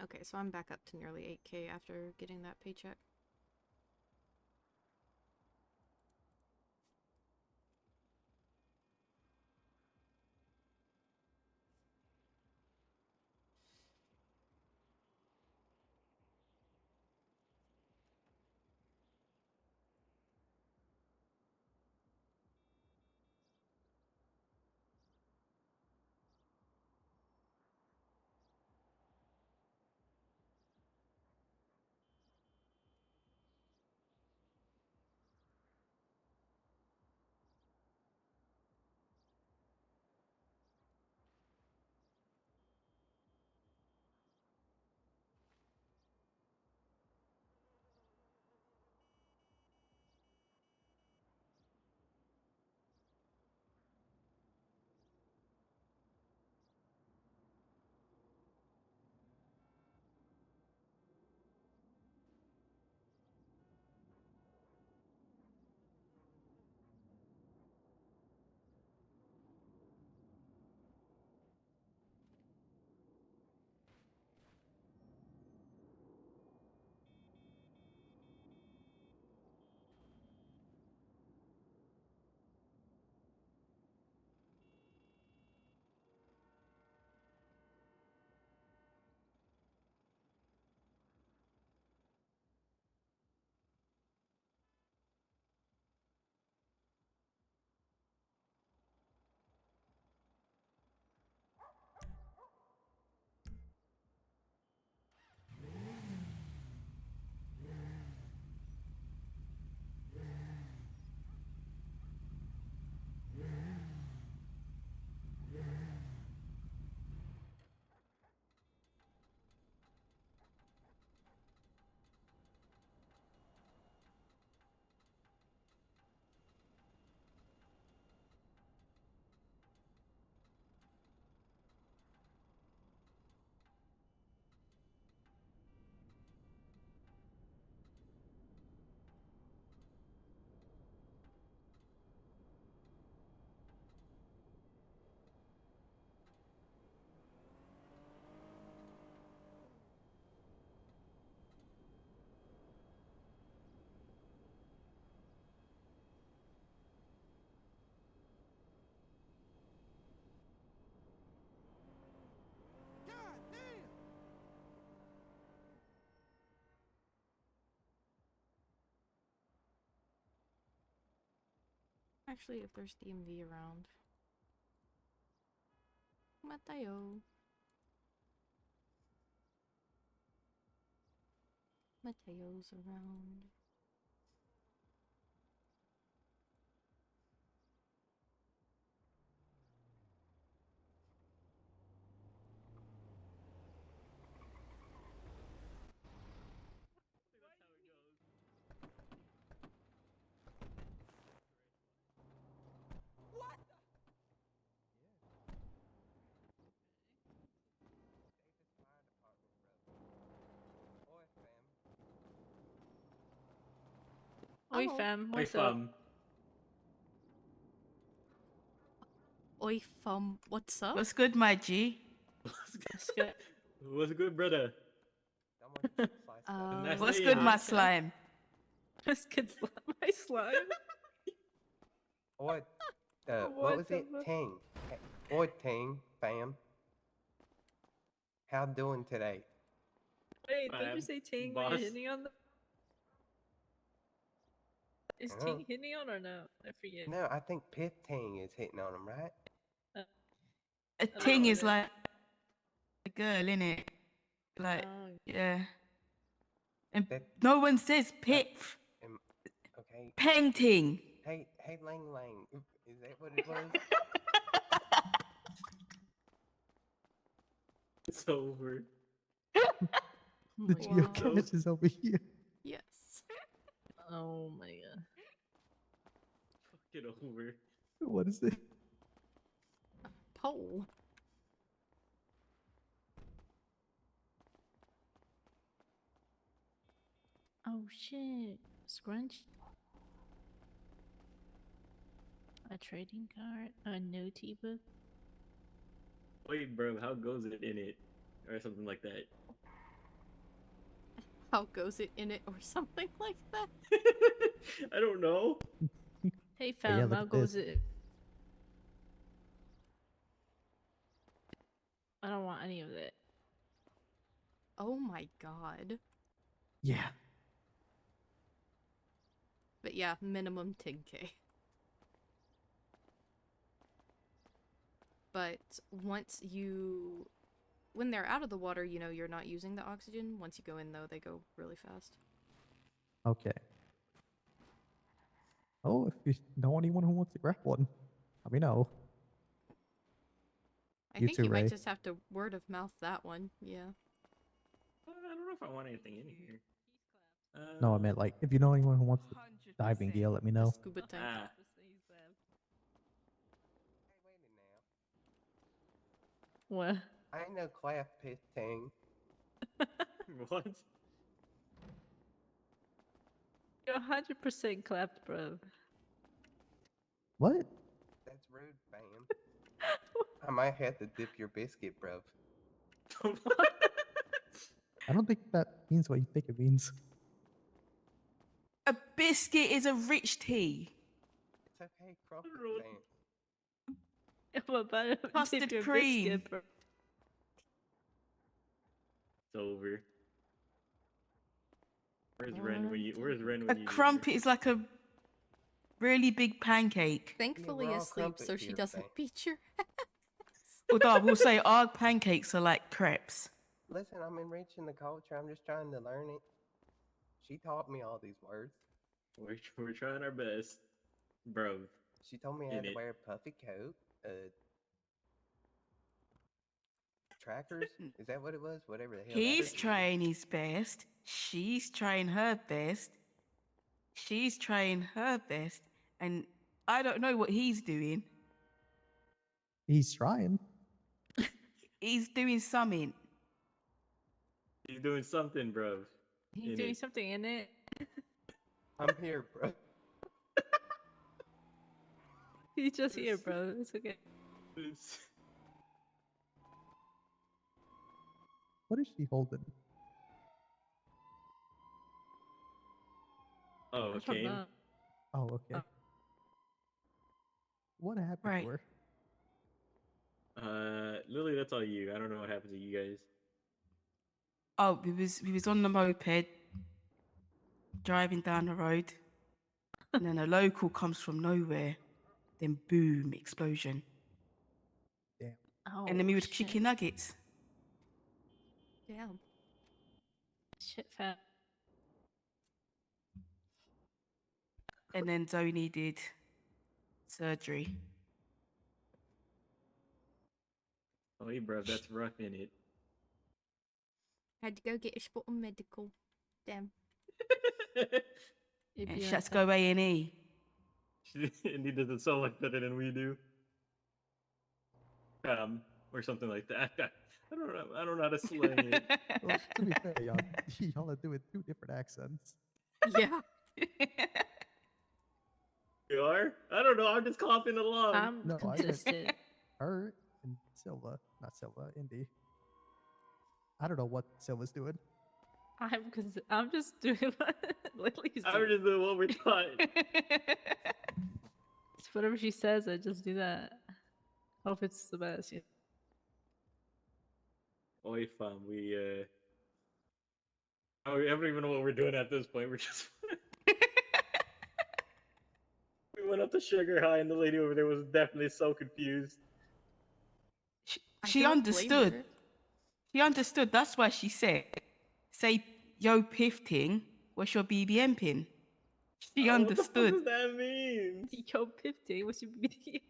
Okay, so I'm back up to nearly 8K after getting that paycheck. Actually, if there's DMV around. Mateo. Mateo's around. Oi, Oh. fam. Oi, What's up? fam. Oi, fum. What's up? What's good, my G? That's good. What's good, brother? Nice What's day, good, innit? my slime? That's good. My slime. What? What What was the it? fuck? Ting. What Ting, fam? How doing today? Wait, did you Fam, say Ting when boss. you're hitting on the... Is Uh-huh. Ting hitting on or no? I forget. No, I think Pith Ting is hitting on him, right? A I don't ting know is then. like a girl, innit? Like, Oh, yeah. And That- no one says pith. Okay. Painting. Hey, Lang Lang. Is that what it was? It's over. oh The my god. geocache is over here. Yes. Oh my god. Get over. What is it? Pole. Oh shit. Scrunch. A trading card. A notey book. Wait, bro, how goes it in it? Or something like that. How goes it in it or something like that? I don't know. Hey But yeah, fam, look how at goes this. it? I don't want any of that. Oh my god. Yeah. But yeah, minimum 10k. But once you... When they're out of the water, you know you're not using the oxygen. Once you go in, though, they go really fast. Okay. Oh, if you know anyone who wants to grab one, let me know. I You think too, you might Ray. just have to word of mouth that one. Yeah. I don't know if I want anything in here. No, I meant like if you know anyone who wants the diving 100%. gear, let me The know. scuba tank. Ah, Hey, wait a now. What? I ain't no clap Pith Ting. what? You're 100% clapped, bro. What? That's rude, fam. I might have to dip your biscuit, bruv. I don't think that means what you think it means. A biscuit is a rich tea. It's okay, crop it, Rude. fam. I'm about to Custard dip your cream. biscuit, bro. It's over. Where's Oh, Ren when you? Where's Ren A when you need her? crumpet is like a really big pancake. Thankfully we're all asleep so crumpets she here, doesn't fam. beat your ass. Although I will say our pancakes are like crepes. Listen, I'm enriching the culture. I'm just trying to learn it. She taught me all these words. We're trying our best, bro. She told me I had In to it. wear a puffy coat. Trackers? Is that what it was? Whatever the hell that He's shit is. trying his best. She's trying her best. She's trying her best. And I don't know what he's doing. He's trying. He's doing something. He's doing something, bro. He's In doing it. something in it. I'm here, bro. He's just here, bro. It's okay. It's- What is she holding? Oh, I don't okay. know. Oh, okay. Oh. What happened Right. to her? Lily, that's all you. I don't know what happened to you guys. Oh, we was on the moped, driving down the road. And then a local comes from nowhere. then boom, explosion. Damn. Oh, And then we would shit. chicken nuggets. Damn. Shit, fat. And then Zoe needed surgery. Oh, hey, bro, that's rough in it. Had to go get a spot on medical. Damn. It'd And be she like had to go that. A&E. Indy doesn't sound like better than we do. Or something like that. I don't know. I don't know how to slang it. Well, to be fair, y'all are doing 2 different accents. Yeah. You are? I don't know. I'm just coughing along. I'm No, I meant consistent. her and Silva, not Silva, Indy. I don't know what Silva's doing. I'm just doing what Lily's I'm doing. just doing what we're taught. It's whatever she says, I just do that. Hope it's the best. Yeah. Oi, fam. I don't even know what we're doing at this point. We're just. We went up to Sugar High, and the lady over there was definitely so confused. I She don't blame understood. her. She understood. That's why she said, say, yo, Pifting, what's your BBM pin? She Oh, what the fuck understood. does that mean? Yo, 50. What's your BD?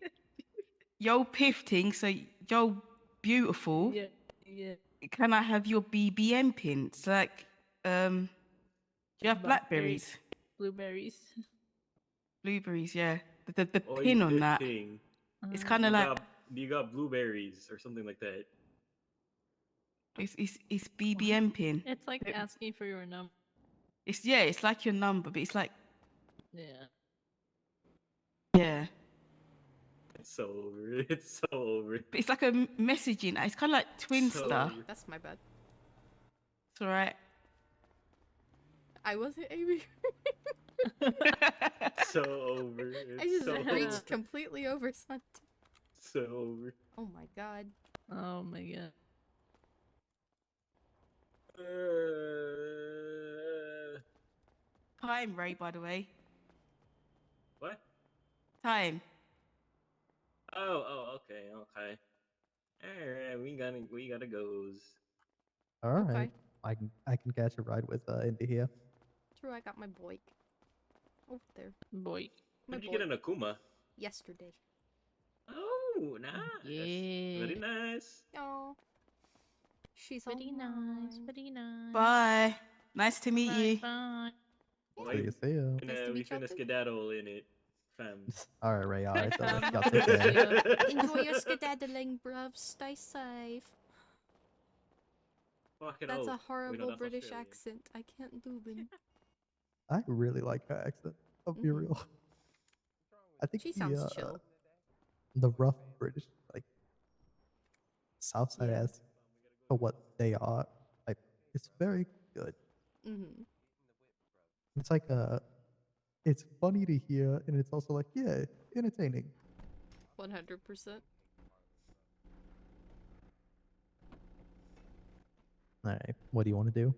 Yo, Pifting, so yo, beautiful. Yeah, yeah. Can I have your BBM pin? It's like, do you have blackberries? Blueberries. Blueberries, yeah. The Oi, pin on that. Pifting. It's kind of like, You got blueberries or something like that. it's BBM pin. It's like asking for your number. It's like your number, but it's like, Yeah. yeah. It's so over. It's so over. But it's like a messaging. It's kind of like Twinster. over. That's my bad. It's alright. I wasn't aiming. So over. I It's just so reached over. completely over something. So over. Oh my god. Oh my god. Time, Ray, by the way. What? Time. Okay. Alright, we gotta goes. All right, Okay. I can catch a ride with Indy here. True, I got my boy. Over there. Boy. My When did you boy. get an Akuma? Yesterday. Oh, nice. Very Yeah. nice. Oh. She's Pretty all nice. mine. Pretty nice. Bye. Nice to meet Bye, you. bye. Why? See ya. Nice to We meet y'all finna too. skedaddle in it, fam. All right, Ray. All right, so fam. y'all take care. Enjoy your skedaddling, bruv. Stay safe. Fucking That's oath. a horrible that's British Australian. accent. I can't do them. I really like her accent. I'll be Mhm. real. I think She sounds chill. the rough British, like Southside Yeah. ass, for what they are, like it's very good. Mm-hmm. It's like it's funny to hear, and it's also like entertaining. 100%. All right, what do you want to do?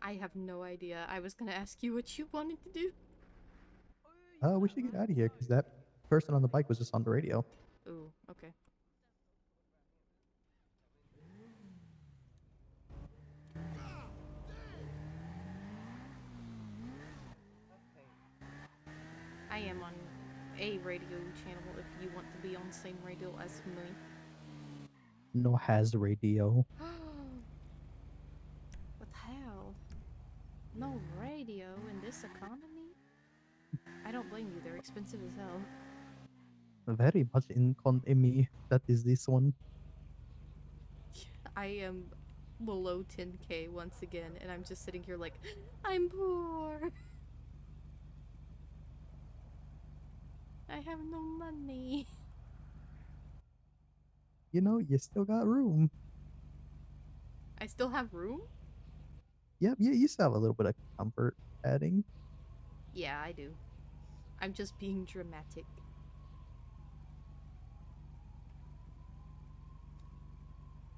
I have no idea. I was gonna ask you what you wanted to do. We should get out of here because that person on the bike was just on the radio. Ooh, okay. I am on a radio channel if you want to be on the same radio as me. No has radio. What the hell? No radio in this economy? I don't blame you, they're expensive as hell. Very much in me. That is this one. I am below 10k once again, and I'm just sitting here like, I'm poor. I have no money. You know, you still got room. I still have room? Yep, you still have a little bit of comfort adding. Yeah, I do. I'm just being dramatic.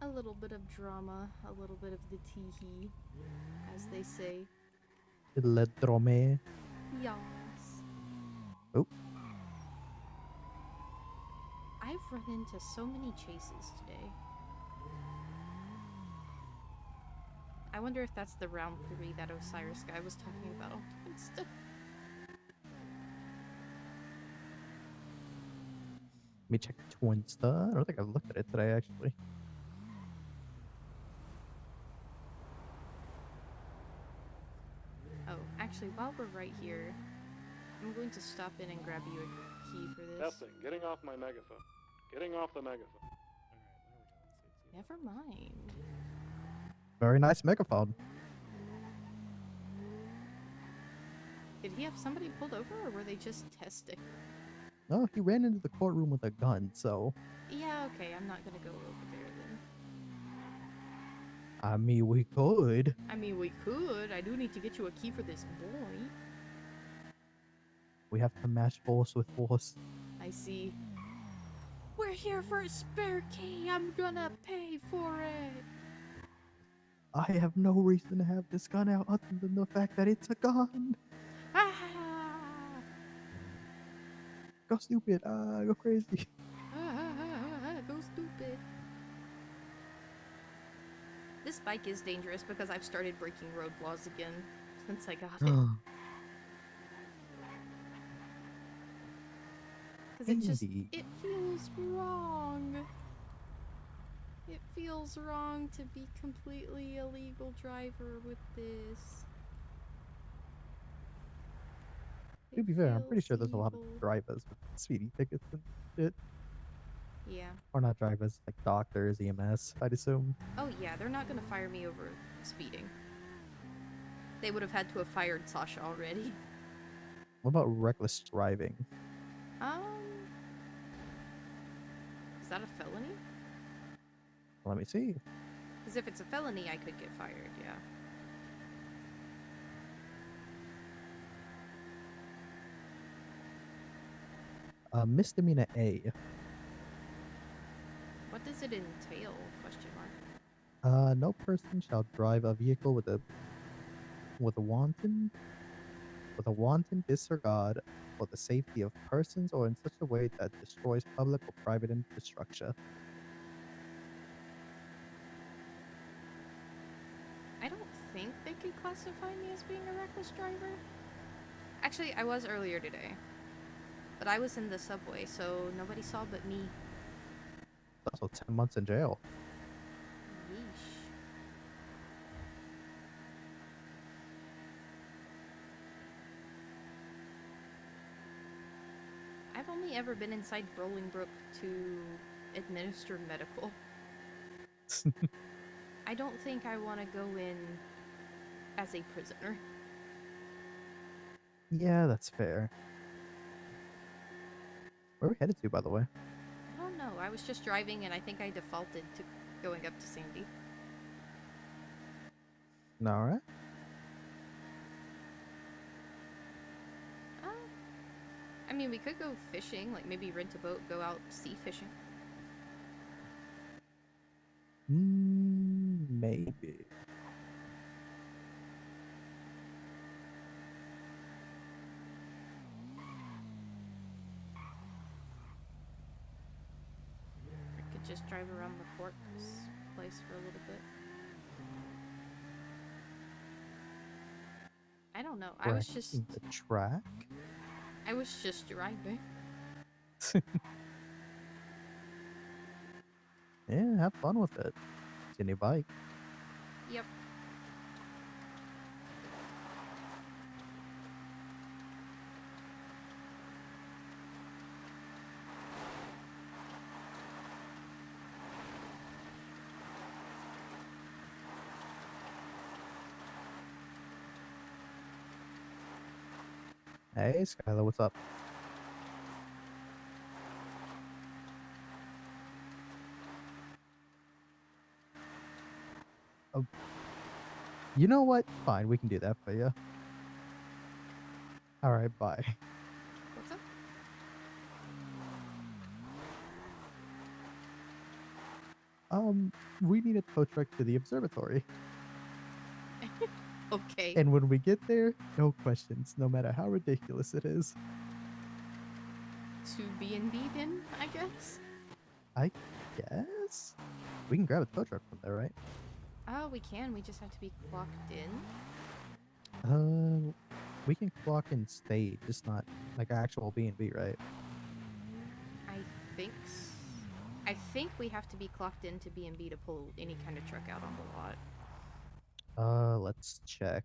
A little bit of drama, a little bit of the tee-hee, as they say. Le drome. Yes. Oh. I've run into so many chases today. I wonder if that's the round 3 that Osiris guy was talking about. Let me check Twinsta. I don't think I've looked at it today, actually. Oh, actually, while we're right here, I'm going to stop in and grab you a key for this. Testing. Getting off my megaphone. Getting off the megaphone. Never mind. Very nice megaphone. Did he have somebody pulled over, or were they just testing? No, he ran into the courtroom with a gun, so. Yeah, okay, I'm not gonna go over there then. I mean, we could. I mean, we could. I do need to get you a key for this boy. We have to match force with force. I see. We're here for a spare key. I'm gonna pay for it. I have no reason to have this gun out other than the fact that it's a gun. Ah! Go stupid. Go crazy. Go stupid. This bike is dangerous because I've started breaking road laws again since I got it. Because it just, Indy. it feels wrong. It feels wrong to be completely illegal driver with this. To be fair, I'm pretty sure there's a lot of drivers with speeding tickets and shit. Yeah. Or not drivers, like doctors, EMS, I'd assume. Oh yeah, they're not gonna fire me over speeding. They would have had to have fired Sasha already. What about reckless driving? Is that a felony? Let me see. Because if it's a felony, I could get fired, yeah. Misdemeanor A. What does it entail? Question mark. No person shall drive a vehicle with a wanton disregard for the safety of persons or in such a way that destroys public or private infrastructure. I don't think they could classify me as being a reckless driver. Actually, I was earlier today. But I was in the subway, so nobody saw but me. Also 10 months in jail. Yeesh. I've only ever been inside Bolingbrook to administer medical. I don't think I want to go in as a prisoner. Yeah, that's fair. Where are we headed to, by the way? I don't know. I was just driving and I think I defaulted to going up to Sandy. Alright. I mean, we could go fishing, like maybe rent a boat, go out sea fishing. Maybe. I could just drive around the corpse place for a little bit. I don't know. I was just The track? I was just driving. Yeah, have fun with it. It's a new bike. Yep. Hey, Skylar, what's up? Oh, you know what? Fine, we can do that for you. All right, bye. What's up? We need a tow truck to the observatory. Okay. And when we get there, no questions, no matter how ridiculous it is. To B&B then, I guess? I guess we can grab a tow truck from there, right? Oh, we can. We just have to be clocked in. We can clock and stay, just not like actual B&B, right? I think. I think we have to be clocked into B&B to pull any kind of truck out on the lot. Let's check.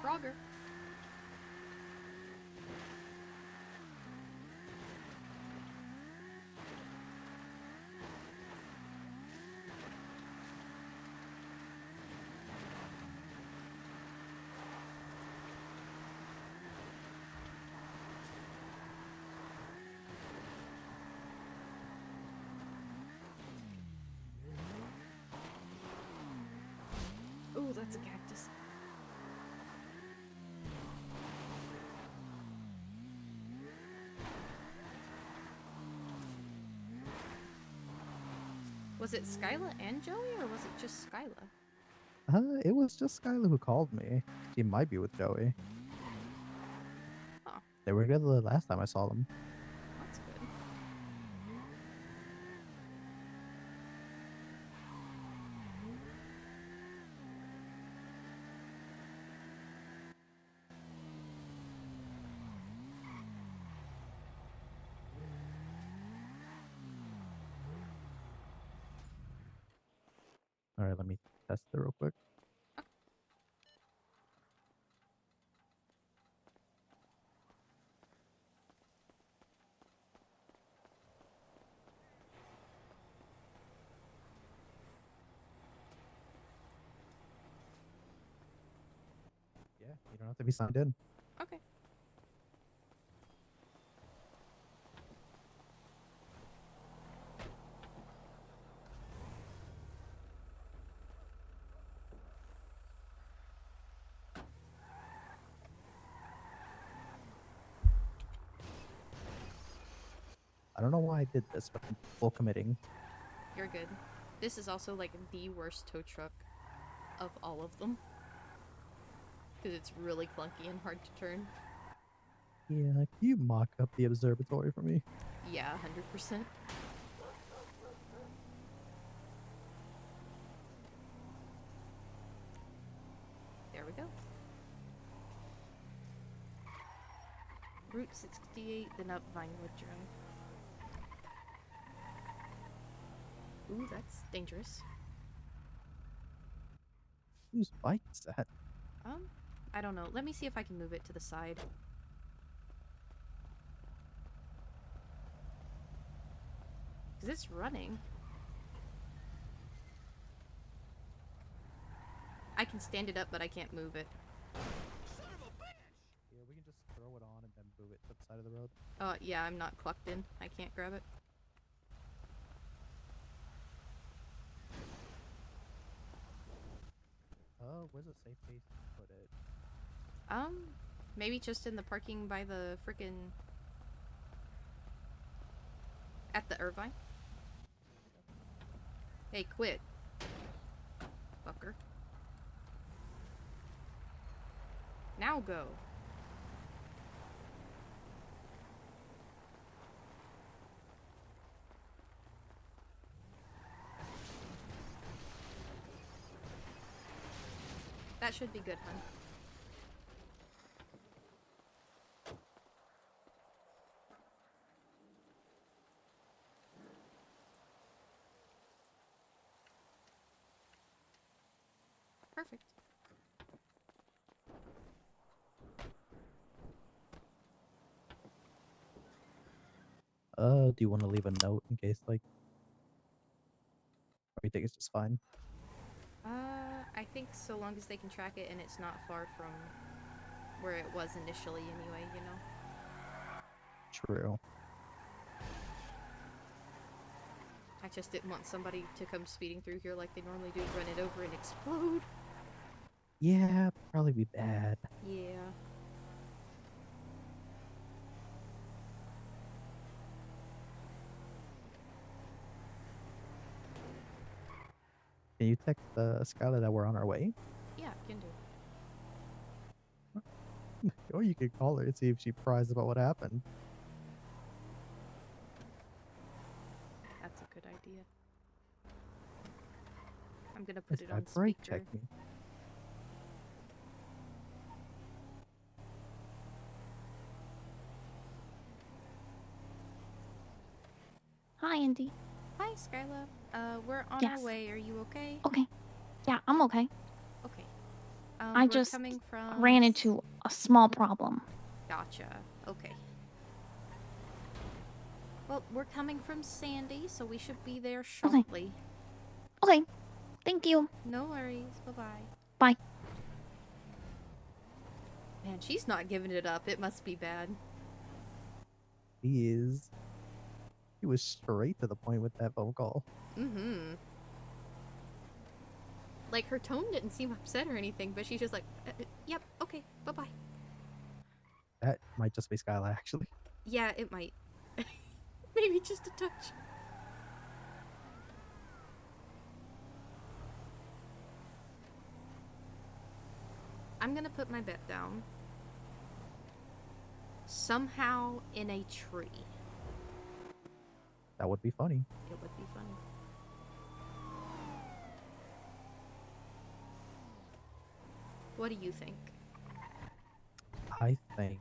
Frogger. Ooh, that's a cactus. Was it Skyla and Joey, or was it just Skyla? It was just Skylar who called me. She might be with Joey. Huh. They were together the last time I saw them. That's good. All right, let me test it real quick. Yeah, you don't have to be signed in. Okay. I don't know why I did this, but I'm full committing. You're good. This is also like the worst tow truck of all of them. Because it's really clunky and hard to turn. Yeah, can you mock up the observatory for me? Yeah, 100%. There we go. Route 68, then up Vinewood Drive. Ooh, that's dangerous. Whose bike is that? I don't know. Let me see if I can move it to the side. Because it's running. I can stand it up, but I can't move it. Yeah, we can just throw it on and then move it to the side of the road. Yeah, I'm not clocked in. I can't grab it. Oh, where's a safe place to put it? Maybe just in the parking by the frickin' at the Irvine. Hey, quit. Fucker. Now go. That should be good, hun. Perfect. Do you want to leave a note in case, like, or you think it's just fine? I think so long as they can track it and it's not far from where it was initially anyway, you know? True. I just didn't want somebody to come speeding through here like they normally do, run it over and explode. Yeah, probably be bad. Yeah. Can you text Skylar that we're on our way? Yeah, can do. Or you could call her and see if she's surprised about what happened. That's a good idea. I'm gonna put it Sky on brake speaker. check me. Hi, Indy. Hi, Skyla. We're on our Yes. way. Are you okay? Okay. Yeah, I'm okay. Okay. I We're just coming from. ran into a small problem. Gotcha. Okay. Well, we're coming from Sandy, so we should be there shortly. Okay. Thank you. No worries. Bye-bye. Bye. Man, she's not giving it up. It must be bad. He is. He was straight to the point with that phone call. Mm-hmm. Like, her tone didn't seem upset or anything, but she's just like, yep, okay, bye-bye. That might just be Skylar, actually. Yeah, it might. Maybe just a touch. I'm gonna put my bet down. Somehow in a tree. That would be funny. It would be funny. What do you think? I think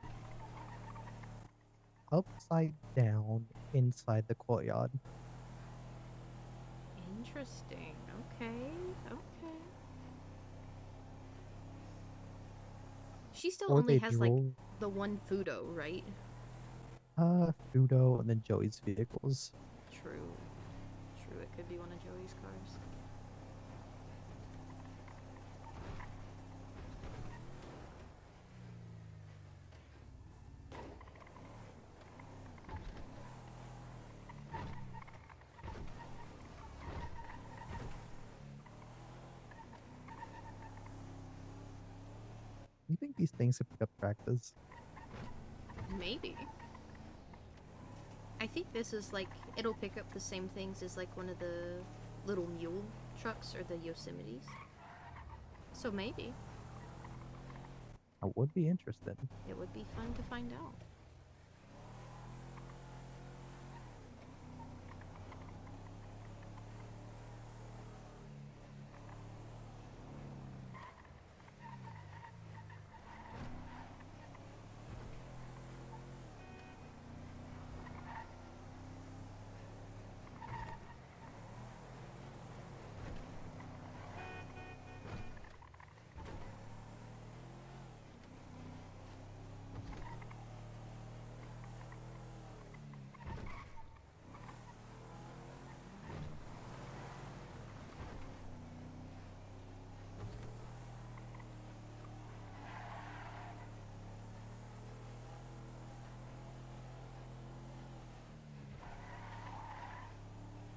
upside down inside the courtyard. Interesting. Okay, okay. She still Or only they has, like, drove the one Fudo, right? Fudo and then Joey's vehicles. True. True, it could be one of Joey's cars. You think these things could pick up tractors? Maybe. I think this is like, it'll pick up the same things as like one of the little mule trucks or the Yosemites. So maybe. I would be interested. It would be fun to find out.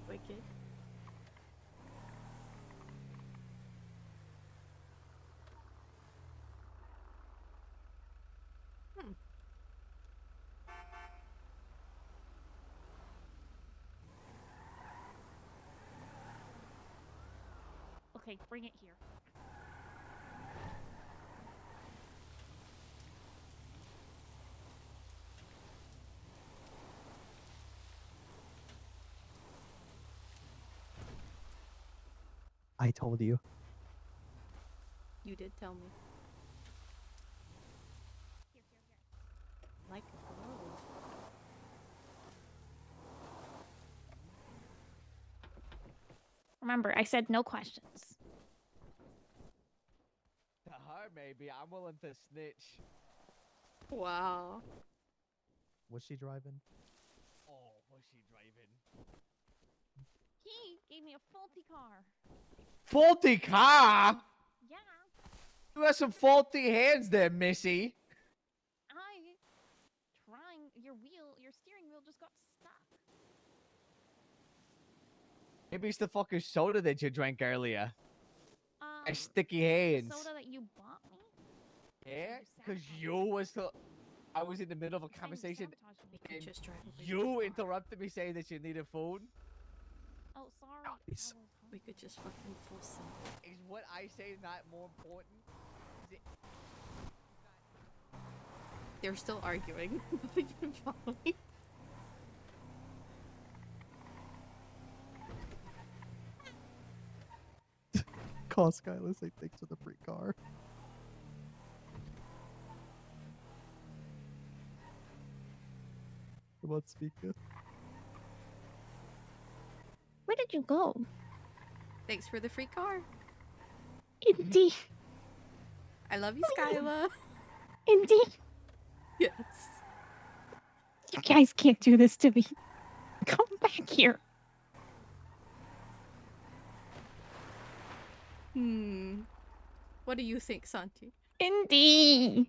Wicked. Hmm. Okay, bring it here. I told you. You did tell me. Here. Like a glove. Remember, I said no questions. To her, maybe. I'm willing to snitch. Wow. Was she driving? Oh, was she driving? He gave me a faulty car. Faulty car? Yeah, You have some faulty hands there, Missy. your steering wheel just got stuck. Maybe it's the fucking soda that you drank earlier. My sticky The hands. soda that you bought me? Yeah? You Because sabotaged you was the... I was in the middle of a You're saying you conversation sabotaged me. You could just drive away with you the car. interrupted me saying that you needed food. Oh, sorry. Please. I was We could just fucking full send it. Is what I say not more important? Is it... They're still arguing. Not even following. Call Skylar, say thanks for the free car. Come on, Speaker. Where did you go? Thanks for the free car. Indy. I love you, Skyla. Indy. Yes. You guys can't do this to me. Come back here. What do you think, Santi? Indy.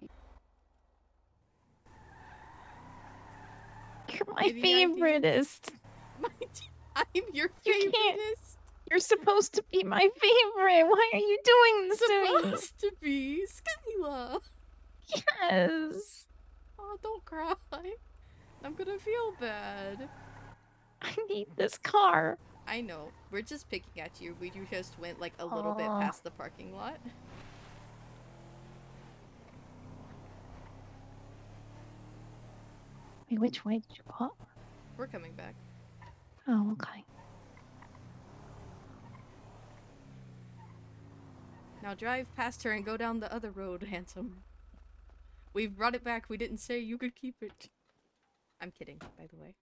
You're my Any favoriteest. I'm your You can't. favoriteest. You're supposed to be my favorite. Why are you doing this to me? Supposed to be Skyla. Yes. Oh, don't cry. I'm gonna feel bad. I need this car. I know. We're just picking at you. We just went like a little bit past the parking lot. Wait, which way did you go? We're coming back. Oh, okay. Now drive past her and go down the other road, handsome. We've brought it back. We didn't say you could keep it. I'm kidding, by the way.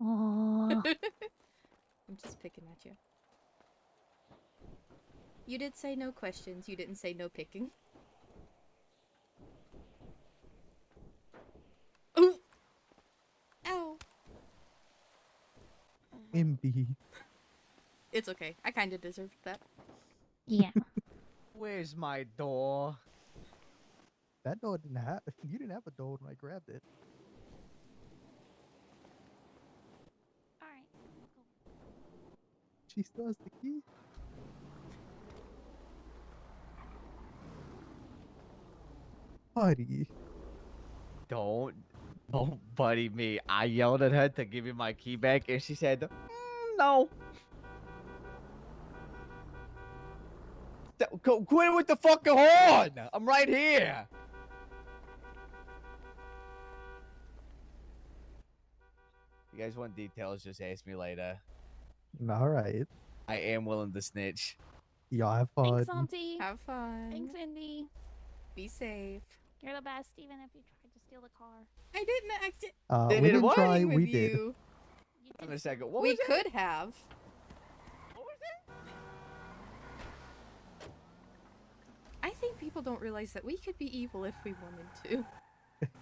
Aww. I'm just picking at you. You did say no questions. You didn't say no picking. Ooh! Ow! MB. It's okay. I kind of deserved that. Yeah. Where's my door? That door didn't have. You didn't have a door when I grabbed it. Alright. She still has the key. Buddy. Don't buddy me. I yelled at her to give me my key back, and she said, no. Go quit with the fucking horn! I'm right here. You guys want details? Just ask me later. All right. I am willing to snitch. Y'all have fun. Thanks, Auntie. Have fun. Thanks, Indy. Be safe. You're the best, even if you tried to steal the car. I didn't actually. They We did didn't what? try. with We did. you. Wait a second. What We was could have. What was it? I think people don't realize that we could be evil if we wanted to.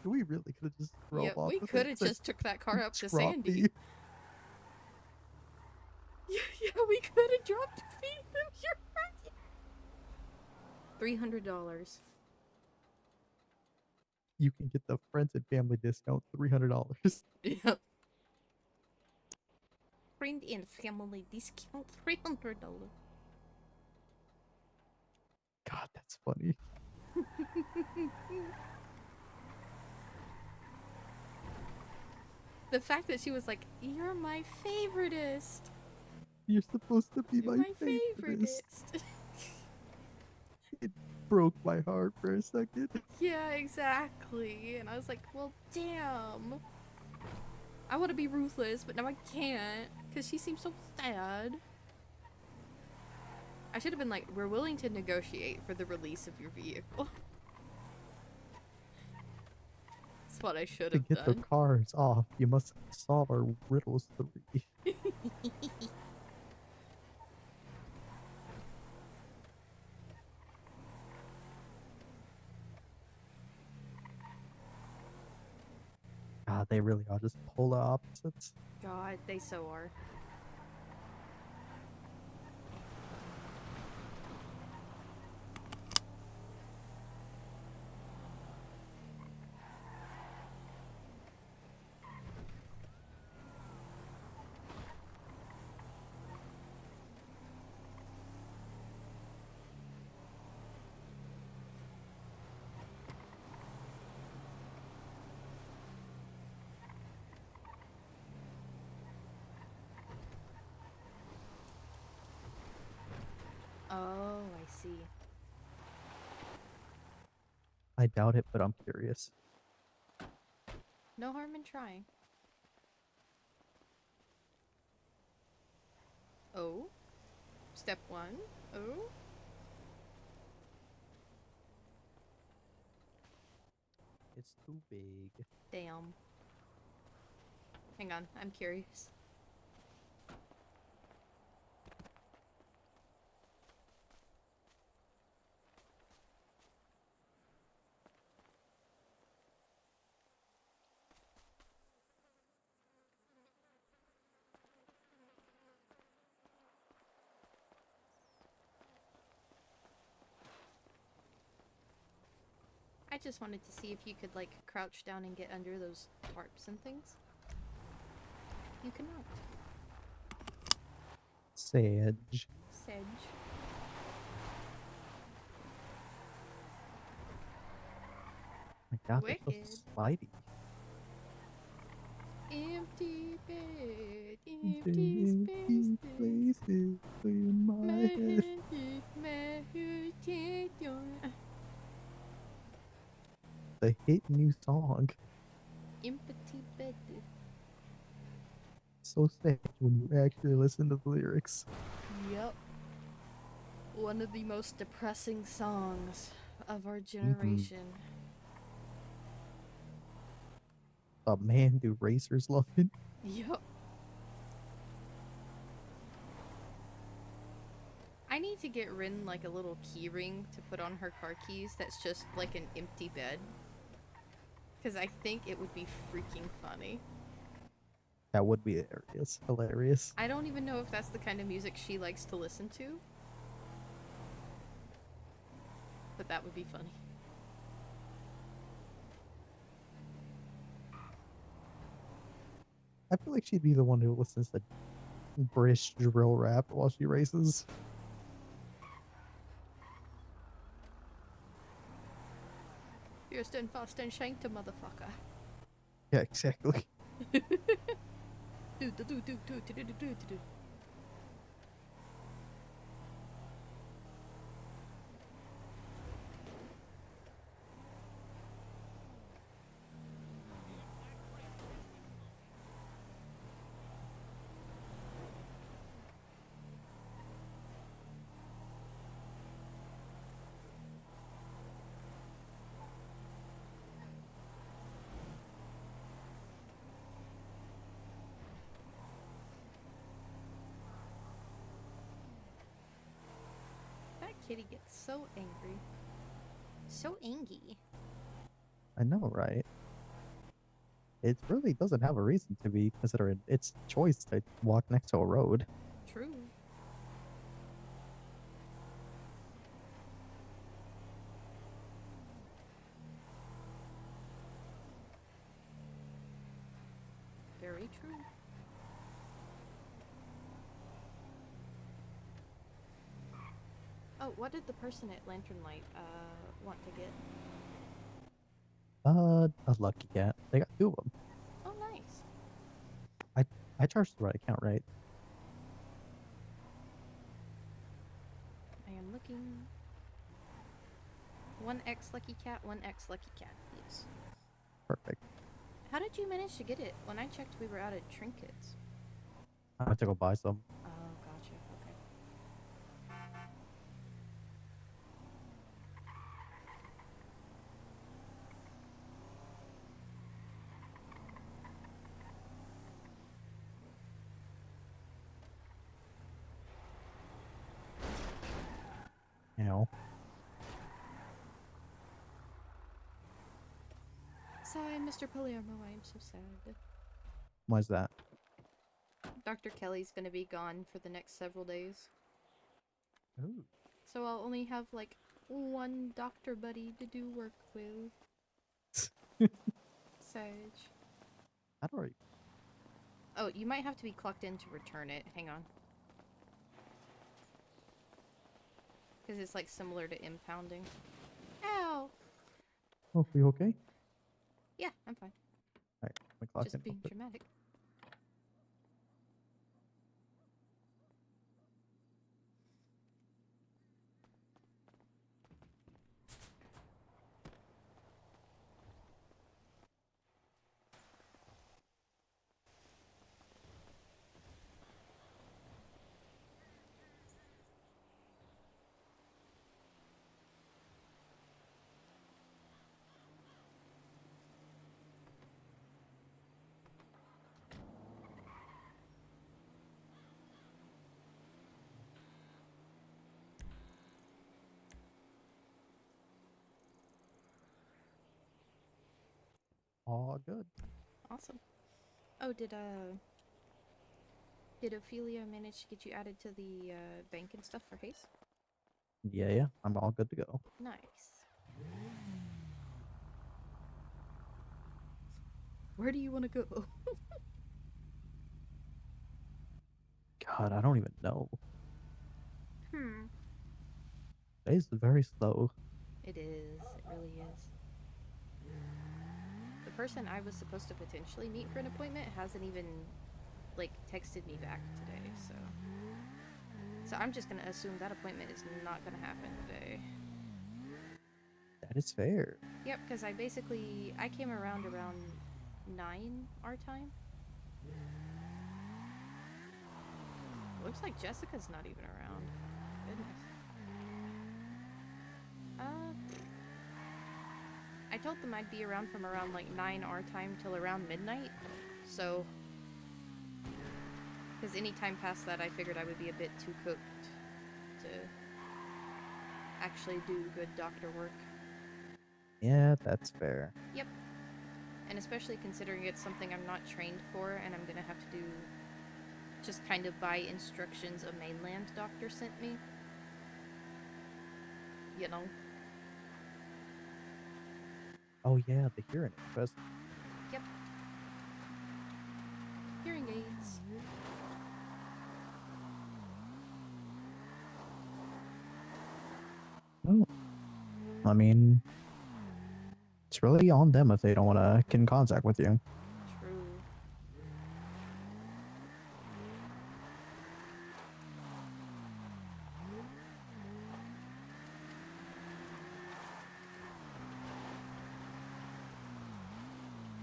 We really could have just drove Yeah, off. we with could it. have Like, just took that car up to drop Sandy. me. Yeah, we could have dropped to feed them. You're right. $300. You can get the friends and family discount, $300. Yep. Friend and family discount, $300. God, that's funny. The fact that she was like, "You're my favoritist." You're supposed to be You're my my favorite. favoritist. It broke my heart for a second. Yeah, exactly. And I was like, well, damn. I want to be ruthless, but now I can't because she seems so sad. I should have been like, we're willing to negotiate for the release of your vehicle. That's what I should To have get the done. cars off, you must solve our riddles 3. God, they really are just polar opposites. God, they so are. I doubt it, but I'm curious. No harm in trying. Oh. Step 1. Oh. It's too big. Damn. Hang on, I'm curious. I just wanted to see if you could, like, crouch down and get under those tarps and things. You cannot. Sedge. Sedge. My God, they're so Wicked. slidey. Empty bed, There empty empty spaces. places in my My head. head is my meditation. The hit new song. Empty bed. So sad when you actually listen to the lyrics. Yep. One of the most depressing songs of our Mm-hmm. generation. But man, do racers love it. Yep. I need to get Rin like a little key ring to put on her car keys that's just like an empty bed. Because I think it would be freaking funny. That would be hilarious. Hilarious. I don't even know if that's the kind of music she likes to listen to. But that would be funny. I feel like she'd be the one who listens to British drill rap while she races. Fierce and fast and shanked, motherfucker. Yeah, exactly. Do. That kitty gets so angry. So angy. I know, right? It really doesn't have a reason to be, considering its choice to walk next to a road. True. Very true. Oh, what did the person at Lantern Light want to get? A lucky cat. They got 2 of them. Oh, nice. I charged the right account, right? I am looking. 1x Lucky Cat, 1x Lucky Cat. Yes. Perfect. How did you manage to get it? When I checked, we were out of trinkets. I went to go buy some. Oh, gotcha. Okay. You know. Sigh, Mr. Palermo, I am so sad. Why's that? Dr. Kelly's gonna be gone for the next several days. Ooh. So I'll only have, like, one doctor buddy to do work with. Sage. How do I? Oh, you might have to be clocked in to return it. Hang on. Because it's, like, similar to impounding. Ow! Oh, you okay? Yeah, I'm fine. Alright, my clock Just being dramatic. All good. Awesome. Oh, did Ophelia manage to get you added to the bank and stuff for Hayes? Yeah, I'm all good to go. Nice. Where do you want to go? God, I don't even know. Hmm. Today's very slow. It is. It really is. The person I was supposed to potentially meet for an appointment hasn't even, like, texted me back today, so... So I'm just gonna assume that appointment is not gonna happen today. That is fair. Yep, because I came around 9 our time. Looks like Jessica's not even around. Goodness. I told them I'd be around from around like 9 our time till around midnight. So, because any time past that, I figured I would be a bit too cooked to actually do good doctor work. Yeah, that's fair. Yep. And especially considering it's something I'm not trained for, and I'm gonna have to do just kind of by instructions a mainland doctor sent me. You know? Oh yeah, the hearing test. Yep. Hearing aids. Well, I mean, it's really on them if they don't want to get in contact with you. True.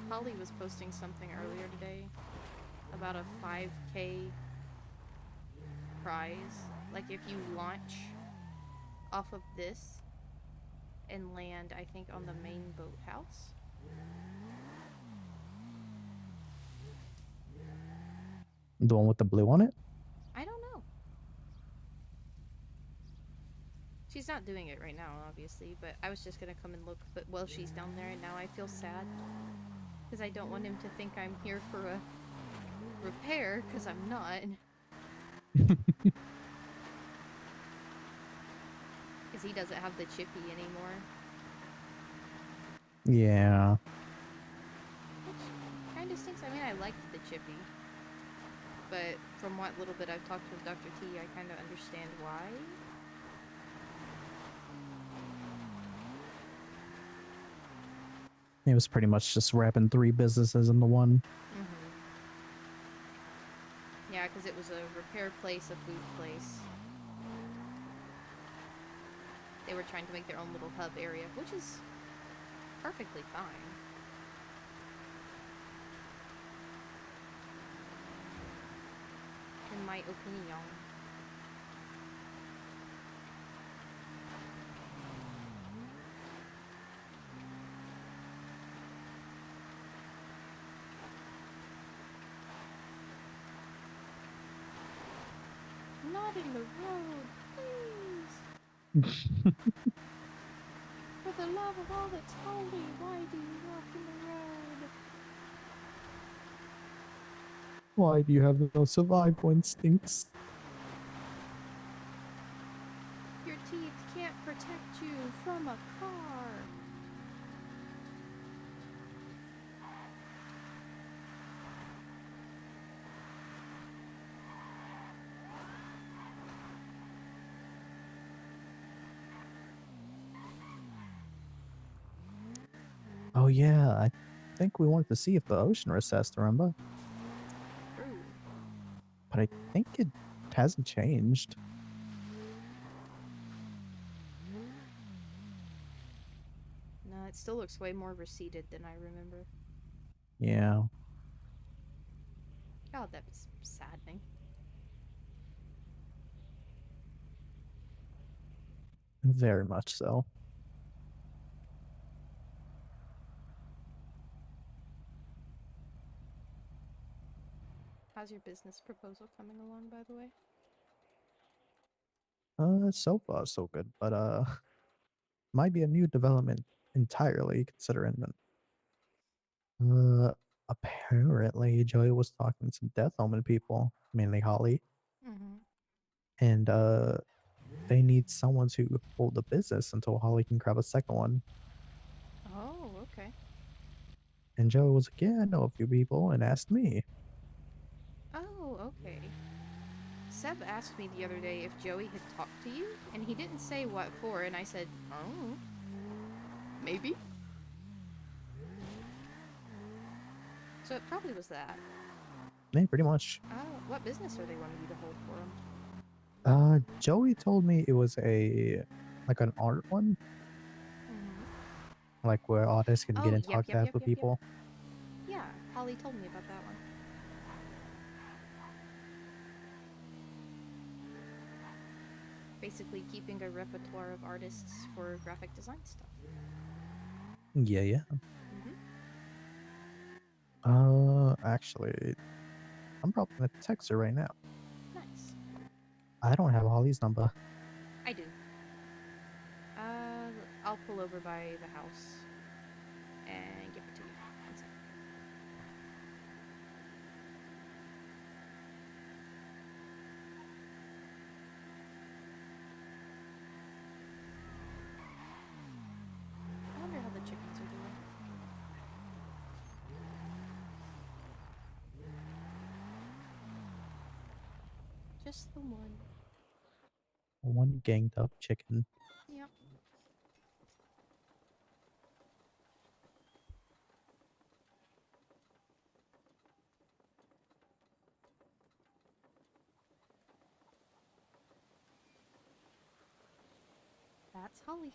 Holly was posting something earlier today about a 5K prize. Like if you launch off of this and land, I think, on the main boathouse. The one with the blue on it? I don't know. She's not doing it right now, obviously, but I was just gonna come and look. But while she's down there, and now I feel sad because I don't want him to think I'm here for a repair, because I'm not. Because he doesn't have the chippy anymore. Yeah. Which kind of stinks. I mean, I liked the chippy. But from what little bit I've talked with Dr. T, I kind of understand why. It was pretty much just wrapping 3 businesses into one. Yeah, because it was a repair place, a food place. They were trying to make their own little hub area, which is perfectly fine. In my opinion. Not in the road, please! For the love of all that's holy, why do you walk in the road? Why do you have no survival instincts? Your teeth can't protect you from a car. Oh yeah, I think we wanted to see if the ocean recessed, remember? True. But I think it hasn't changed. No, it still looks way more receded than I remember. Yeah. God, that was saddening. Very much so. How's your business proposal coming along, by the way? So far so good, but might be a new development entirely considering that Apparently Joey was talking to some Death Omen people, mainly Holly, Mm-hmm. and they need someone to hold the business until Holly can grab a second one. Oh, okay. And Joey was like, "Yeah, I know a few people," and asked me. Oh, okay. Seb asked me the other day if Joey had talked to you, and he didn't say what for, and I said, oh, maybe. So it probably was that. Yeah, pretty much. What business are they wanting you to hold for them? Joey told me it was like an art one, Mm-hmm. like where artists can get Oh, in yep, yep, contact yep, with yep, yep. people. Yeah, Holly told me about that one. Basically keeping a repertoire of artists for graphic design stuff. Yeah, yeah. Mm-hmm. Actually, I'm probably gonna text her right now. Nice. I don't have Holly's number. I do. I'll pull over by the house and give it to you. One sec. I wonder how the chickens are doing. Just the one. One ganged up chicken. Yep. That's Holly.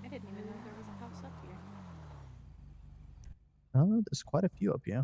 I didn't even know there was a house up here. Oh, there's quite a few up here.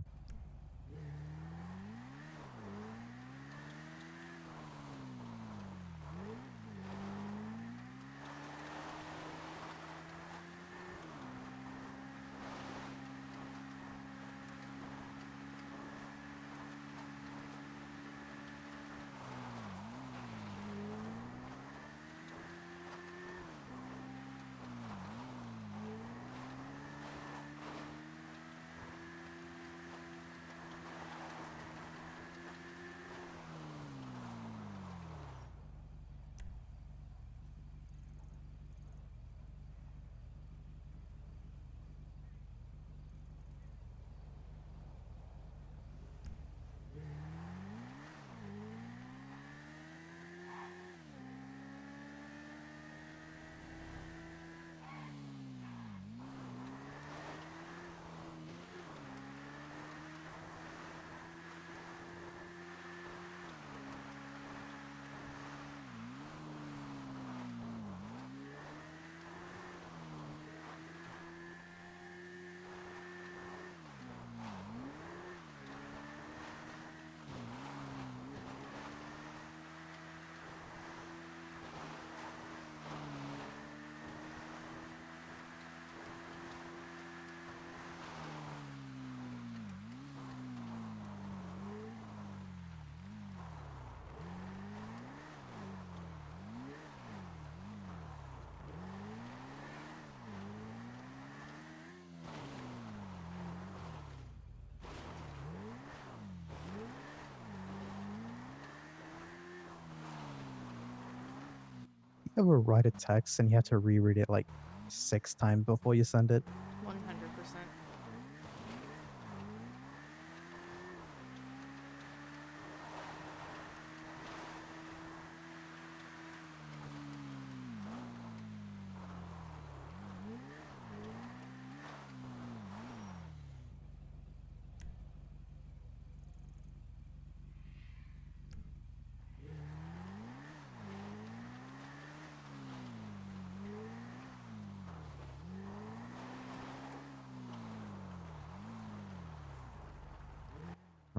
ever write a text and you have to reread it like 6 times before you send it? 100%.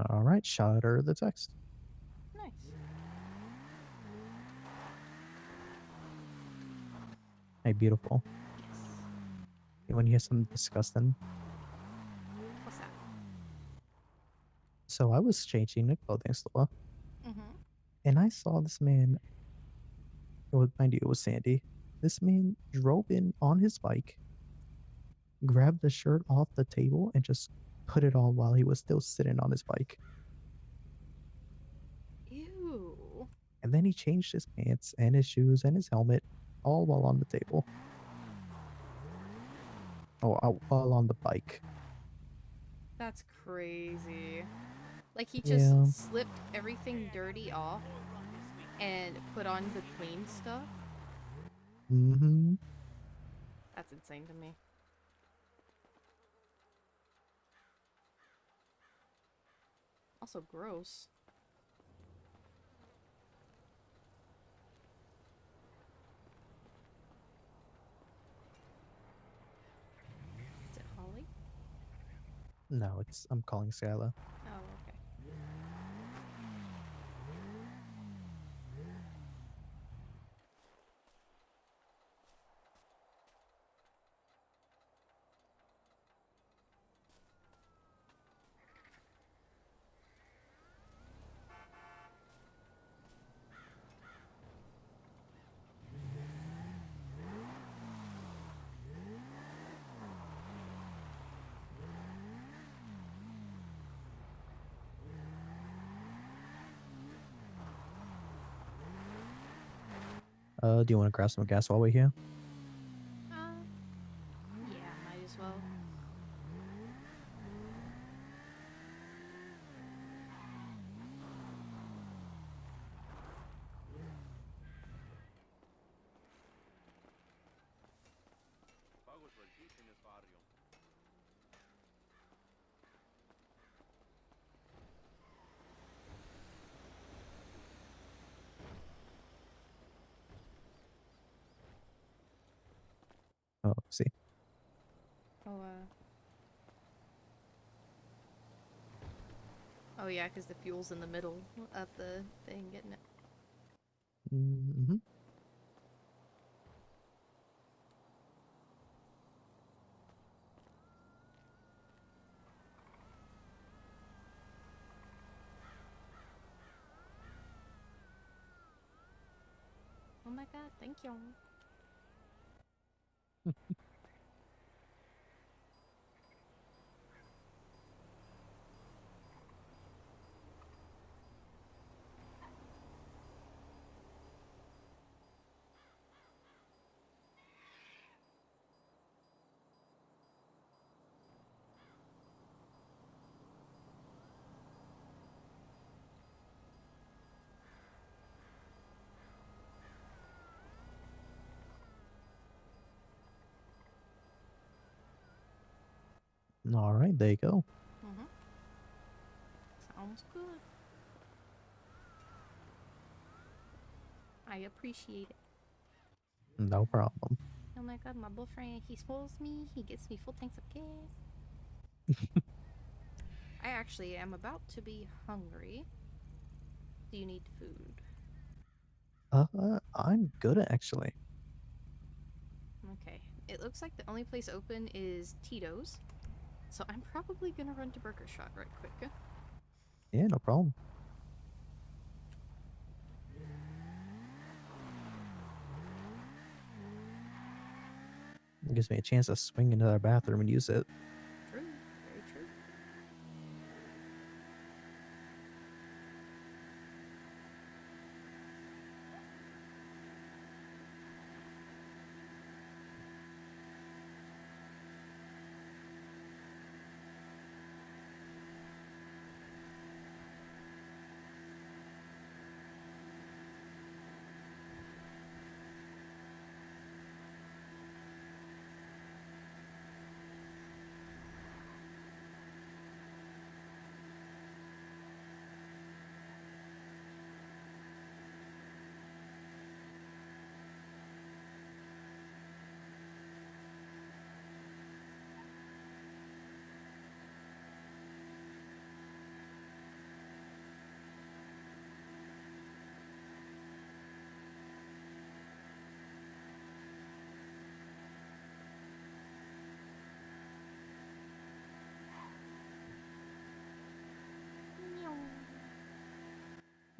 All right, shot her the text. Nice. Hey, beautiful. Yes. You want to hear something disgusting? What's that? So I was changing a clothing store, Mm-hmm. and I saw this man. Mind you, it was Sandy. This man drove in on his bike, grabbed the shirt off the table, and just put it on while he was still sitting on his bike. Ew. And then he changed his pants and his shoes and his helmet all while on the table. Oh, while on the bike. That's crazy. Like he just Yeah. slipped everything dirty off and put on the clean stuff. Mm-hmm. That's insane to me. Also gross. Is it Holly? No, I'm calling Skyla. Oh, okay. Do you want to grab some gas while we're here? Yeah, might as well. Oh, see. Oh, Oh yeah, because the fuel's in the middle of the thing, getting it. Mm-hmm. Oh my god, thank you. All right, there you go. Mm-hmm. Sounds good. I appreciate it. No problem. Oh my god, my boyfriend, he spoils me. He gets me full tanks of gas. I actually am about to be hungry. Do you need food? I'm good actually. Okay. It looks like the only place open is Tito's. So I'm probably gonna run to Burger Shot right quick. Yeah, no problem. It gives me a chance to swing into their bathroom and use it. True. Very true.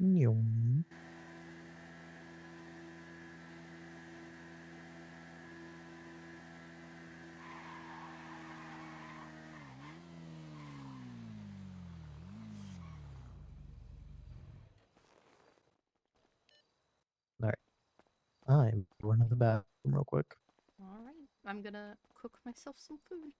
Nyum. Alright. I'm running to the bathroom real quick. Alright, I'm gonna cook myself some food.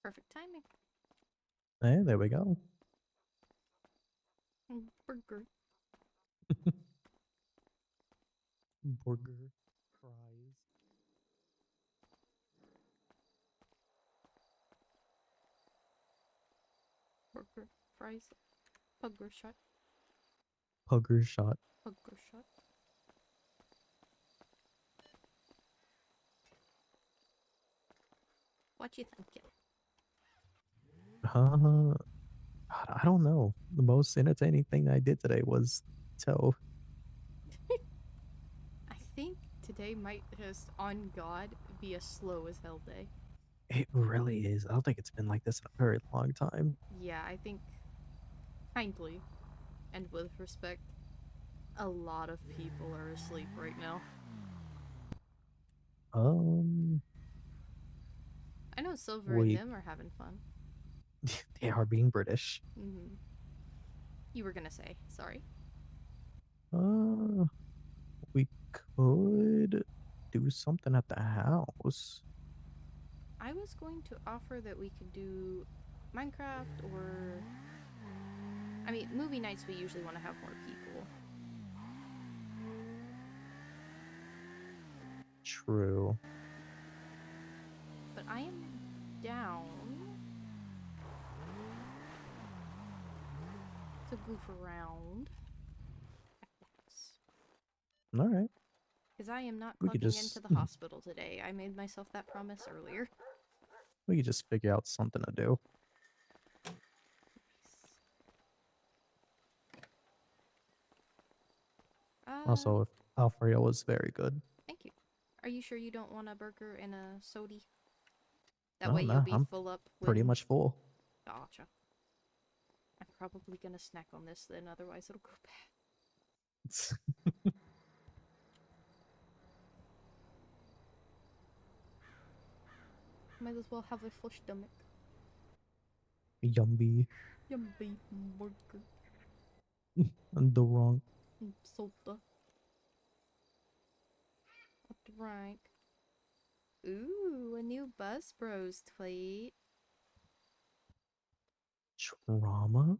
Perfect timing. Hey, there we go. Burger. Burger. Fries. Burger. Fries. Burger shot. Pugger shot. Burger shot. What you thinking? God, I don't know. The most entertaining thing I did today was tell. I think today might just, on God, be a slow as hell day. It really is. I don't think it's been like this in a very long time. Yeah, I think, kindly, and with respect, a lot of people are asleep right now. I know Silver and We them are having fun. they are being British. Mm-hmm. You were gonna say, sorry. We could do something at the house. I was going to offer that we could do Minecraft or... I mean, movie nights we usually want to have more people. True. But I am down to goof around at the house. All right. Because I am not We could clocking just into the hospital today. I made myself that promise earlier. we could just figure out something to do. Also, if Alfredo was very good. Thank you. Are you sure you don't want a burger and a sody? That No, way no, you'll be I'm full up when... pretty much full. Gotcha. I'm probably gonna snack on this then, otherwise it'll go bad. Might as well have a full stomach. Yummy. Yummy burger. And the wrong. Soda. A drink. Ooh, a new Buzz Bros tweet. Trauma?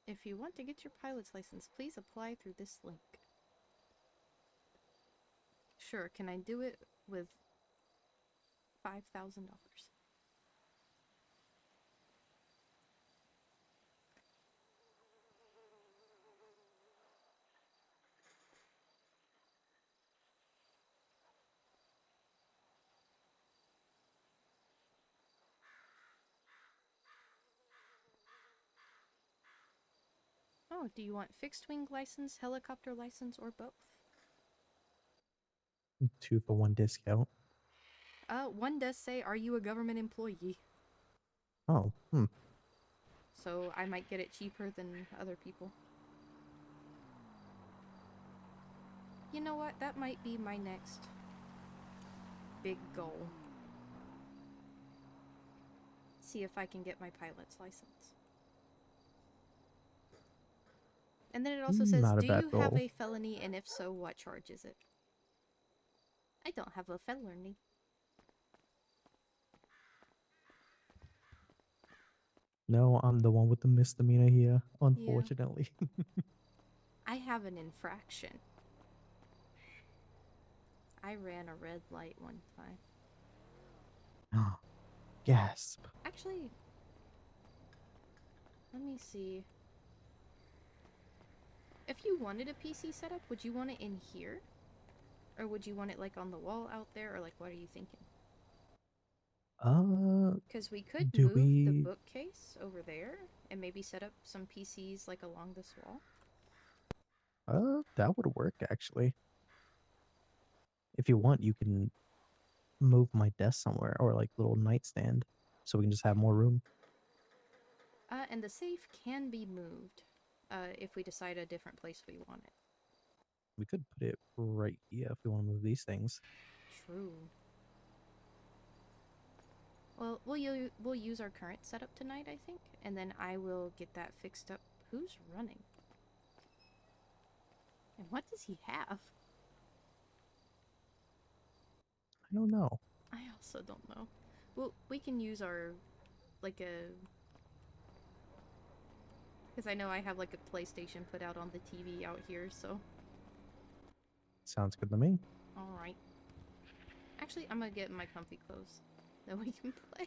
If you want to get your pilot's license, please apply through this link. Sure, can I do it with $5,000? Oh, do you want fixed wing license, helicopter license, or both? 2 for 1 discount. One does say, are you a government employee? Oh, So I might get it cheaper than other people. You know what? That might be my next big goal. See if I can get my pilot's license. And then it also says, not a do bad you have goal. a felony, and if so, what charge is it? I don't have a felony. No, I'm the one with the misdemeanor here, unfortunately. I have an infraction. I ran a red light one time. Gasp. Actually, let me see. If you wanted a PC setup, would you want it in here? Or would you want it like on the wall out there? Or like, what are you thinking? Because we could Do move the we... bookcase over there and maybe set up some PCs like along this wall. That would work, actually. If you want, you can move my desk somewhere, or like little nightstand, so we can just have more room. And the safe can be moved if we decide a different place we want it. We could put it right here if we want to move these things. True. Well, we'll use our current setup tonight, I think, and then I will get that fixed up. Who's running? And what does he have? I don't know. I also don't know. Well, we can use our, like a... Because I know I have like a PlayStation put out on the TV out here, so... Sounds good to me. Alright. Actually, I'm gonna get my comfy clothes. Then we can play.